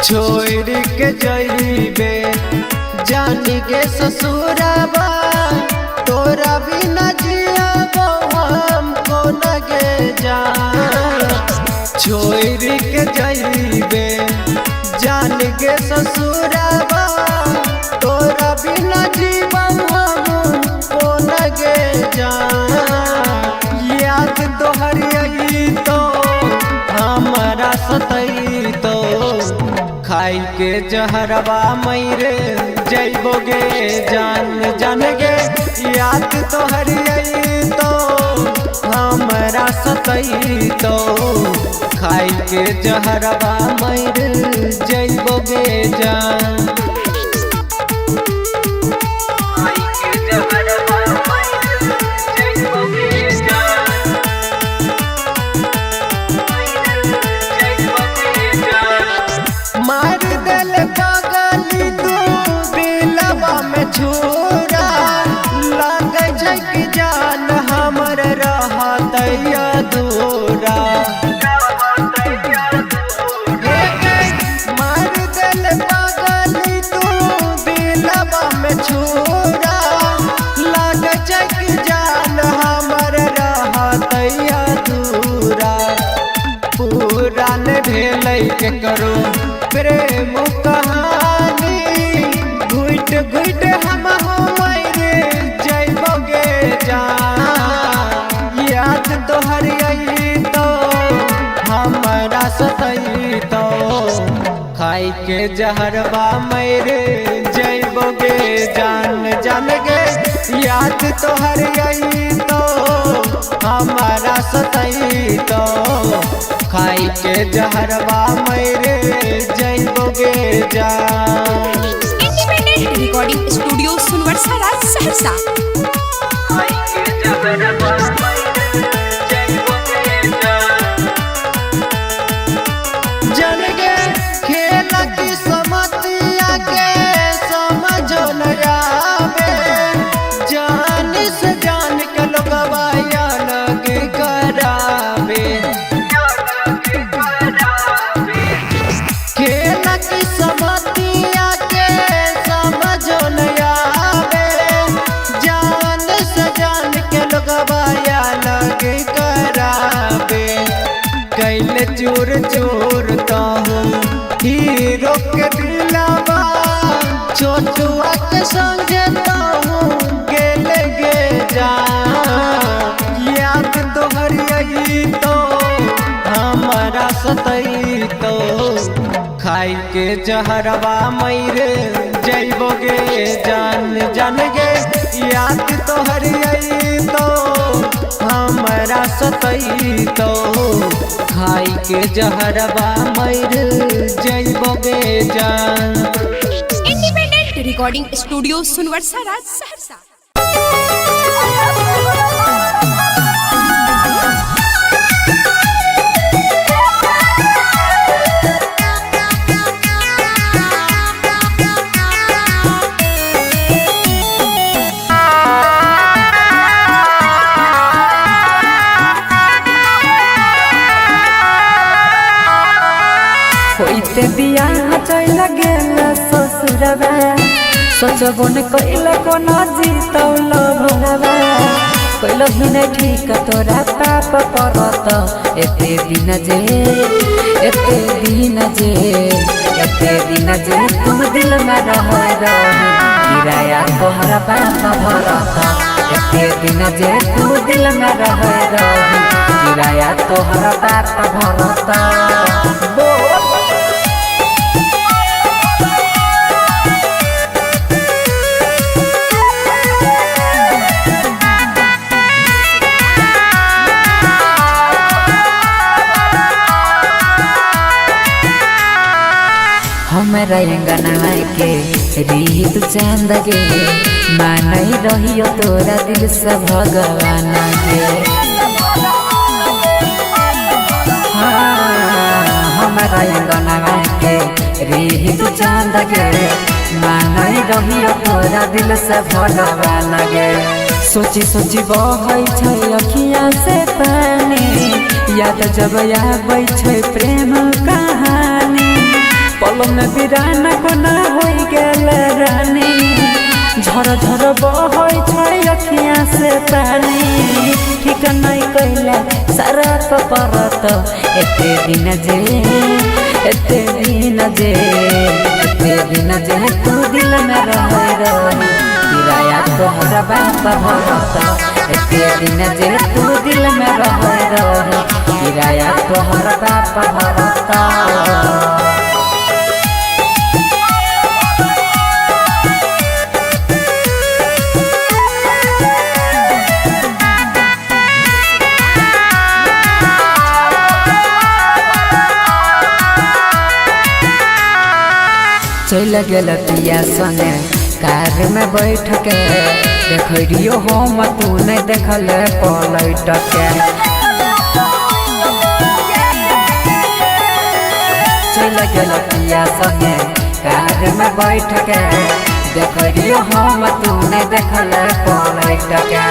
छोड़ के जइबे जान के ससुराबा तोरा बिना जियाबो हमको लगे जान छोड़ के जइबे जान के ससुराबा तोरा बिना जीवा हमको लगे जान याद तोहर आई तो हमारा सतई तो खाई के जहरवा मरे जइबोगे जान गे याद तोहर आई तो हमरा सतई तो खाई के जहरवा मरे जइबोगे जान मार दिल पागली तू दिलवा में छुरा लग कि जान हमर रहत अधूरा मार दिल पागली तू दिलवा में छुरा लग कि जान हमर रहत अधूरा पूरा न भेलै के करो प्रेम कहानी घुट घुट हम मरे जइबोगे जान याद तोहर आई तो हमरा सतई तो खाई के जहरवा मरे जइबोगे जान गे याद तोहर आई तो हमारा सतई तो खाई के जहरवा मरे जइबोगे जान इंडिपेंडेंट रिकॉर्डिंग स्टूडियो सुनवर्सा राज सहरसा। जन गे खेल की समतिया के समझो न आवे जान से जान के लोगवा लगे करावे खेल की समतिया के समझो न आवे जान से जान के लोगवा लगे करावे कैल चोर चोर तो हीरो के दिलावा छोटुआ के संगे तो गेले गे जान याद तोहर आई तो हमारा सतई तो खाई के जहरवा मरे जइबोगे जान गे याद तोहर आई तो हमारा सतई तो खाई के जहरवा मरे जइबोगे जान इंडिपेंडेंट रिकॉर्डिंग स्टूडियो सुनवर्सा राज सहरसा। होइते बियाह चल गेल ससुरवा सोचबो न कइला कोना जीतौल भरवा कइलो ही नहीं ठीक तोरा पाप परत एते दिन जे तुम दिल में रह किराया तोहरा पाप भरत एते दिन जे तुम दिल में रह किराया तोहरा पाप भरत हमारा अंगना के रीत चांद गे मानई रहियो तोरा दिल से भगवान गे। हमारा अंगना के रीत चांद गे मानई रहियो तोरा दिल से भगवान गे। सोची सोची बहै छै अखिया से पानी याद जब आबै छै प्रेम कहानी पल में बिरान कोना हो गेल रानी झर झर बहै छै अखिया से पानी ठीक नहीं कैला सारा परत एते दिन जे एते दिन जे एते दिन जे तू दिल में रहे रही किराया तोहरा बाप भरत एते दिन जे तू दिल में रहे रही किराया तोहरा बाप भरत। चल गेल पिया संगे कार में बैठ के देखियो हम तू नहीं देखल पलट के। चल गेल पिया संगे कार में बैठ के देखियो हम तू नहीं देखल पलट के।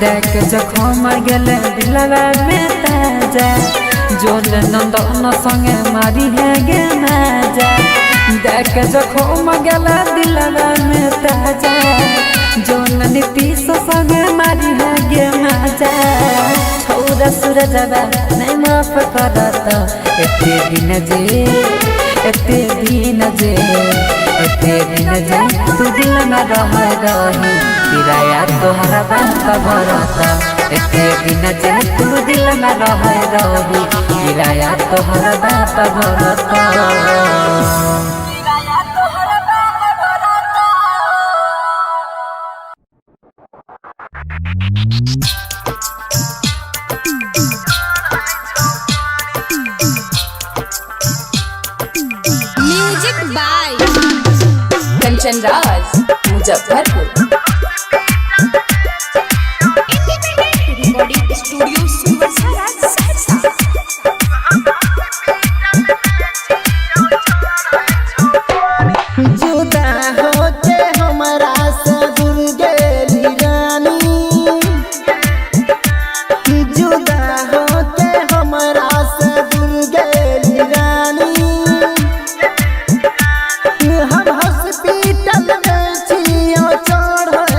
देख जखम गेल दिलवा में ताजा जोल नंदन संगे मारी है गे माजा देख जखम गेला दिलवा में ताजा जोन नीतीश संगे मारी है गे माजा छौरा सूरजवा नहीं माफ करत एते दिन जे एते दिन जे एते दिन जे तू दिल में रह रही किराया तोहरा बाप भरत एते दिन जे तू दिल में रह रही किराया तोहरा बाप भरत। Music by Kanchan Raj Muzaffarpur. Recording studio सुनवरसारा सहरसा। जुदा होके हमरा से दूर गेली रानी जुदा होके हमरा से दूर गेली रानी हम हॉस्पिटल में छियो चढ़ल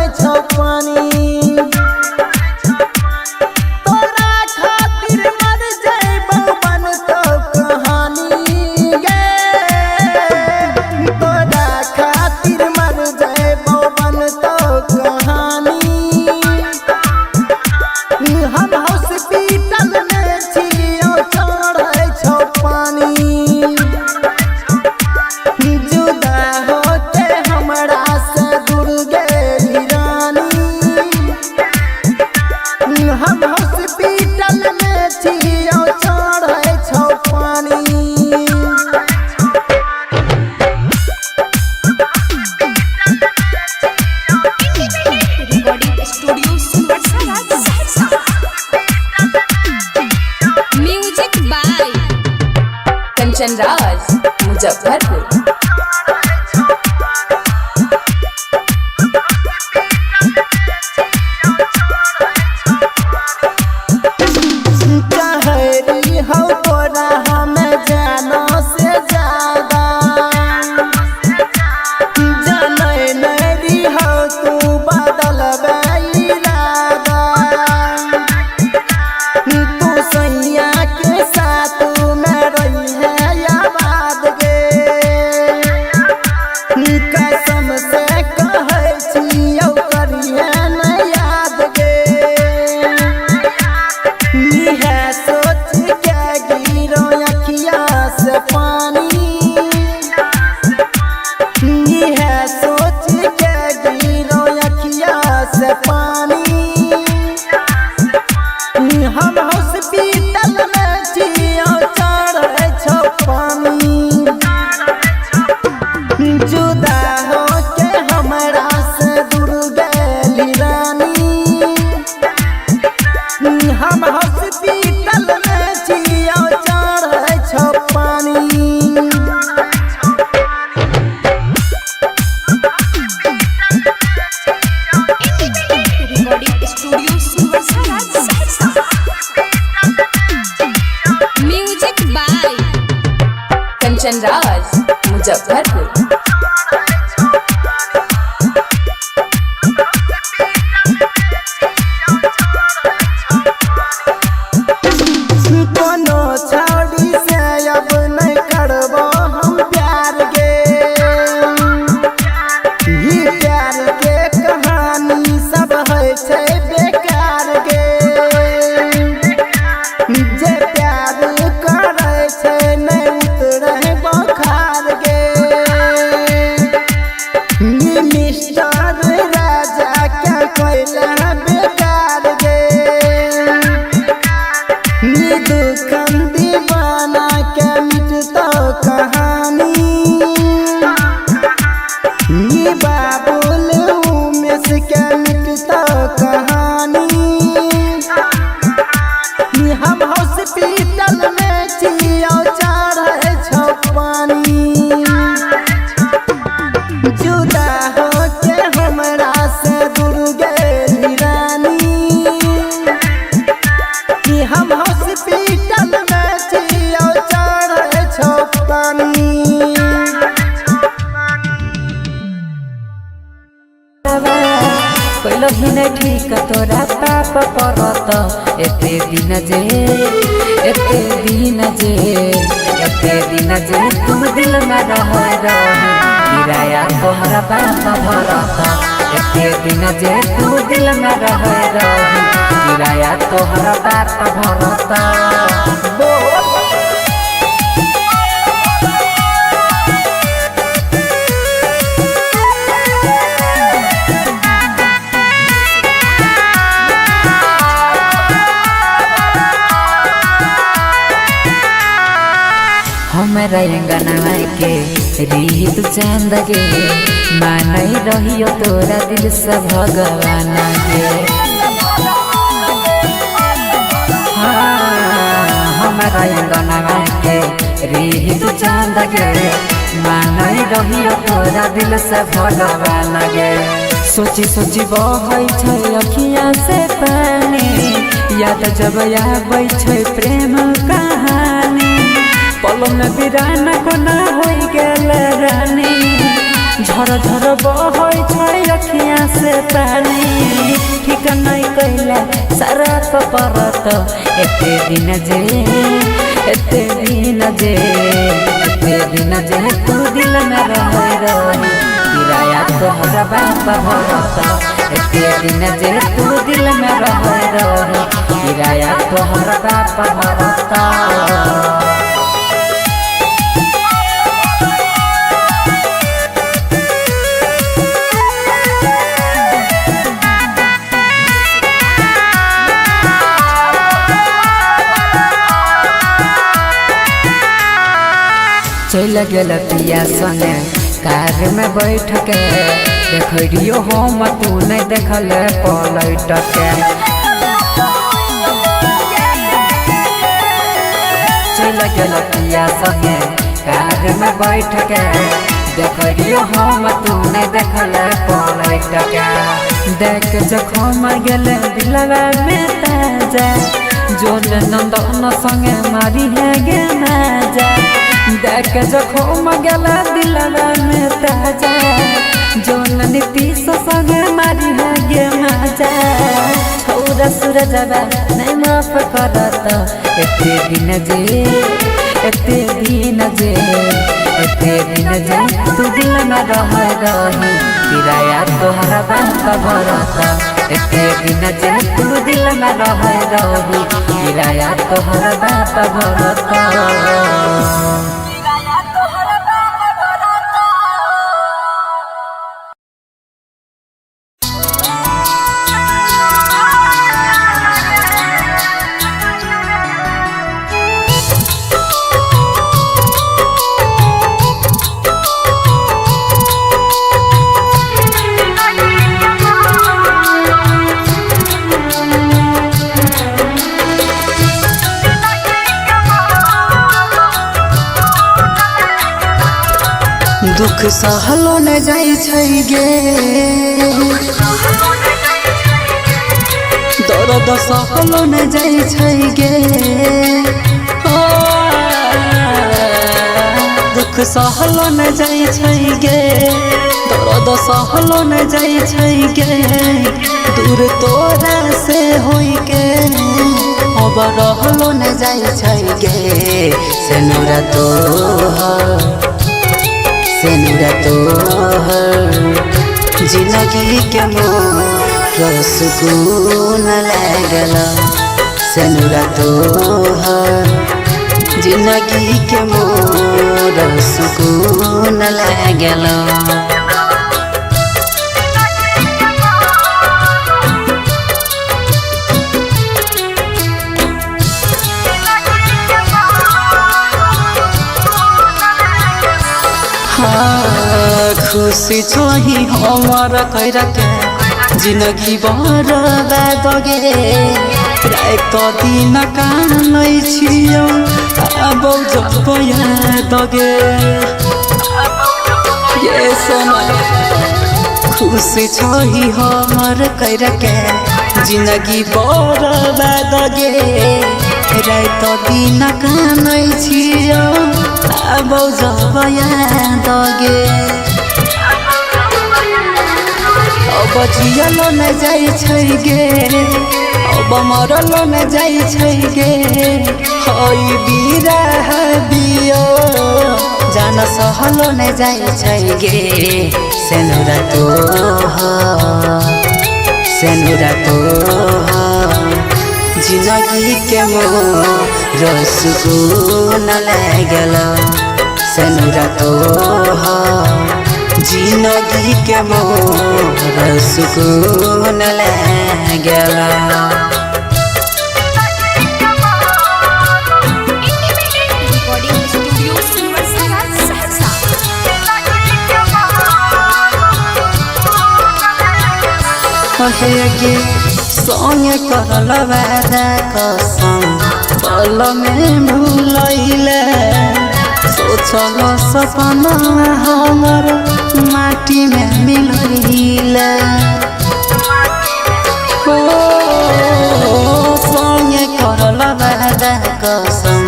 राज मुजफ्फरपुर। कोनो छौड़ी से अब नहीं करबो हम प्यार गे, ई प्यार के कहानी सब है छै बेकार गे, जे प्यार करे छै नहीं उतरे बुखार गे, ई मिस्टर राजा क्या कोइला बेकार गे, दुखन दीवाना के मिटता कहानी, ये बाबुल उमेश के मिटता कहानी, हम हॉस्पिटल में जियो चढ़े छो पानी, जुदा हो के हमरा से दूर गेली रानी, हम हॉस्पिटल में जियो चढ़े छो पानी। कोइलो ही नहीं ठीक तोरा पाप परत एते दिन जे एते दिन जे एते दिन जे तुम दिल में रह किराया तोहरा बाप भरत एते दिन जे तुम दिल में रह किराया तोहरा बाप भरत। हमरा अंगना के रीत चांद गे मानई रहियो तोरा दिल से भगवान गे, हमरा अंगना के रीत चांद गे मानई रहियो तोरा दिल से भगवान गे, सोची सोची बहै छै अखियाँ से पानी, याद जब आबै छै प्रेम कहानी, पल में बिरान कोना हो गेल रानी, झर झर बहै छै अखियाँ से पानी, ठीक नहीं कैला सारा परत एते दिन जे एते दिन जे एते दिन जे तू दिल में रह किराया तोहरा बाप भरत एते दिन जे तू दिल में रह किराया तोहरा बाप भरत। चल गेल पिया संगे कार में बैठ के देखियो हम तू नहीं देखल पलट के, चल गेल पिया संगे कार में बैठ के देखियो हम तू नहीं देखल पलट के, देख जखम गेल दिलवा में ताजा जोन नंदन संगे मारी है गे नाजा, देख जखम गेला दिलवा में ताजा जोन नीतीश संगे मारी है गे माजा, छौरा सूरजवा नहीं माफ करत एते दिन जे एते दिन जे एते दिन जे तू दिल में रह किराया तोहरा बाप भरत एते दिन जे तू दिल में रह किराया तोहरा बाप भरत। दुख सहलो न जाई छै गे, दर्द सहलो न जाई छै गे, दुख दुख सहलो न जाइ छै गे दर्द सहलो न जाइ छै गे दूर तोरा से होई के अब रहलो न जाइ छै गे सेनुरा तोहर जिंदगी के मोर सुकून लागल सेनुरा तोहर जिंदगी के मोर सुकून लागल खुशी छोही हमार कैरा के जिंदगी बर्बाद गे रात दिन कानै छियौ अब जब याद गे ये सोना खुशी छोही हमार कैरा के जिंदगी बर्बाद गे रात दिन कानै छियौ अब जब याद गे अब जियलो न जाइ छै गे अब मरलो न जाइ छै गे हई बिरह बियो जान सहलो न जाइ छै गे सेनुरा तोहर जिंदगी के मोर सुकून लागल सेनुरा तोहर जिंदगी के मोर सुकून लागल रिकॉर्डिंग स्टूडियो सुनवरसारा सहरसा कहे गे संगे करल वादा कसम पल में भूलैले सोचल सपना हमर माटी में मिलैले हो संगे करल वादा कसम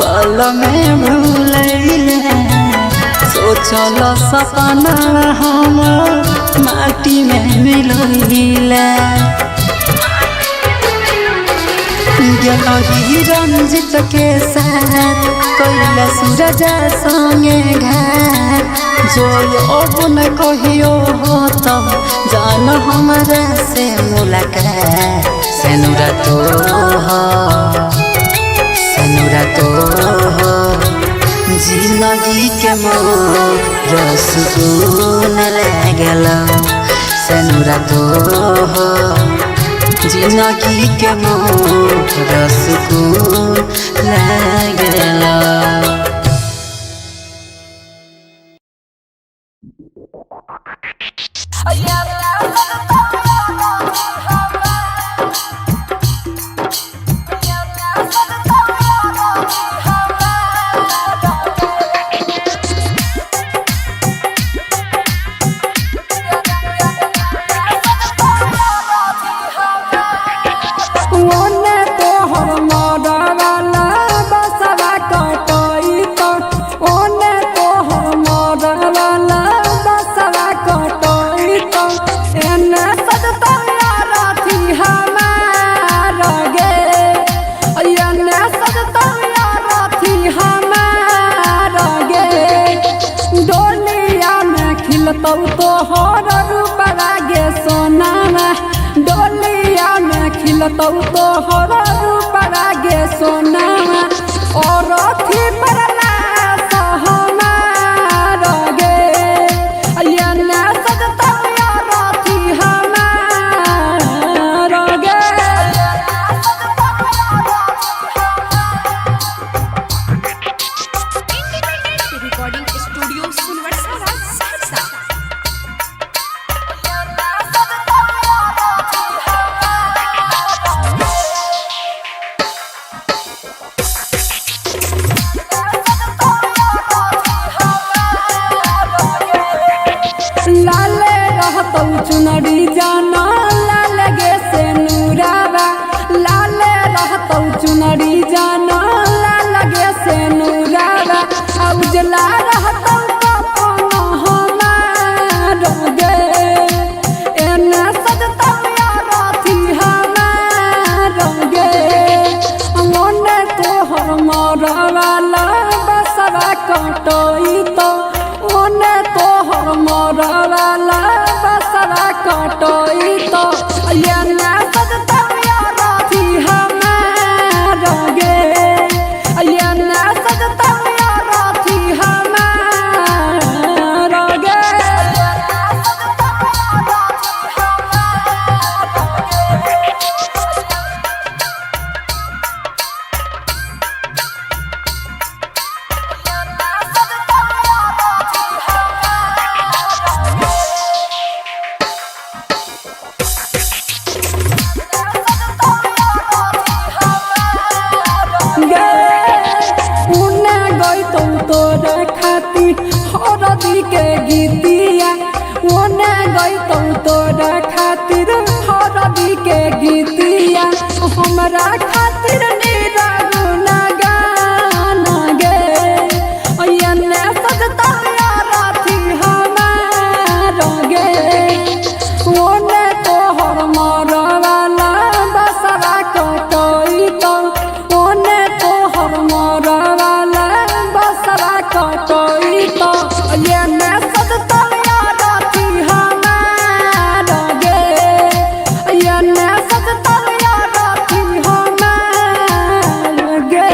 पल में भूलैले सोचल सपना हमर माटी में मिलैले गेलही रंजित के साथ कैला सूरज संगे घाट जो अब न कहियो हो तब जान हमरा से मुलाकात सेनुरा तोहर जिंदगी के मोर सुकून लागल सेनुरा तोहर जिंदगी के मोर सुकून लागल तोहर रूप लागे सोनामा डोलिया में खिलतौ तोहर रूप लागे सोनामा और अथी परला सहमार गे अयना सजतौ यार अथी हमार गे रिकॉर्डिंग स्टूडियो सुनवरसारा सहरसा लाले रहतौ चुनरी जाना लाल गे से नूरावा लाले रहतौ चुनरी जाना लाल गे से नूरावा अब उजला रहतौ कफन हमार गे एने सजतौ यारथी हमार गे मोने तोहर मरवाला बसरा कटई तो ओने तोहर मरवाला बसरा कटई तो एने सजतौ यारथी हमार गे एने सजतौ यारथी हमार गे तोरा खाती हरदी के गीतिया ओने गईतौ तोरा खातिर हरदी के गीतिया हमरा खातिर निरागुना गाना गे एने सजतौ यारथी हमार गे ओने तोहर मरवाला बसरा कटई तो ओने तोहर मरवाला बसरा कटई तो एने सजतौ यारथी हमार गे एने सजतौ यारथी हमार गे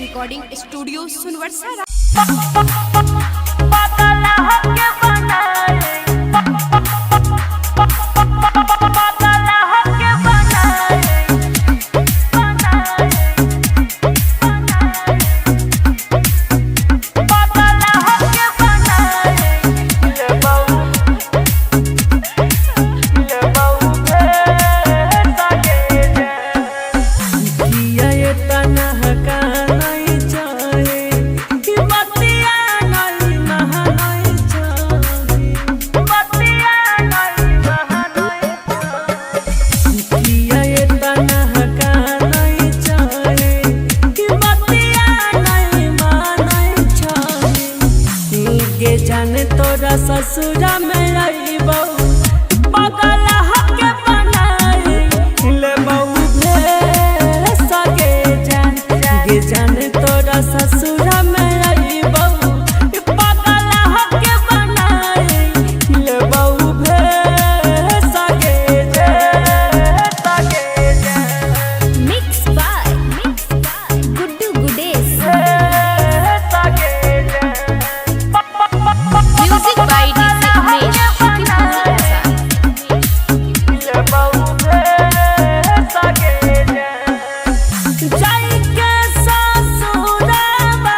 रिकॉर्डिंग स्टूडियो सुनवरसा तोरा ससुरा में रहीबौ पगल हके बनाई लेबौ भेस गे जान तोरा ससुरा में रहीबौ पगल हके बनाई लेबौ भेस गे mix by Guddu Gudesh music by DJ Umesh जाई के ससुराबा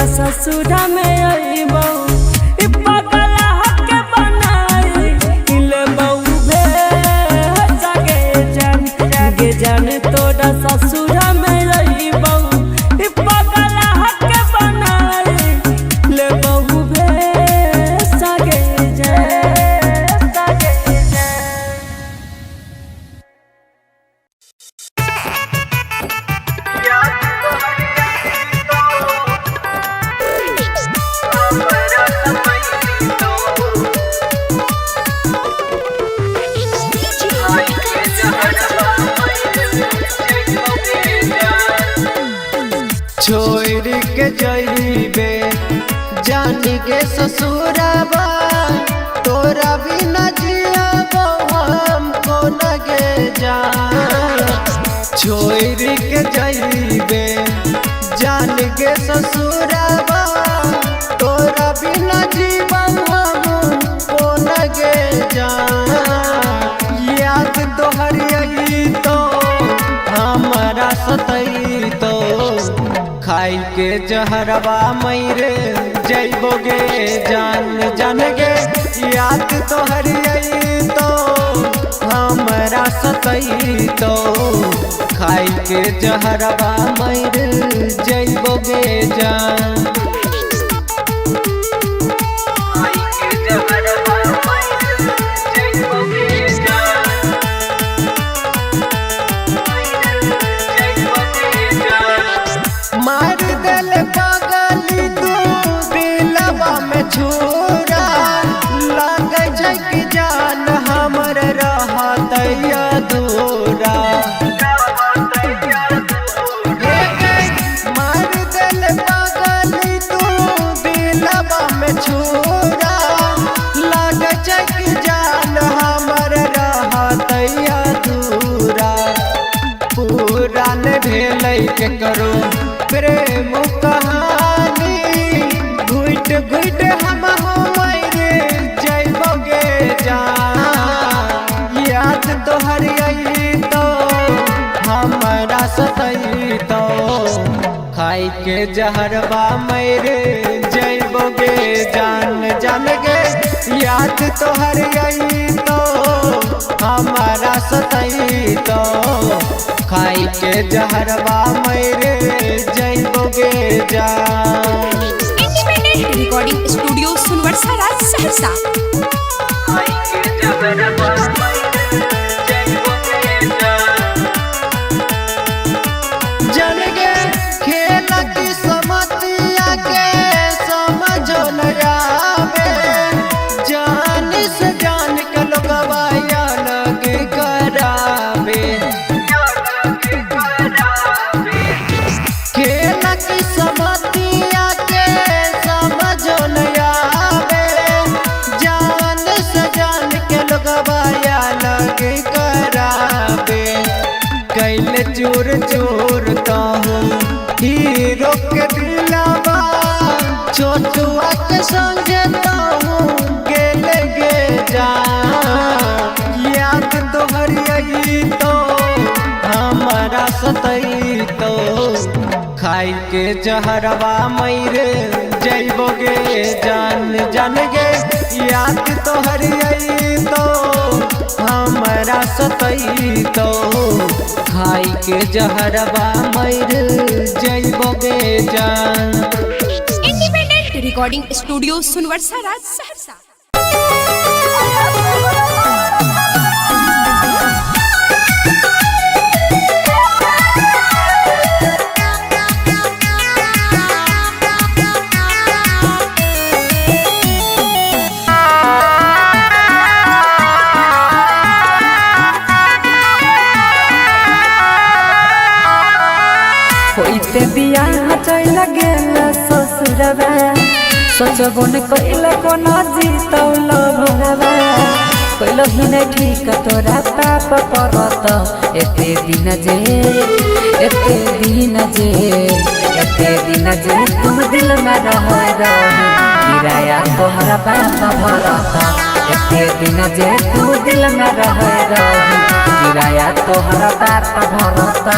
तोरा ससुरा में अइबो इ पगला हके बनाई इले बहु भे जागे जान तोरा ससुरा में अइबो इ पगला हके बनाई ले बहु भे जागे छोड़ के जइबे जान के ससुराबा तोरा बिना जियाबो हमको लगे जान छोड़ के जइबे जान के ससुराबा तोरा बिना जीवन हमको लगे जान याद तोहर आई तो हमारा सतई तो खाई के जहरवा मरे जइबोगे जान गे याद तोहर आई तो हमरा सतई तो खाई के जहरवा मरे जइबोगे जान मार दिल पागली तू दिलवा में छुरा लग जग जान हमर रहत अधूरा मार दिल पागली तू दिलवा में छुरा लग जग जान हमर रहत अधूरा पुरान भेलै के करो प्रेम कहानी घुट घुट हम मरे जइबोगे जान याद तोहर आई तो हमरा सतई तो खाई के जहरवा मरे जइबोगे जान गे याद तोहर आई तो हमारा सतई तो खाई के जहरवा मरे जइबोगे जान इंडिपेंडेंट रिकॉर्डिंग स्टूडियो सुनवर्सा राज सहरसा। खाई के जहरवा जान गे खेल की समतिया के समझो न आवे जान से जान के लोगवा अलग करावे खेल की समतिया के समझो न आवे जान से जान के लोगवा अलग करावे कैले चोर चोर ताहू हीरो के दिलावा छोटुआ के समझता हूँ गेले गे जान याद तोहर आई तो हमारा सतई तो खाई के जहरवा मरे जइबोगे जान गे याद तोहर आई तो हमारा सतई तो खाई के जहरवा मरे जइबोगे जान इंडिपेंडेंट रिकॉर्डिंग स्टूडियो सुनवर्सा राज सहरसा। होइते बियाह चल गेल ससुरवा सोचबो न कइल कोना जीतौल भगवा कइल ही न ठीक तोरा पाप परत एते दिन जे तुम दिल में रह रही किराया तोहरा बाप भरत एते दिन जे तुम दिल में रह रही किराया तोहरा बाप भरत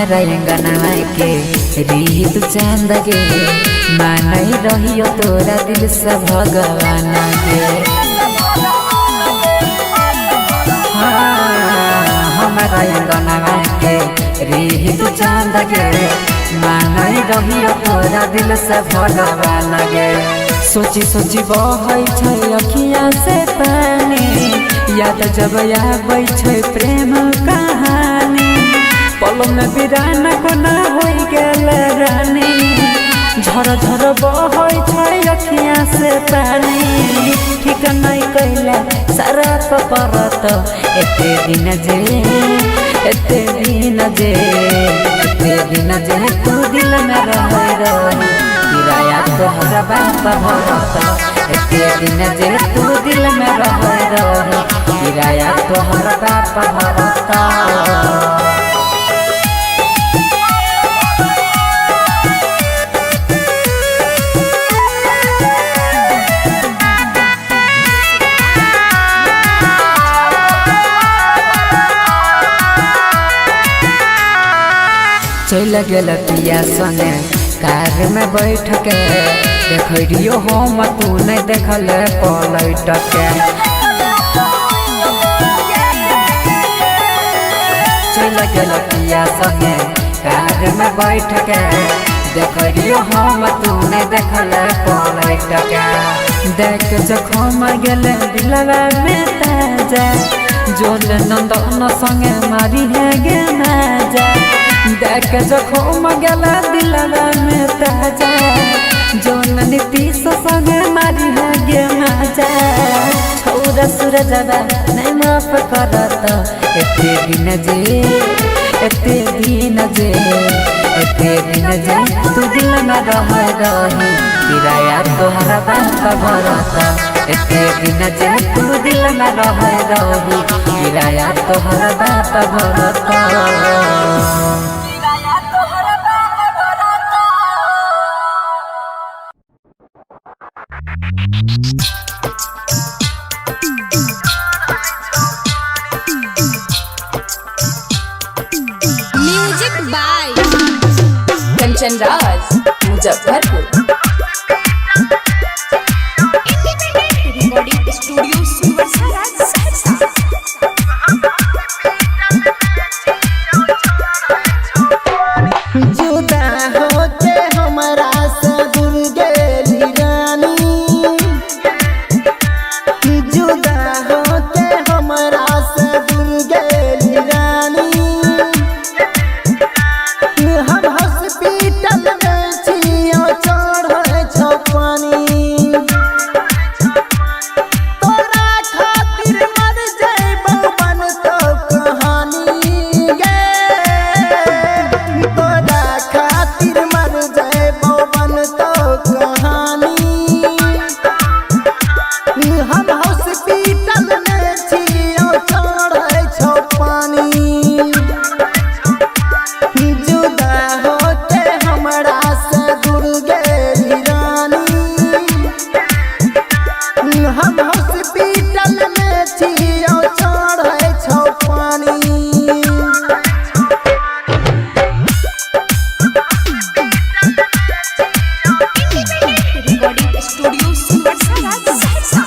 हमारा अंगना के रीत चांद गे मानई रहियो तोरा दिल से भगवान गे हमारा अंगना के रीत चांद गे मानई रहियो तोरा दिल से भगवान गे सोची सोची बहै छै अखिया से पानी याद जब आबै छै प्रेम कहानी पल में बिराना कोना हो गेल रानी झर झर बहै छै अखिया से पानी ठीक नहीं कैला सारा परत एते दिन जे तू दिल में रही किराया तोहरा बाप भरत एते दिन जे तू दिल में रही किराया तोहरा बाप भरत चल गेल पिया संगे कार में बैठ के देखियो हम तू नहीं देखल पलट के चल गेल पिया संगे कार में बैठ के देखियो हम तू नहीं देखल पलट के देख जखम गेल दिलवा में ताजा जोल नंदन संगे मारी है गे माजा देख जखम गेला दिलवा में ताजा जोन नीतीश संगे मारी है गे माजा छौरा सूरजवा नहीं माफ करत एते दिन जे तू दिल में रही किराया तोहरा बाप भरत एते दिन जे तू दिल में रही किराया तोहरा बाप भरत music by Kanchan Raj Muzaffarpur. Recording studio Sunwarsa Saharsa. जुदा होके हमरा से दूर गेली रानी जुदा होके हमरा से दूर गेली रानी हम हॉस्पिटल में छियो चढ़े छो पानी तोरा खातिर मर जइबो बनतो कहानी गे तोरा खातिर मर जइबो बनतो कहानी हम हॉस्पिटल में छियो चढ़े छो पानी जुदा होके हमरा से दूर गेली रानी हम हॉस्पिटल में छियो चढ़े छो पानी recording studio Sunwarsa Saharsa.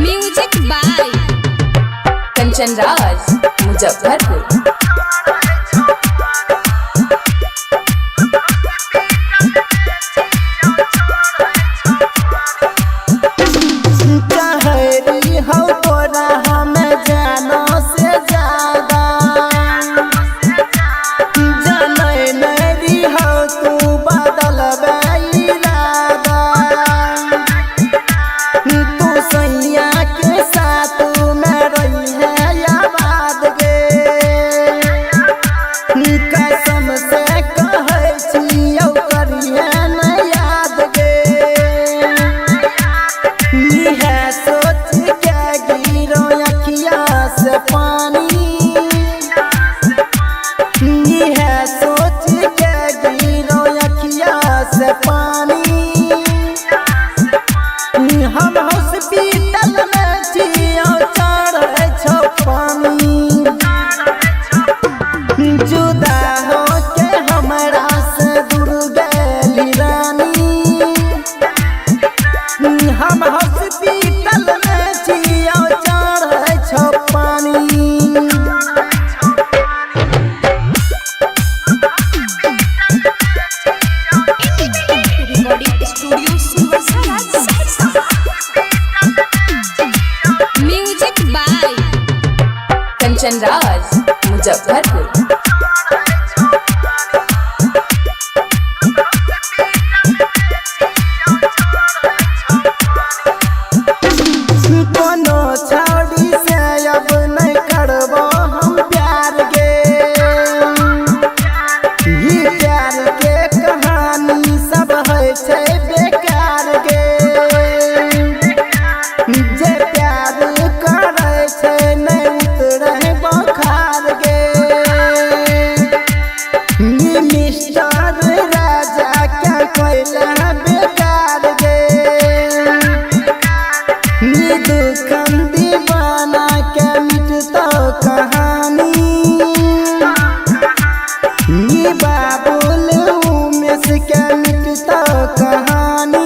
Music by Kanchan Raj Muzaffarpur. कहरी हो तोरा हमें जानो से ज्यादा जाने नरी हो तू बदल इरादा तू सैया के साथ में रही है आबाद गे कंचन राज मुजफ्फरपुर। कोनो छौड़ी से अब नहीं करबो हम प्यार गे, ई प्यार के कहानी सब है छै बेकार गे। जे प्यार करे छै नहीं उतरे बुखार गे, ई मिस्टर राजा क्या कोइला बेकार गे। दुखम दीवाना के मिटता कहानी, ये बाबुल उमेश के मिटता कहानी।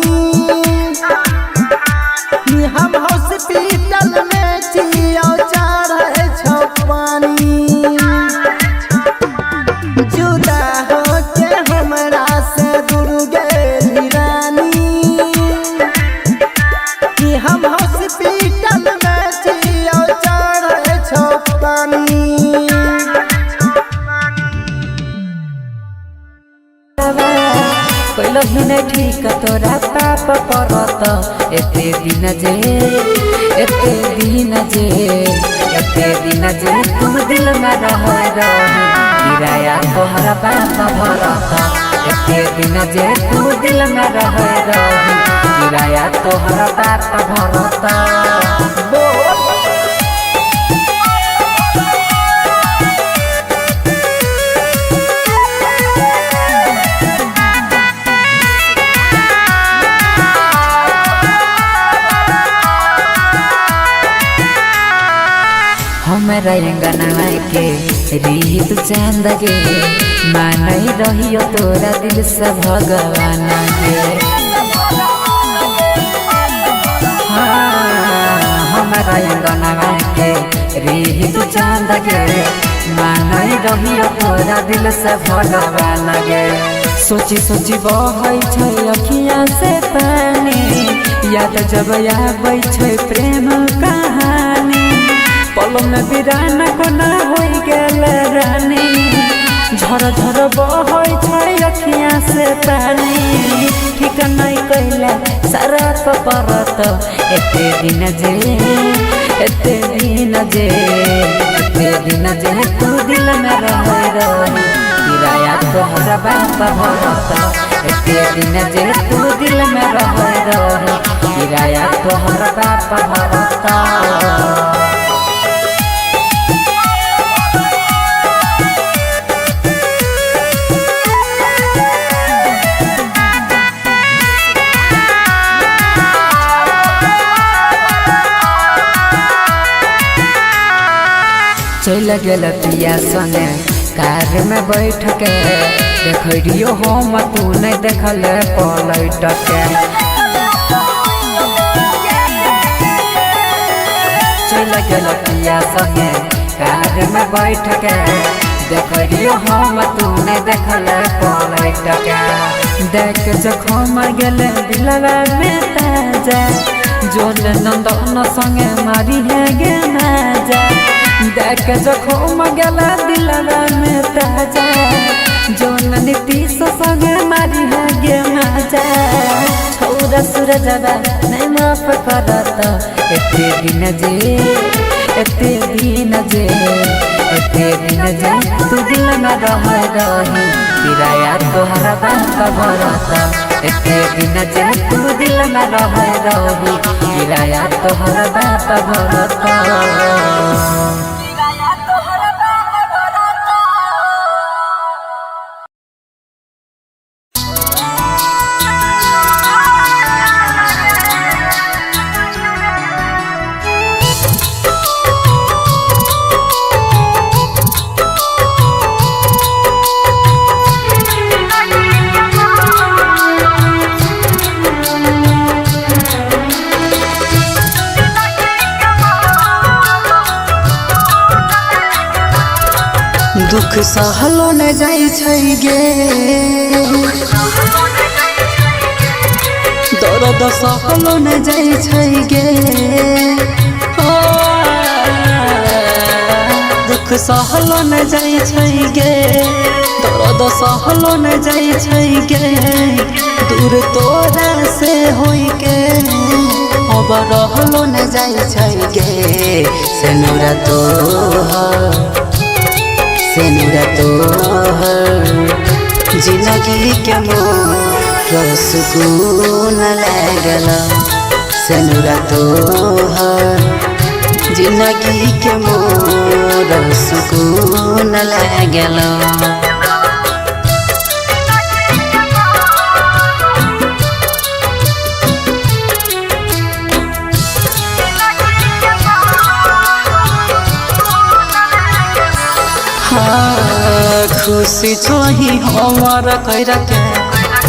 हम हॉस्पिटल में छियो चढ़े छो पानी, जुदा हो के हमरा से दूर गेली रानी। हम हॉस्पिटल में छियो चढ़े छो पानी। कैलो भी नहीं ठीक तोरा पाप परत, एते दिन जे एते दिन जे एते दिन जे तू दिल में रह रही, किराया तोहरा बाप भरत। एते दिन जे तू दिल में रह रही, किराया तोहरा बाप भरत। हमरा अंगना के रीत चांद गे, मानई रहियो तोरा दिल से भगवान गे। हमरा अंगना के रीत चांद गे, मानई रहियो तोरा दिल से भगवान गे। सोची सोची बहै छै अखियाँ से पानी, याद जब आबै छै प्रेम कहानी। पल में बिराना कोना हो गेल रानी, झर झर बहै छै अखियाँ से पानी। ठीक नहीं कैला सारा परत, एते दिन जे एते दिन जे एते दिन जे तू दिल में रह रही, किराया तोहरा बाप भरत। एते दिन जे तू दिल में रह रही, किराया तोहरा बाप भरत। चल गेल पिया संगे कार में बैठ के, देखियो हम तू नहीं देखल पलट के। चल गेल पिया संगे कार में बैठ के, देखियो हम तू नहीं देखल पलट के। देख जखम गेल दिलवा में ताजा, जोन नंदन संगे मारी है गे नाजा। देख जखम गेला दिलवा में ताजा, जोन नीतीश संगे मारी है गे मजा। छौरा सूरजवा नहीं माफ करत, एते दिन जे एते दिन जे एते दिन जे तू दिल में रह रही, किराया तोहरा बाप भरत। एते दिन जे तू दिल में रह रही, किराया तोहरा बाप भरत। दुख सहलो न जाई छै गे, दर्द सहलो न जाई छै गे। छै गे दर्द सहलो न जाइ छै गे दूर तोरा से होई के अब रहलो न जाइ छै गे सेनुरा तोहर जिंदगी के मोर सुकून लागल सेनुरा तोहर जिंदगी के मोर सुकून लागल खुशी छोही हमार कैरा के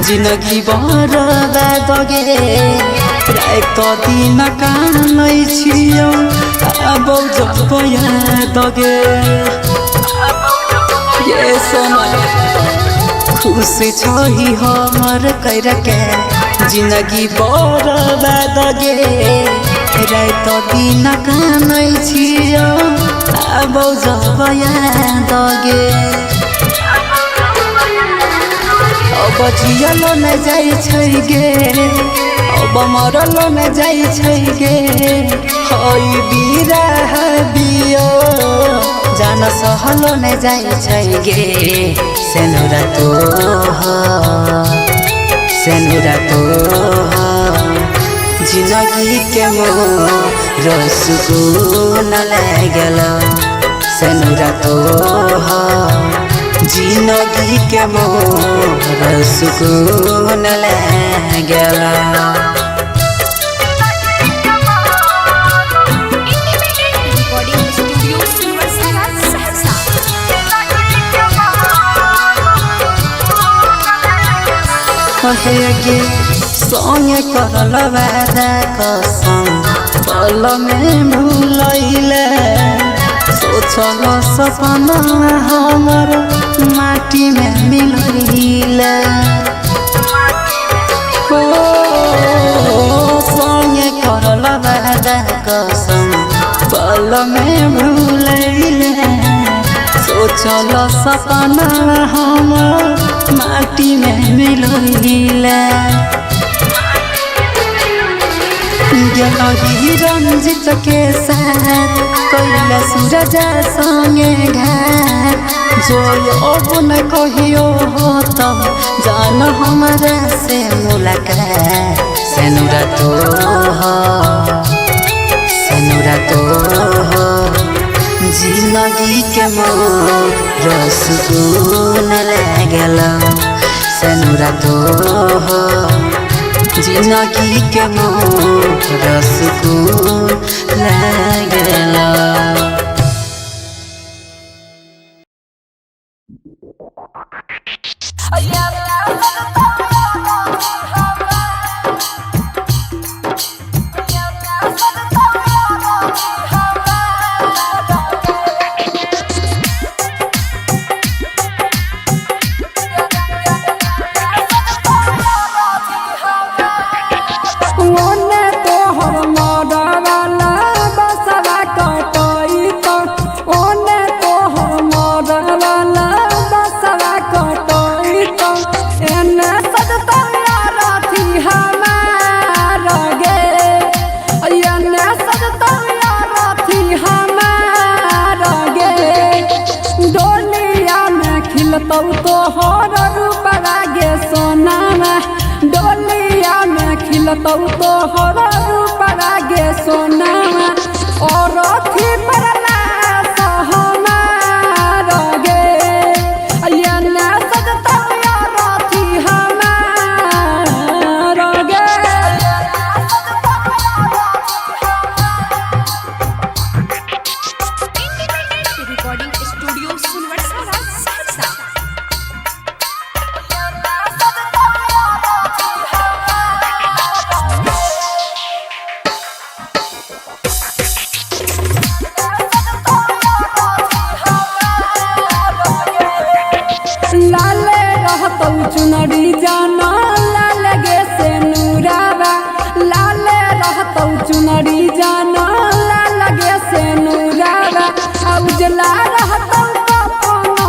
जिंदगी बर्बाद गे रात दिन कानै छियौ अब जब याद गे ये सोना खुशी छोही हमार कैरा के जिंदगी बर्बाद गे रात दिन कानै छियौ अब जब याद गे अब जियलो न जाइ छै गे अब मरलो न जाइ छै गे हई बिरह बियो जान सहलो न जाइ छै गे सेनुरा तोहर जिंदगी के मोर सुकून लागल सेनुरा तोहर जिंदगी के मोर सुकून लागल रिकॉर्डिंग स्टूडियो सुनवरसारा सहरसा गे संगे करल वादा कसम पल में भूलैले सोचल सपना हमर माटी में मिलैले संगे करल वादा कसम पल में भूलैले सोचल सपना हमर माटी में मिलैले गेलही रंजित के साथ कैला सूरज संगे घाट जो अब न कहियो हो तब जान हमरा से मुलाकात सेनुरा तोहर जिंदगी के मोर सुकून लागल सेनुरा तोहर जिंदगी के मोर सुकून लागल खिलतौ तोहर रूप लागे सोनामा और अथी परला सहमार गे अयना सजतौ यार अथी हमार गे रिकॉर्डिंग स्टूडियो सुनवरसारा सहरसा लाले रहतौ चुनरी जाना लाल गे से नूरावा लाले रहतौ चुनरी जाना लाल गे से नूरावा उजला रहतौ कपना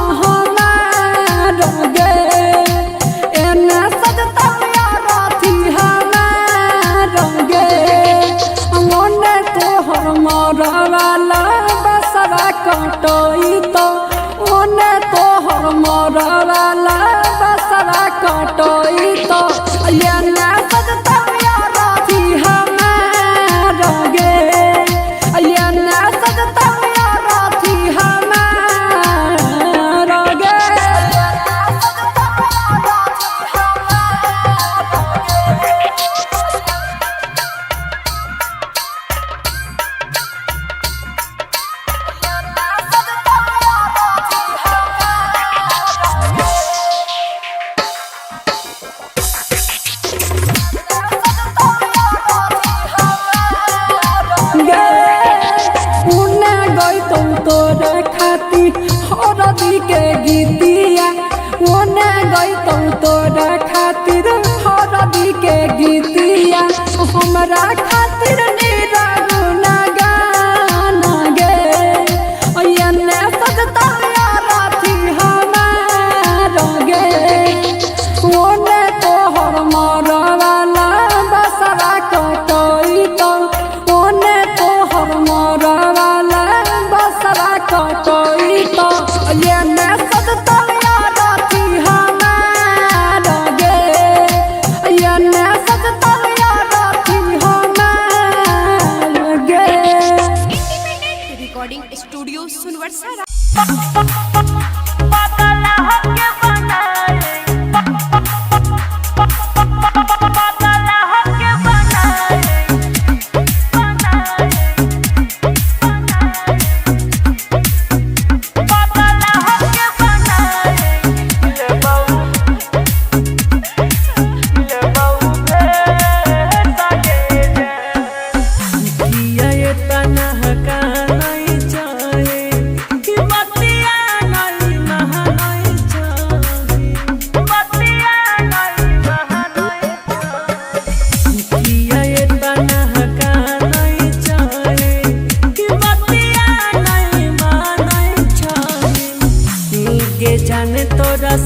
गे उन्ने गई तुम तोरे खाती हरदी के गीतिया उन्ने गई तुम तोरे खातिर हरदी के गीतिया हमरा खातिर नीरा गुना गाना गे ओयने सजता यार थी हमारा गे ओने तोहर मरवाला बसरा कटोई तो ओने तोहर मरवाला बसरा कटोई तो ओयने सजता यार थी हमारा गे ओयने सजता यार थी हमारा गे। रिकॉर्डिंग स्टूडियो सुनवरसा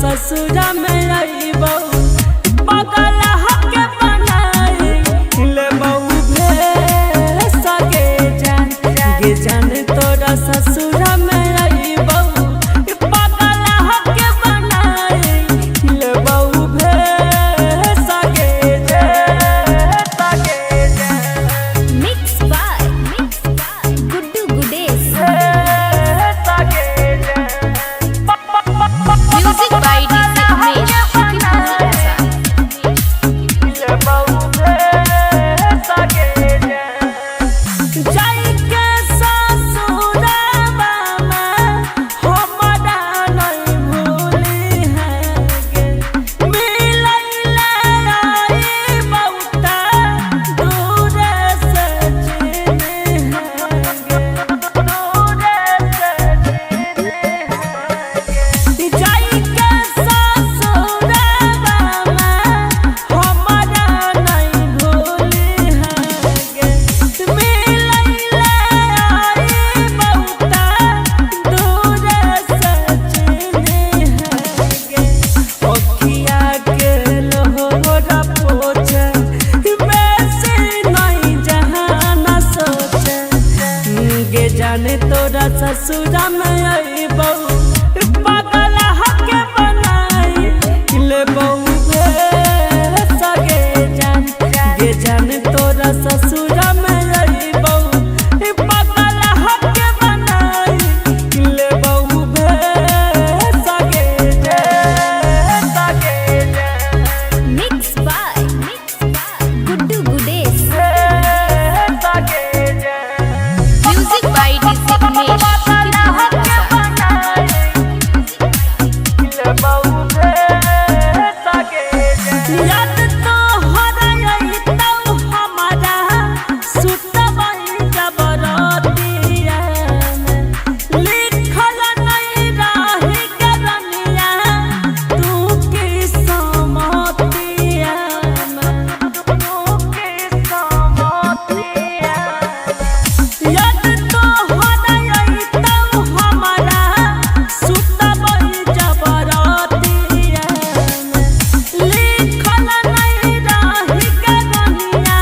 ससुरा में आईबो बगल हके बनाई ले बहू भे सगे जान गे जान तोरा ससुरा में आईबो बगल हके बनाई ले बहू भे सगे जान mix by Guddu Gudes music by DJ Umesh तोरा ससुरा में आईबो बगल हके बनाई ले बहू भे सगे जान गे जान तोरा ससुरा में आईबो बगल हके बनाई ले बहू भे सगे जान mix by Guddu Gudes music by DJ Umesh याद तो हरैतौ हमारा सुतबै जबरतिया लिखल नहीं रही करनिया तू की समतिया याद तो हरैतौ हमारा सुतबै जबरतिया लिखल नहीं रही करनिया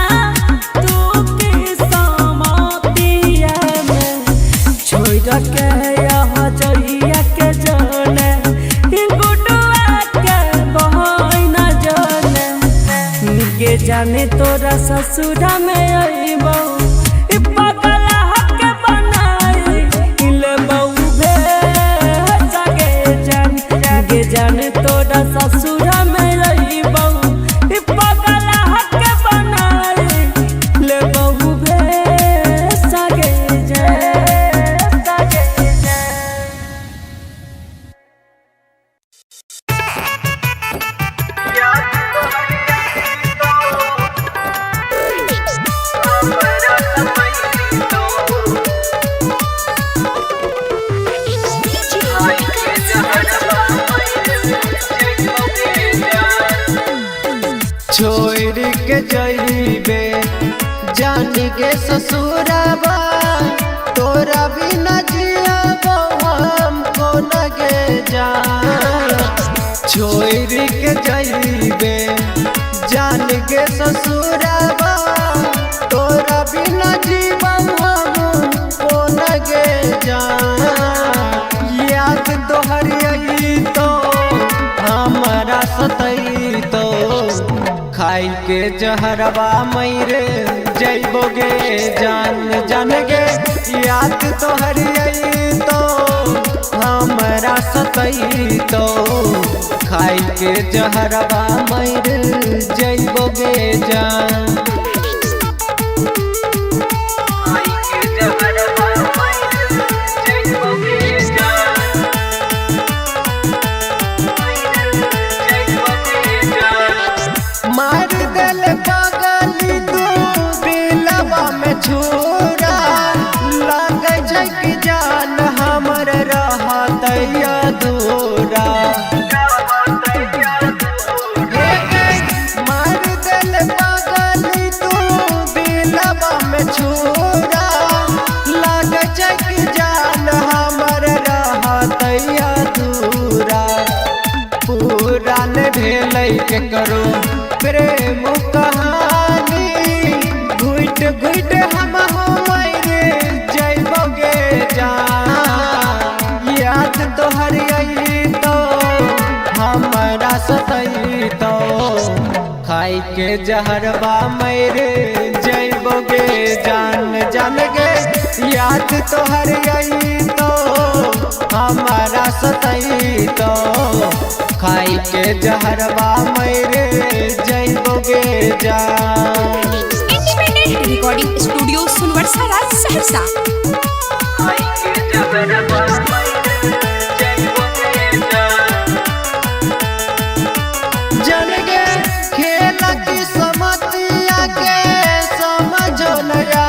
तू की समतिया छोड़ के यहाँ जइया के जाने गुडुआ के बहन जाने गे जाने तोरा ससुरा में आईबो बगल हके बनाई ले बहू भे सगे जान गे जाने तोरा ससुरा में आईबो बगल हके बनाई ले बहू भे सगे जान याद तो हरिया तो ससुरबा तोरा बिना जियबो हमको लगे जान छोड़ के जाइबे जान के ससुरबा तोरा बिना जीवन हमको लगे जान याद तोहर आई तो हमारा सतई तो खाई के जहरवा मरे जैबोगे जान जान गे याद तोहर आई तो हमारा सतई तो खाई के जहरवा मरे जैबोगे जान मार दिल पागली तू दिलवा में छुरा लग कि जान हमर रहत अधूरा मार दिल पागली तू दिलवा में छुरा लग कि जान हमर रहत अधूरा पूरा न भेलै के करो प्रेम कहानी घुट घुट हम मरे जैबोगे जान याद तोहर आई तो हमारा सतई तो खाई के जहरवा मरे जैबोगे जान जान गे याद तोहर आई तो हमारा सतई तो खाई के जहरवा मरे जैबोगे जान इंडिपेंडेंट रिकॉर्डिंग स्टूडियो सुनवर्सा राज सहरसा। खाई के जहरवा जान गे खेल की समतिया के समझो नया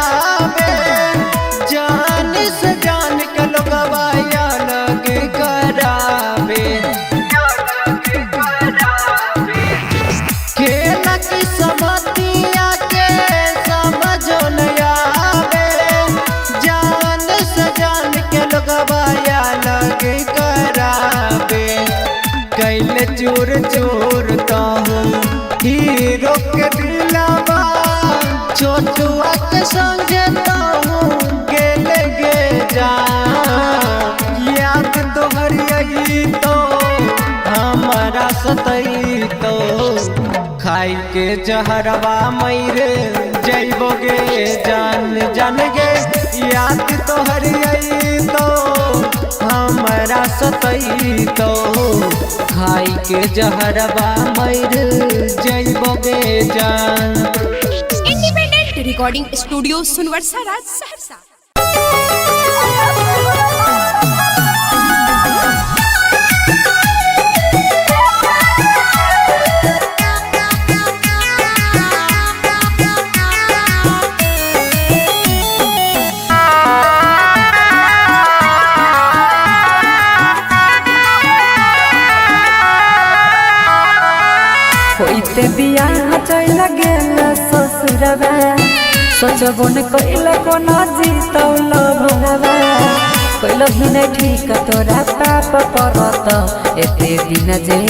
जान से जान के लोगवा लगे करावे खेल की समतिया के समझो नया जान से जान के लोगवा लगे करावे कैले चोर चोर तो हीरो के दिलावा छोटुआ के संगे तो गेले गे जान याद तोहर आई तो हमारा सतई तो खाई के जहरवा मरे जैबोगे जान जान गे याद तोहर आई तो हमारा सतई तो खाई के जहरवा मरे जैबोगे जान इंडिपेंडेंट रिकॉर्डिंग स्टूडियो सुनवर्सा राज सहरसा। होइते बियाह चल गेल ससुरबा सोचबो न कइल कोना जीतौल भगवा कइल भी नहीं ठीक तोरा पाप परत एते दिन जे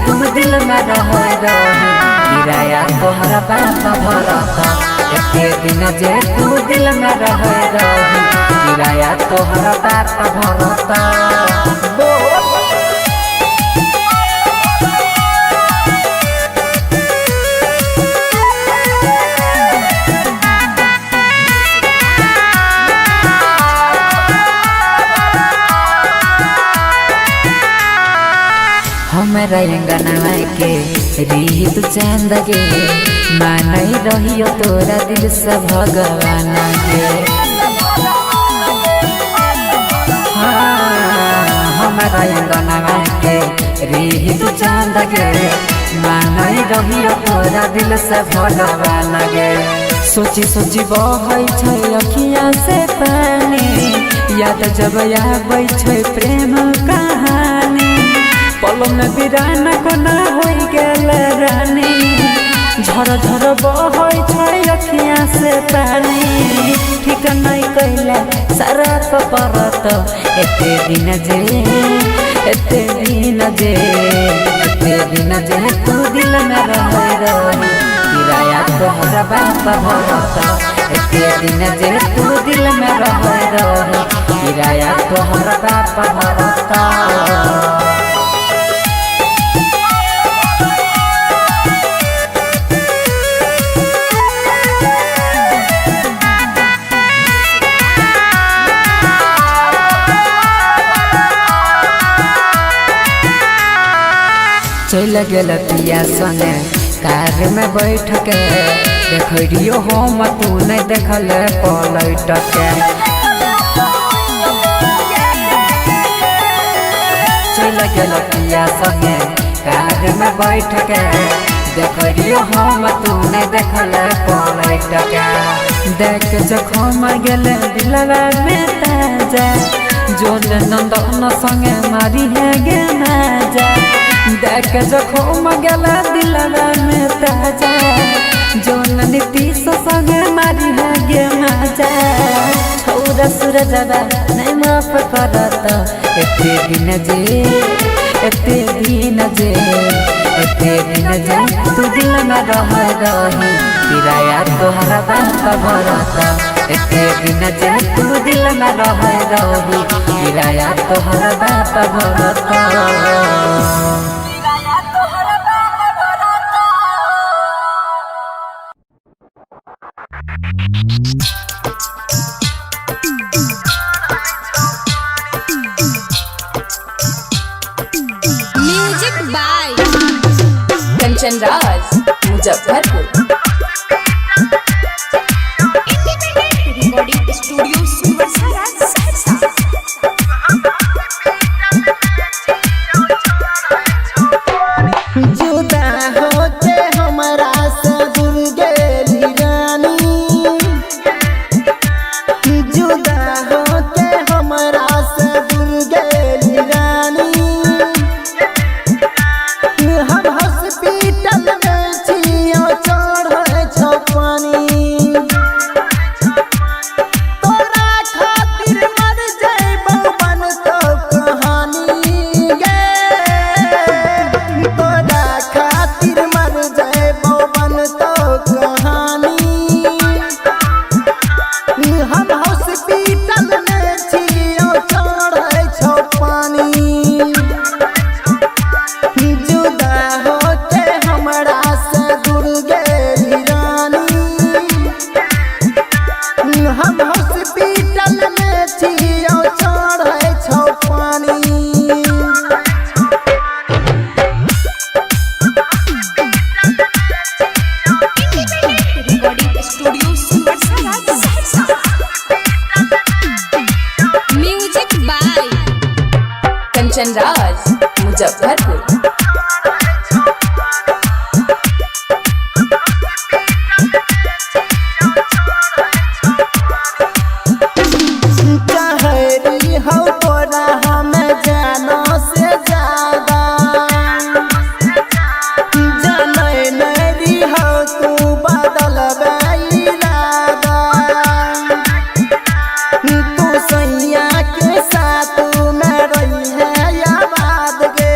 तुम दिल में रह रही किराया तोहरा बाप भरत एते दिन जे तुम दिल में रह रही किराया तोहरा बाप भरत हमरा अंगनवा के रीत चांद गे मानई रहियो तोरा दिल से भगवान गे हमरा अंगनवा के रीत चांद गे मानई रहियो तोरा दिल से भगवान गे सोची सोची बहै छै अखिया से पानी याद जब आबै छै प्रेम कहानी पल में बिराना कोना हो गेल रानी झर झर बहै छै अखियाँ से पानी ठीक नहीं कैला सारा परत एते दिन जे तू दिल में रहे रही किराया तोहरा बाप भरत एते दिन जे तू दिल में रहे रही किराया तोहरा बाप भरत। चल गेल पिया संगे कार में बैठ के देखियो हम तू नहीं देखल पलट के चल गेल पिया संगे कार में बैठ के देखियो हम तू नहीं देखल पलट के देख जखम गेल दिलवा में ताजा जोन नंदन संगे मारी है गे जा देख जखम गेला दिलवा में ताजा जोन नीतीश संगे मारी है गे माजा छौरा सूरजवा नहीं माफ करत एते दिन जे तू दिल में रहे रही किराया तोहरा बाप भरत एते दिन जे तू दिल में रहे रही किराया तोहरा बाप भरत। Music by Kanchan Raj Muzaffarpur. Recording studio Sunwarsa Saharsa. जुदा होके हमरा से दूर गेली रानी जुदा होके हमरा से दूर गेली रानी हम हॉस्पिटल में छियो चढ़े छो पानी तोरा खातिर मर जइबो बन तो कहानी गे तोरा खातिर मर जइबो बन तो कहानी हम हॉस्पिटल में छियो चढ़े छो पानी जुदा होके हमरा से दूर गेली रानी हम हॉस्पिटल में छियो चढ़े छो पानी। Recording studio Sunwarsa Saharsa. Music by Kanchan Raj Muzaffarpur. कहरी हो तोरा हमें जानो से ज्यादा जाने नहीं हो तू बदल इरादा तू सैया के साथ में रही है आबाद गे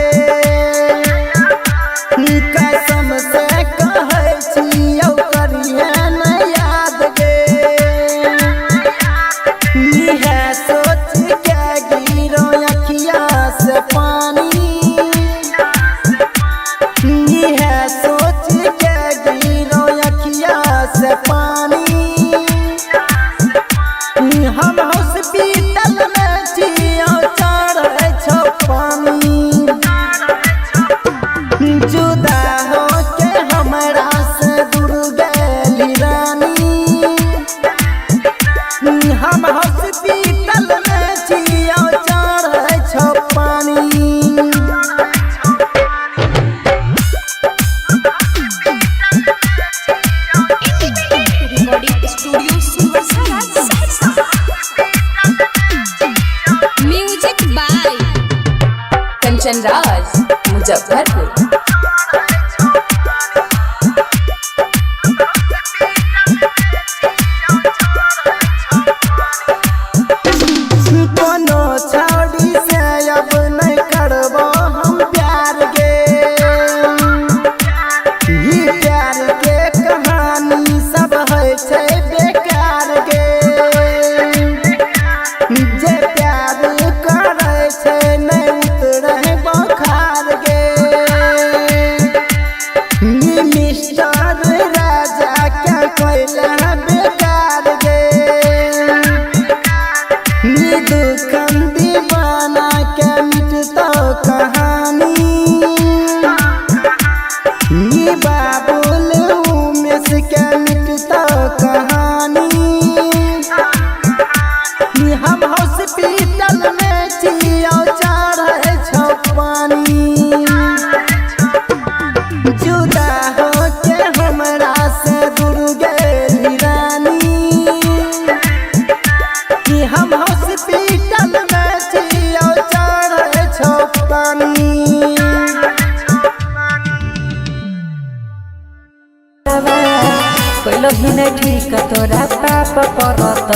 ठीक तोरा पाप परत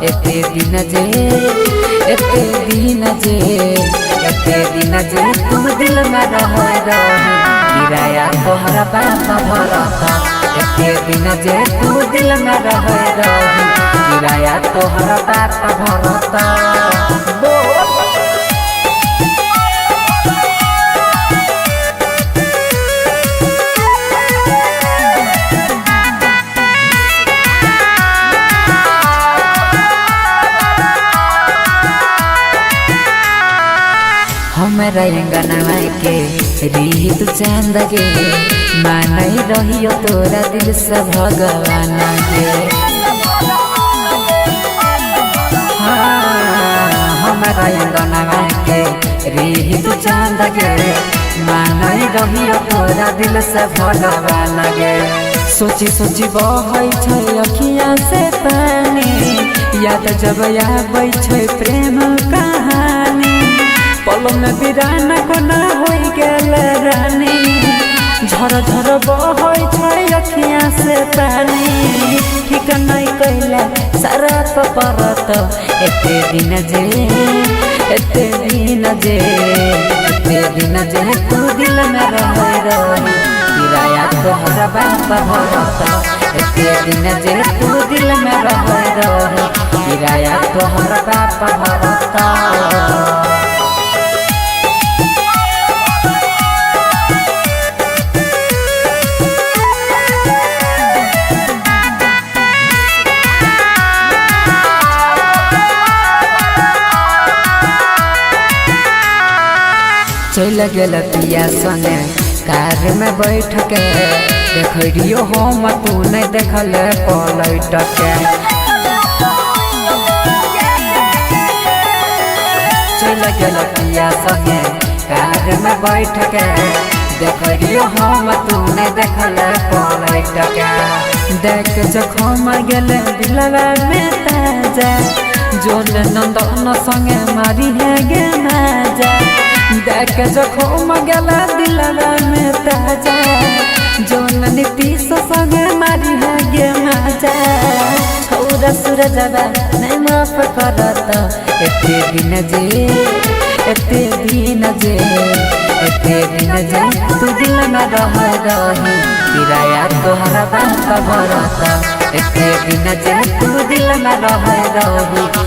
एते दिन जे तू दिल में रह किराया तोहरा बाप भरत एते दिन जे तू दिल में रह किराया तोहरा बाप भरत हमारा अंगनवा के रीत चांद गे मानई रहियो तोरा दिल से भगवान गे हमारा अंगनवा के रीत चांद गे मानई रहियो तोरा दिल से भगवान गे सोची सोची बहै छै अखियाँ से पानी याद जब आबै छै प्रेम कहानी पल में बिराना कोना हो गेल रानी झर झर बहै छै अखियाँ से पानी ठीक नहीं कैला सारा परत एते दिन जे तू दिल में रह किराया तोहरा बाप भरत एते दिन जे तू दिल में रह किराया तोहरा बाप भरत चल गेल पिया संगे कार में बैठ के देखियो हम तू नहीं देखल पलट के चल गेल पिया संगे कार में बैठ के देखियो हम तू नहीं देखल पलट के देख जखम गेल दिलवा में ताजा जोन नंदन संगे मारी है गे माजा देख जखम गेला दिलवा में ताजा जोन नीतीश संगे मारी है गे माजा छौरा सूरजवा नहीं माफ करत एते दिन जे तू दिल में रह किराया तोहरा बाप भरत एते दिन जे तू दिल में रह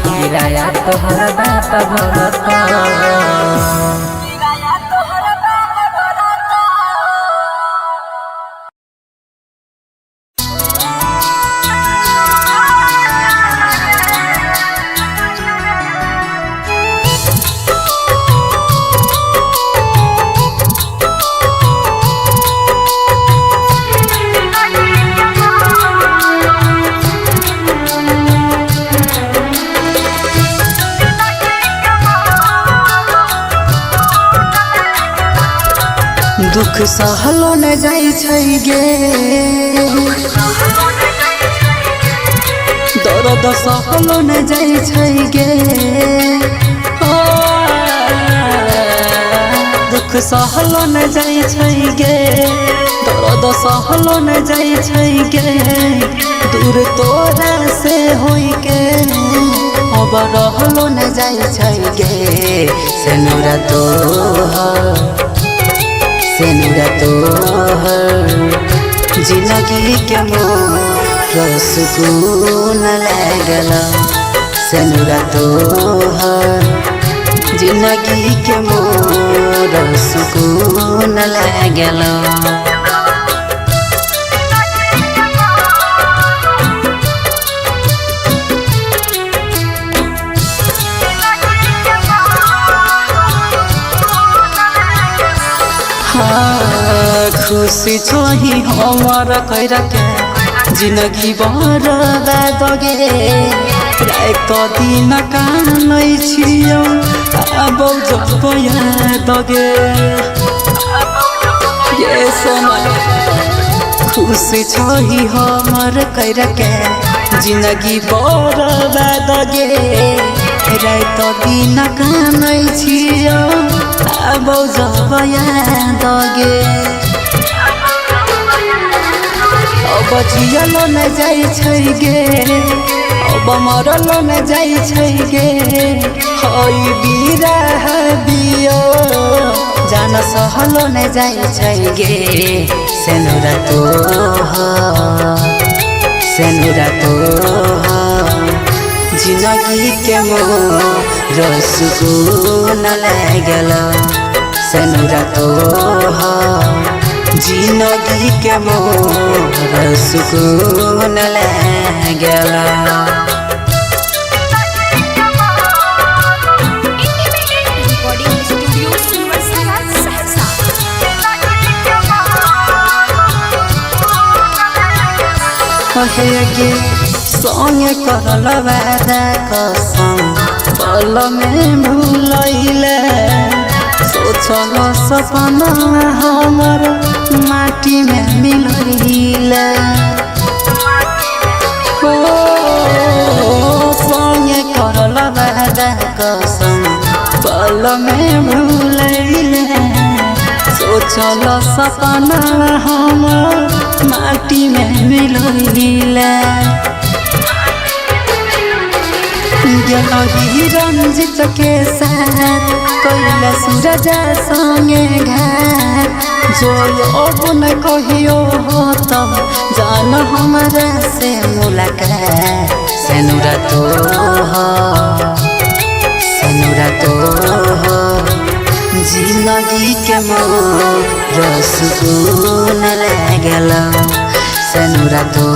किराया तोहरा बाप भरत दुख सहलो न जाई छै गे दर्द सहलो न जाई छै गे दुख सहलो न जाई छै गे दर्द सहलो न जाई छै गे दूर तोरा से होई के अब रहलो न जाई छै गे सेनुरा तोहर जिंदगी के मोर सुकून लागल सेनुरा तोहर जिंदगी के मोर सुकून लागल खुशी छोही हमार कैरा के जिंदगी बर्बाद गे रात दिन कानै छियौ अब जब याद गे ये समय खुशी छोही हमार कैरा के जिंदगी बर्बाद गे रात दिन कानै छियौ अब जब याद गे अब जियलो न जाइ छै गे अब मरलो न जाइ छै गे हई बिरह बियो जान सहलो न जाइ छै गे सेनुरा तो जिंदगी के मोर सुकून लागल सेनुरा तो जिंदगी के मोर सुकून लागल रिकॉर्डिंग स्टूडियो सुनवरसारा सहरसा। कहे संगे करल वादा कसम पल में भूलैले सोचल सपना हमर माटी में मिलैले संगे करल वादा कसम पल में भूलैले सोचल सपना हमर माटी में मिलैले गेलही रंजित के साथ कैला सूरज संगे घाट जो अब न कहियो हो तब जान हमरा से मुलाकात सेनुरा तो जिंदगी के मोर सुकून लागल सेनुरा तो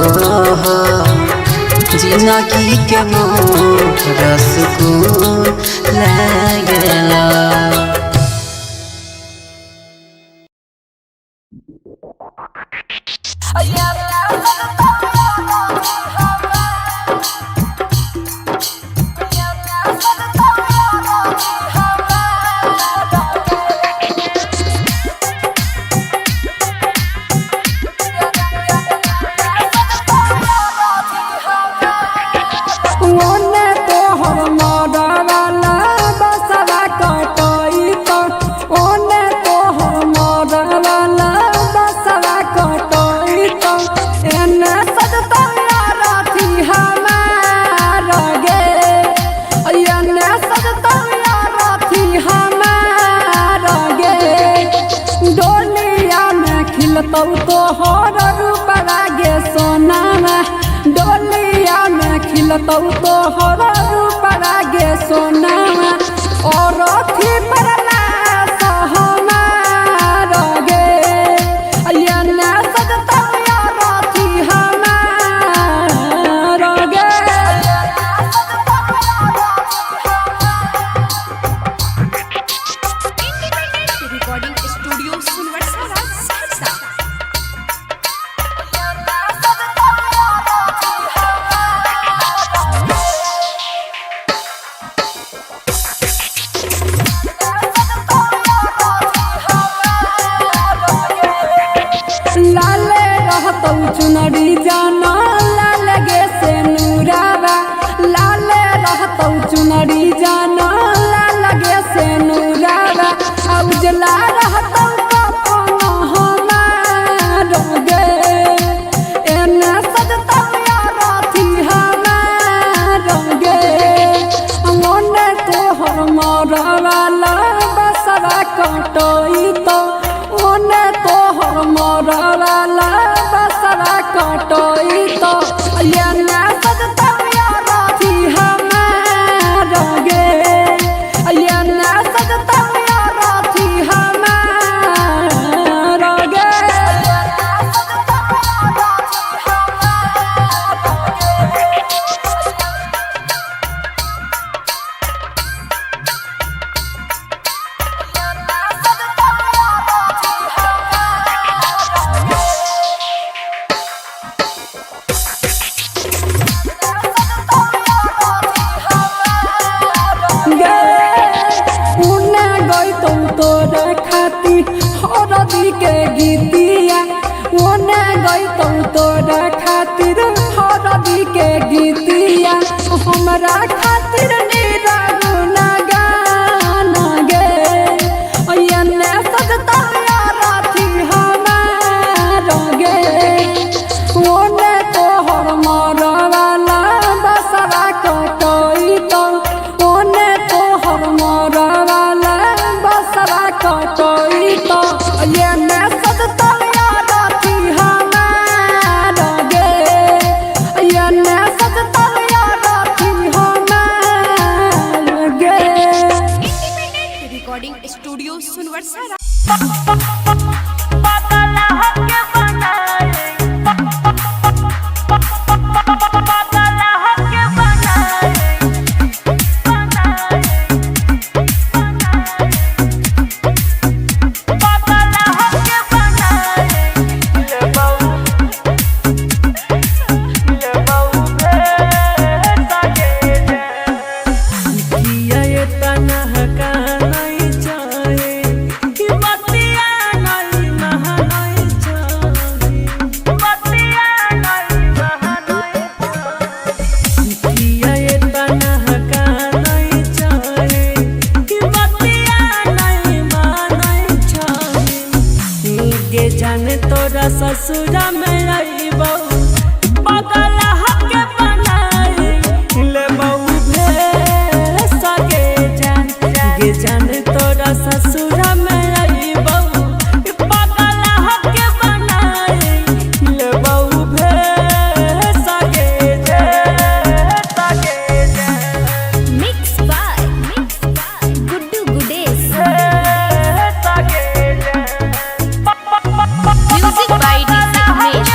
जिंदगी के मोर सुकून लागल तोहर रूप लागे सोनामा डोलिया में खिलतौ तोहर रूप लागे सोनामा और अथी परला सहमार गे अयना सजतौ यार अथी हमार गे रिकॉर्डिंग स्टूडियो सुनवरसारा सहरसा। लाले रहतौ चुनरी जाना लाल गे से नूरावा लाले रहतौ चुनरी जाना लाल गे से नूरावा उजला रहतौ कपन हमार गे एने सजतौ यार अथी हमार गे मोने तोहर मरवाला बसरा कटोई तो ओने तोहर मरवाला बसरा कटोई तो अयना सजतौ यार अथी हमार गे अयना सजतौ यार अथी हमार गे हरदी के गीतिया ओने गईतौ तोरा खातिर हरदी के गीतिया हमरा खातिर निरागुना गाना गे अयने सजतौ यार अथी हमार गे स्टूडियो सुनवरसा। ससुरा में आईबो पागल हके बनाई ले बहू भे सगे जान गे जान तोरा ससुरा में आईबो पागल हके बनाई ले बहू भे सगे जान mix by Guddu Gudesh. Music by DJ Umesh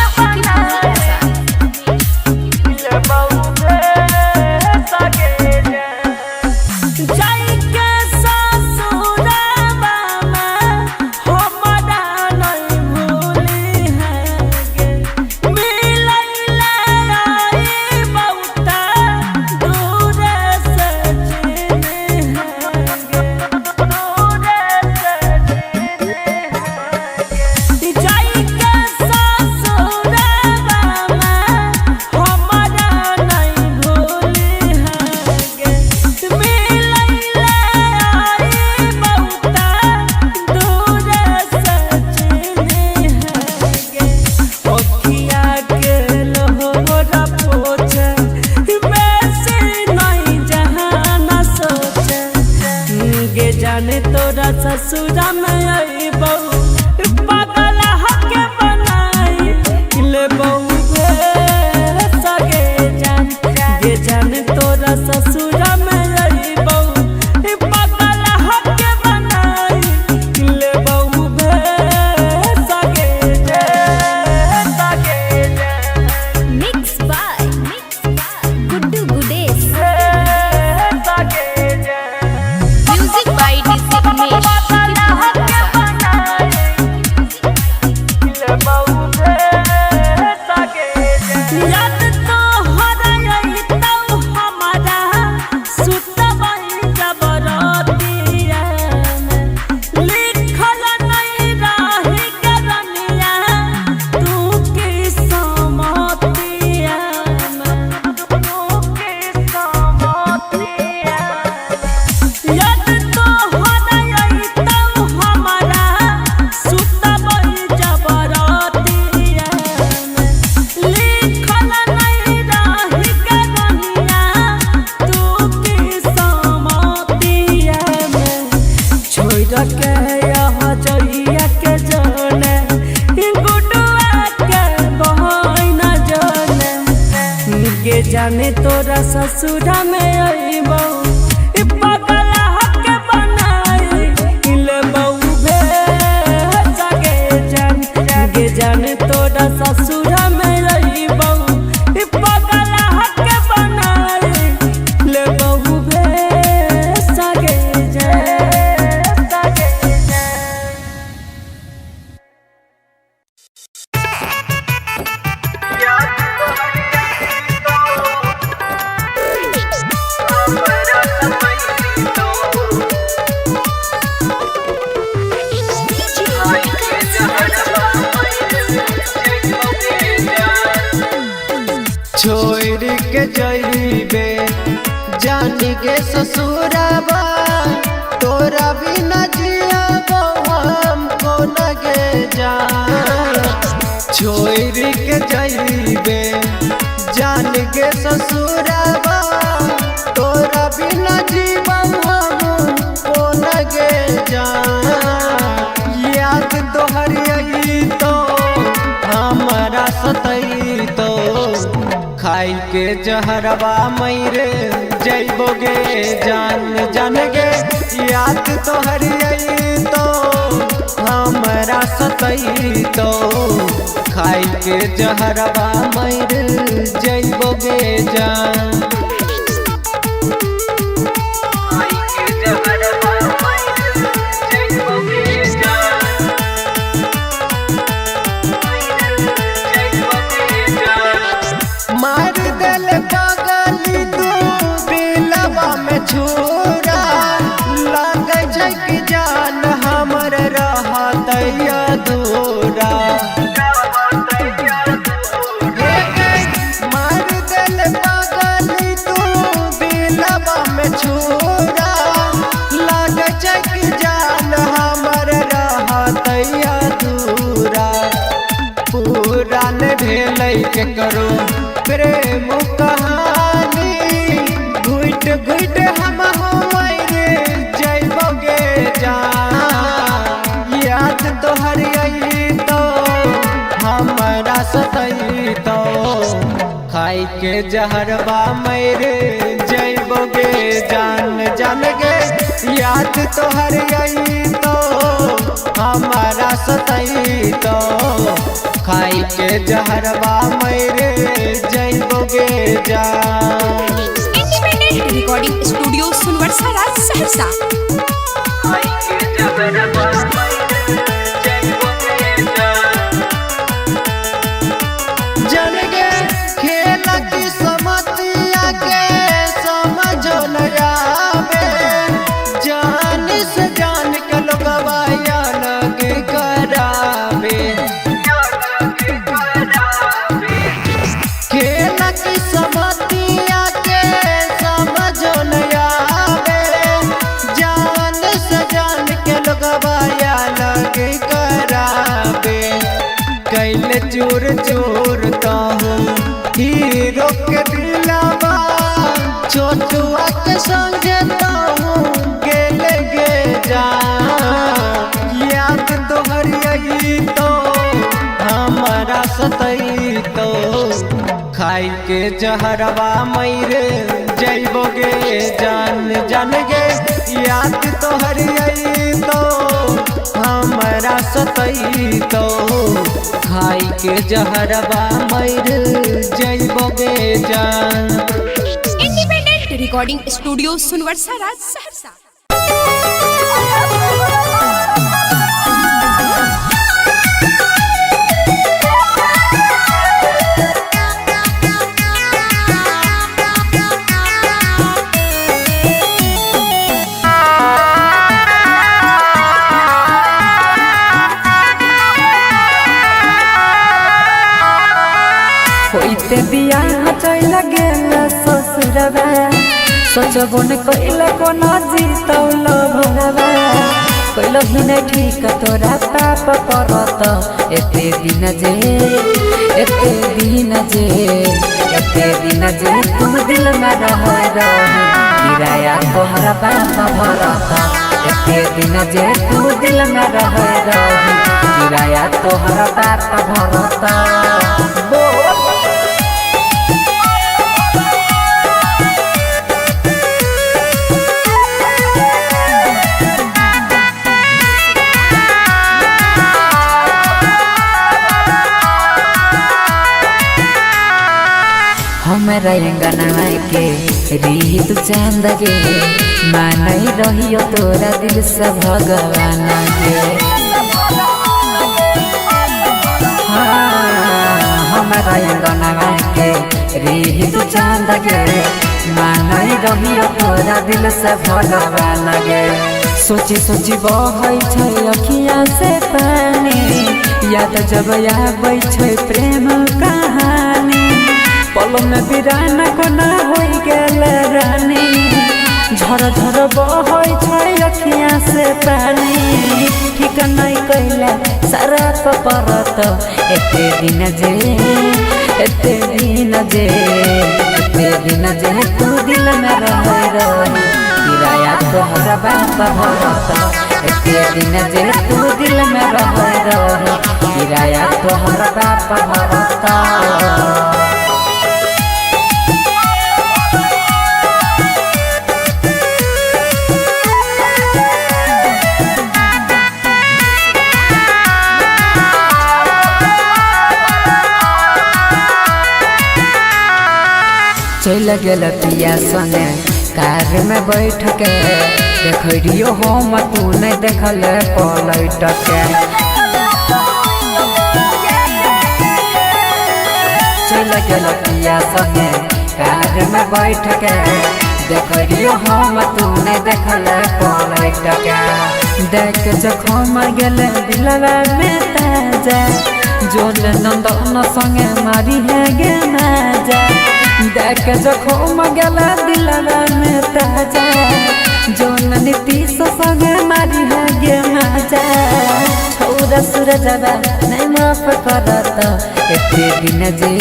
जाने तोरा ससुरा में आईबो पागल हके बनाई ले बहू भे सगे जान गे जाने तोरा ससुरा में आईबो पागल हके बनाई ले बहू भे सगे जान mix by Guddu Gudesh. Music by DJ Umesh याद तो हराई तो हमारा सुतबई जबरतिया लिखल नहीं रही करनिया तू की समतिया याद तो हराई तो हमारा सुतबई जबरतिया लिखल नहीं रही करनिया तू की समतिया में छोड़ के यहाँ जइया के जाने गुडुआ के बहन जाने गे जाने तोरा ससुरा में आईबो पागल हके बनाई ले बहू भे सगे जान गे जाने तोरा ससुरा में आईबो पागल हके बनाई ले बहू भे सगे जान छोड़ के जइबे जानी के ससुराबा तोरा बिना जियाबो हमको लगे जान छोड़ के जइबे जान के ससुराबा तोरा बिना जीवन हमको लगे जान याद तोहर आई तो हमारा सतई तो खाई के जहरवा मैरे जैबोगे जान जान गे याद तोहरी आई तो हमरा सतई तो खाई के जहरवा मैरे जैबोगे जान मार दिल पागली तू दिलवा में छुरा लग कि जान हमर रहत अधूरा मार दिल पागली तू दिलवा में छुरा लग कि जान हमर रहत अधूरा पूरा न भेलै के करो प्रेम कहानी घुट घुट हम रे जैबोगे जान याद तोहर आई तो हमरा सतई तो खाई के जहरवा मेरे जैबोगे जान जान गे याद तोहर आई तो हमारा सतई तो खाई के जहरवा मेरे जैबोगे जान। इंडिपेंडेंट रिकॉर्डिंग स्टूडियो सुनवर्सा राज सहरसा। खाई के जहरवा जान गे खेल की समतिया के समझो न आवे जान से जान के लोगवा याद करावे खेल की समतिया के समझो न आवे जान से जान के लोगवा याद करावे कैल चोर चोर कहूँ हीरो के दिलावा छोटुआ के संगे कहूँ गेल गे जान याद तोहर आई तो हमारा सतई तो खाई के जहरवा मैरे जैबोगे जान जान गे याद तोहर आई तो हमरा सतई तो खाई के जहरवा मैरे जैबोगे जान। इंडिपेंडेंट रिकॉर्डिंग स्टूडियो सुनवर्सा राज सहरसा। होइते बियाह चल गेल ससुरवा सोचबो न कइला कोना जीतौल भरवा कइलो ही न ठीक तोरा पाप परत एते दिन जे तुम दिल में रह गिराया तोहरा पाप भरत एते दिन जे तुम दिल में रह गिराया तोहरा पाप भरत हमरा अंगना के रीत चांद गे मानई रहियो तोरा दिल से भगवान गे हमरा अंगना के रीत चांद गे मानई रहियो तोरा दिल से भगवान गे सोची सोची बहै छै अखिया से पानी याद जब आबै छै प्रेम कहानी पल में बिरान कोना होई गेल रानी झर झर बहै छै अखिया से पानी ठीक नहीं कैला सारा परत एते दिन जे तू दिल में रह किराया तोहरा बाप भरत एते दिन जे तू दिल में रह किराया तोहरा बाप भरत चल गेल पिया संगे कार में बैठ के देखियो हम तू नहीं देखल पलट के चल गेल पिया संगे कार में बैठ के देखियो हम तू नहीं देखल पलट के देख जखम गेल दिलवा में ताजा जोन नंदन संगे मारी है गे माजा देख जखम गेल दिलवा में ताजा जोन नीतीश संगे मारी है गे माजा छौरा सूरजवा नहीं माफ करत एते दिन जे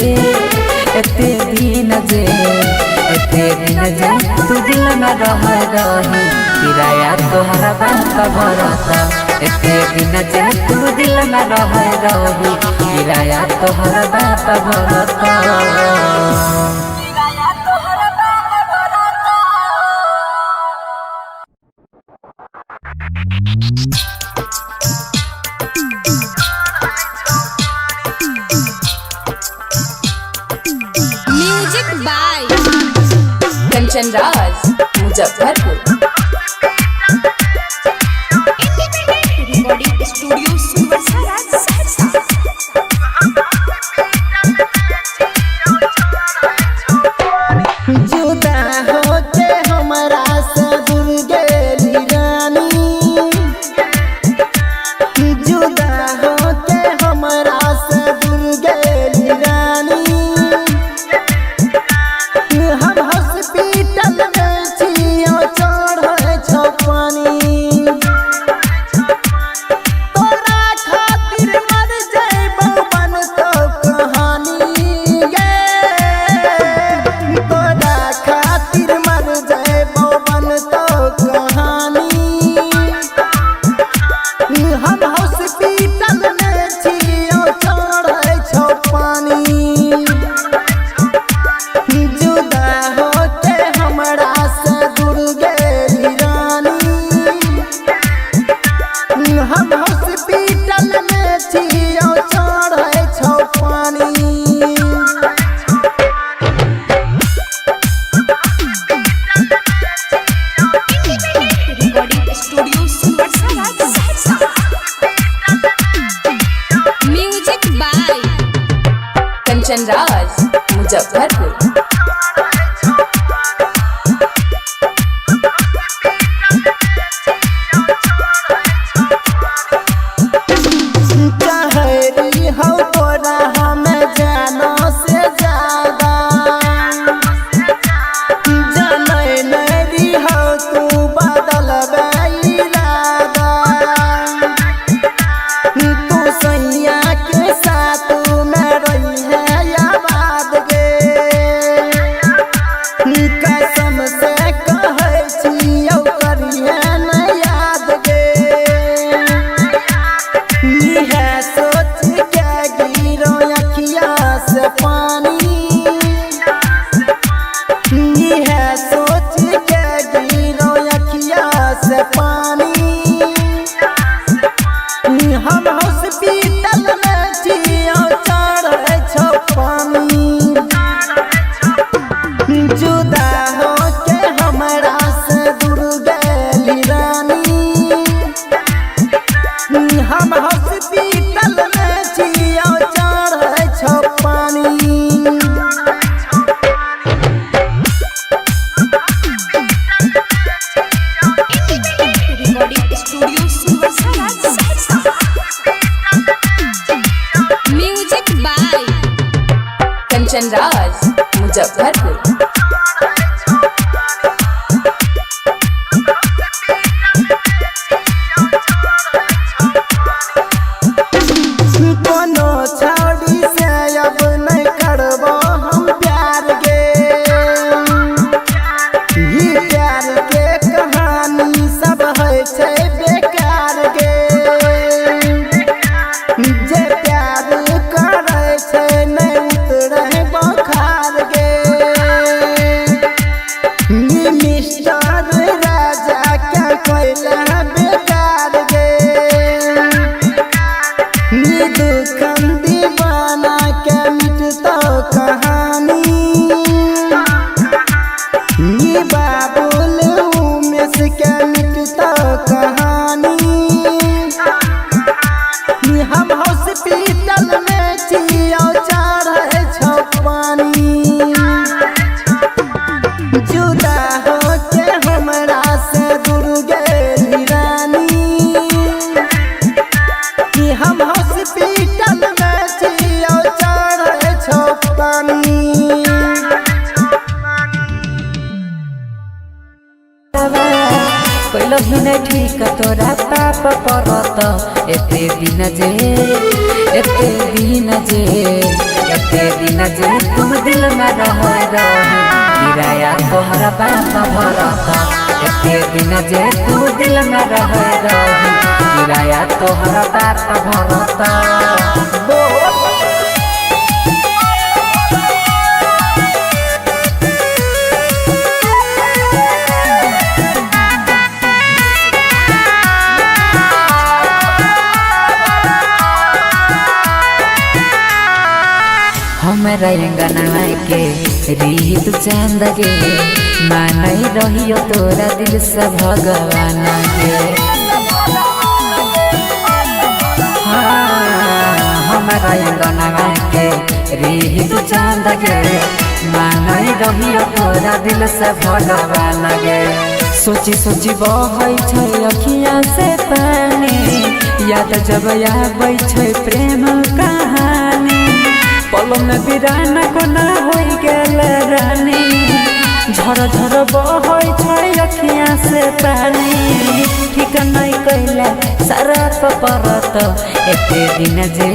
तू दिल में रह रही किराया तोहरा बात भरत एते दिन जे तू दिल में रह रही किराया तोहरा बात भरत। Music by Kanchan Raj Muzaffarpur. Recording studio Sunwarsa Saharsa. जुदा होके हमरा से दूर गेली रानी जुदा होके हमरा से दूर गेली रानी हम हॉस्पिटल में छियो चढ़े छो पानी तोरा खातिर मर जइबो बन तो कहानी गे तोरा खातिर मर जइबो बन तो कहानी हम हॉस्पिटल में छियो चढ़े छो पानी जुदा होके हमरा से दूर गेली रानी हम हॉस्पिटल में छियो चढ़े छो पानी। Recording studio Sunwarsa Saharsa. Music by Kanchan Raj Muzaffarpur. कहरी हो तोरा हमें जानो से ज्यादा जाने मेरी हो तू बदल इरादा तू सैया के साथ में रही है आबाद गे कसम से कहै छियौ करिहे न याद गे है सोच के गिरो अखिया से पानी है सोच के गिरो अखिया से पानी हम हॉस्पिटल में छियो चढ़े छो पानी जुदा होके हमरा से दूर गेली रानी हम हॉस्पिटल में छियो चढ़े छो पानी। Recording studio Sunwarsa Saharsa. Music by Kanchan Raj Muzaffarpur. कैल भी नहीं ठीक तोरा पाप परत एते दिन जे एते दिन जे तुम दिल में रह किराया तोहरा बाप भरत एते दिन जे तुम दिल में रह किराया तोहरा बाप भरत हमरा अंगना के रीत चांद गे मानई रहियो तोरा दिल से भगवान गे हमरा अंगना के रीत चांद गे मानई रहियो तोरा दिल से भगवान गे सोची सोची बहै छै अखियाँ से पानी याद जब आबै छै प्रेम कहानी पलो में बिराना कोना होई गेल रानी झर झर बहै छै अखियाँ से पानी ठीक नहीं कैला सारा परत एते दिन जे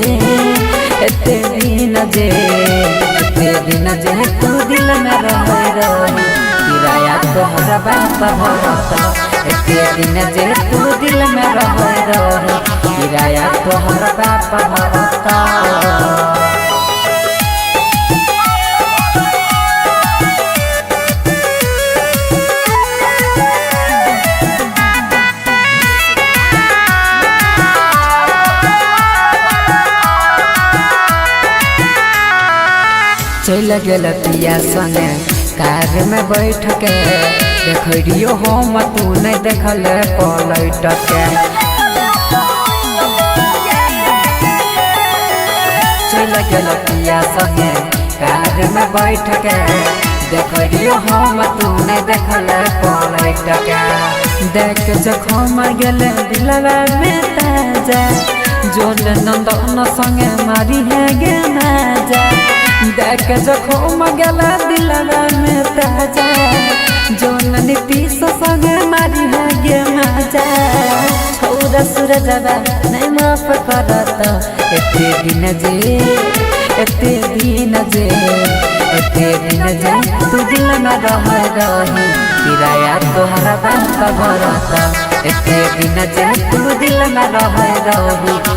तू दिल में रह किराया तोहरा बाप भरत एते दिन जे तू दिल में रह किराया तोहरा बाप भरत चल गेल पिया संगे कार में बैठ के देखियो हम तू नहीं देखल पलट के चल गेल पिया संगे कार में बैठ के देखियो हम तू नहीं देखल पलट के देख जखम गेल दिलवा में ताजा जोल नंदन संगे मारी है गे माजा देख जखम गेला दिलवा में ताजा जोन नीतीश संगे मारी है गे माजा छौरा सूरजवा नहीं माफ करत एते दिन जे तू दिल में रह किराया तोहरा बाप भरत एते दिन जे तू दिल में रह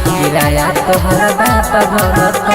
किराया तोहरा बाप भरत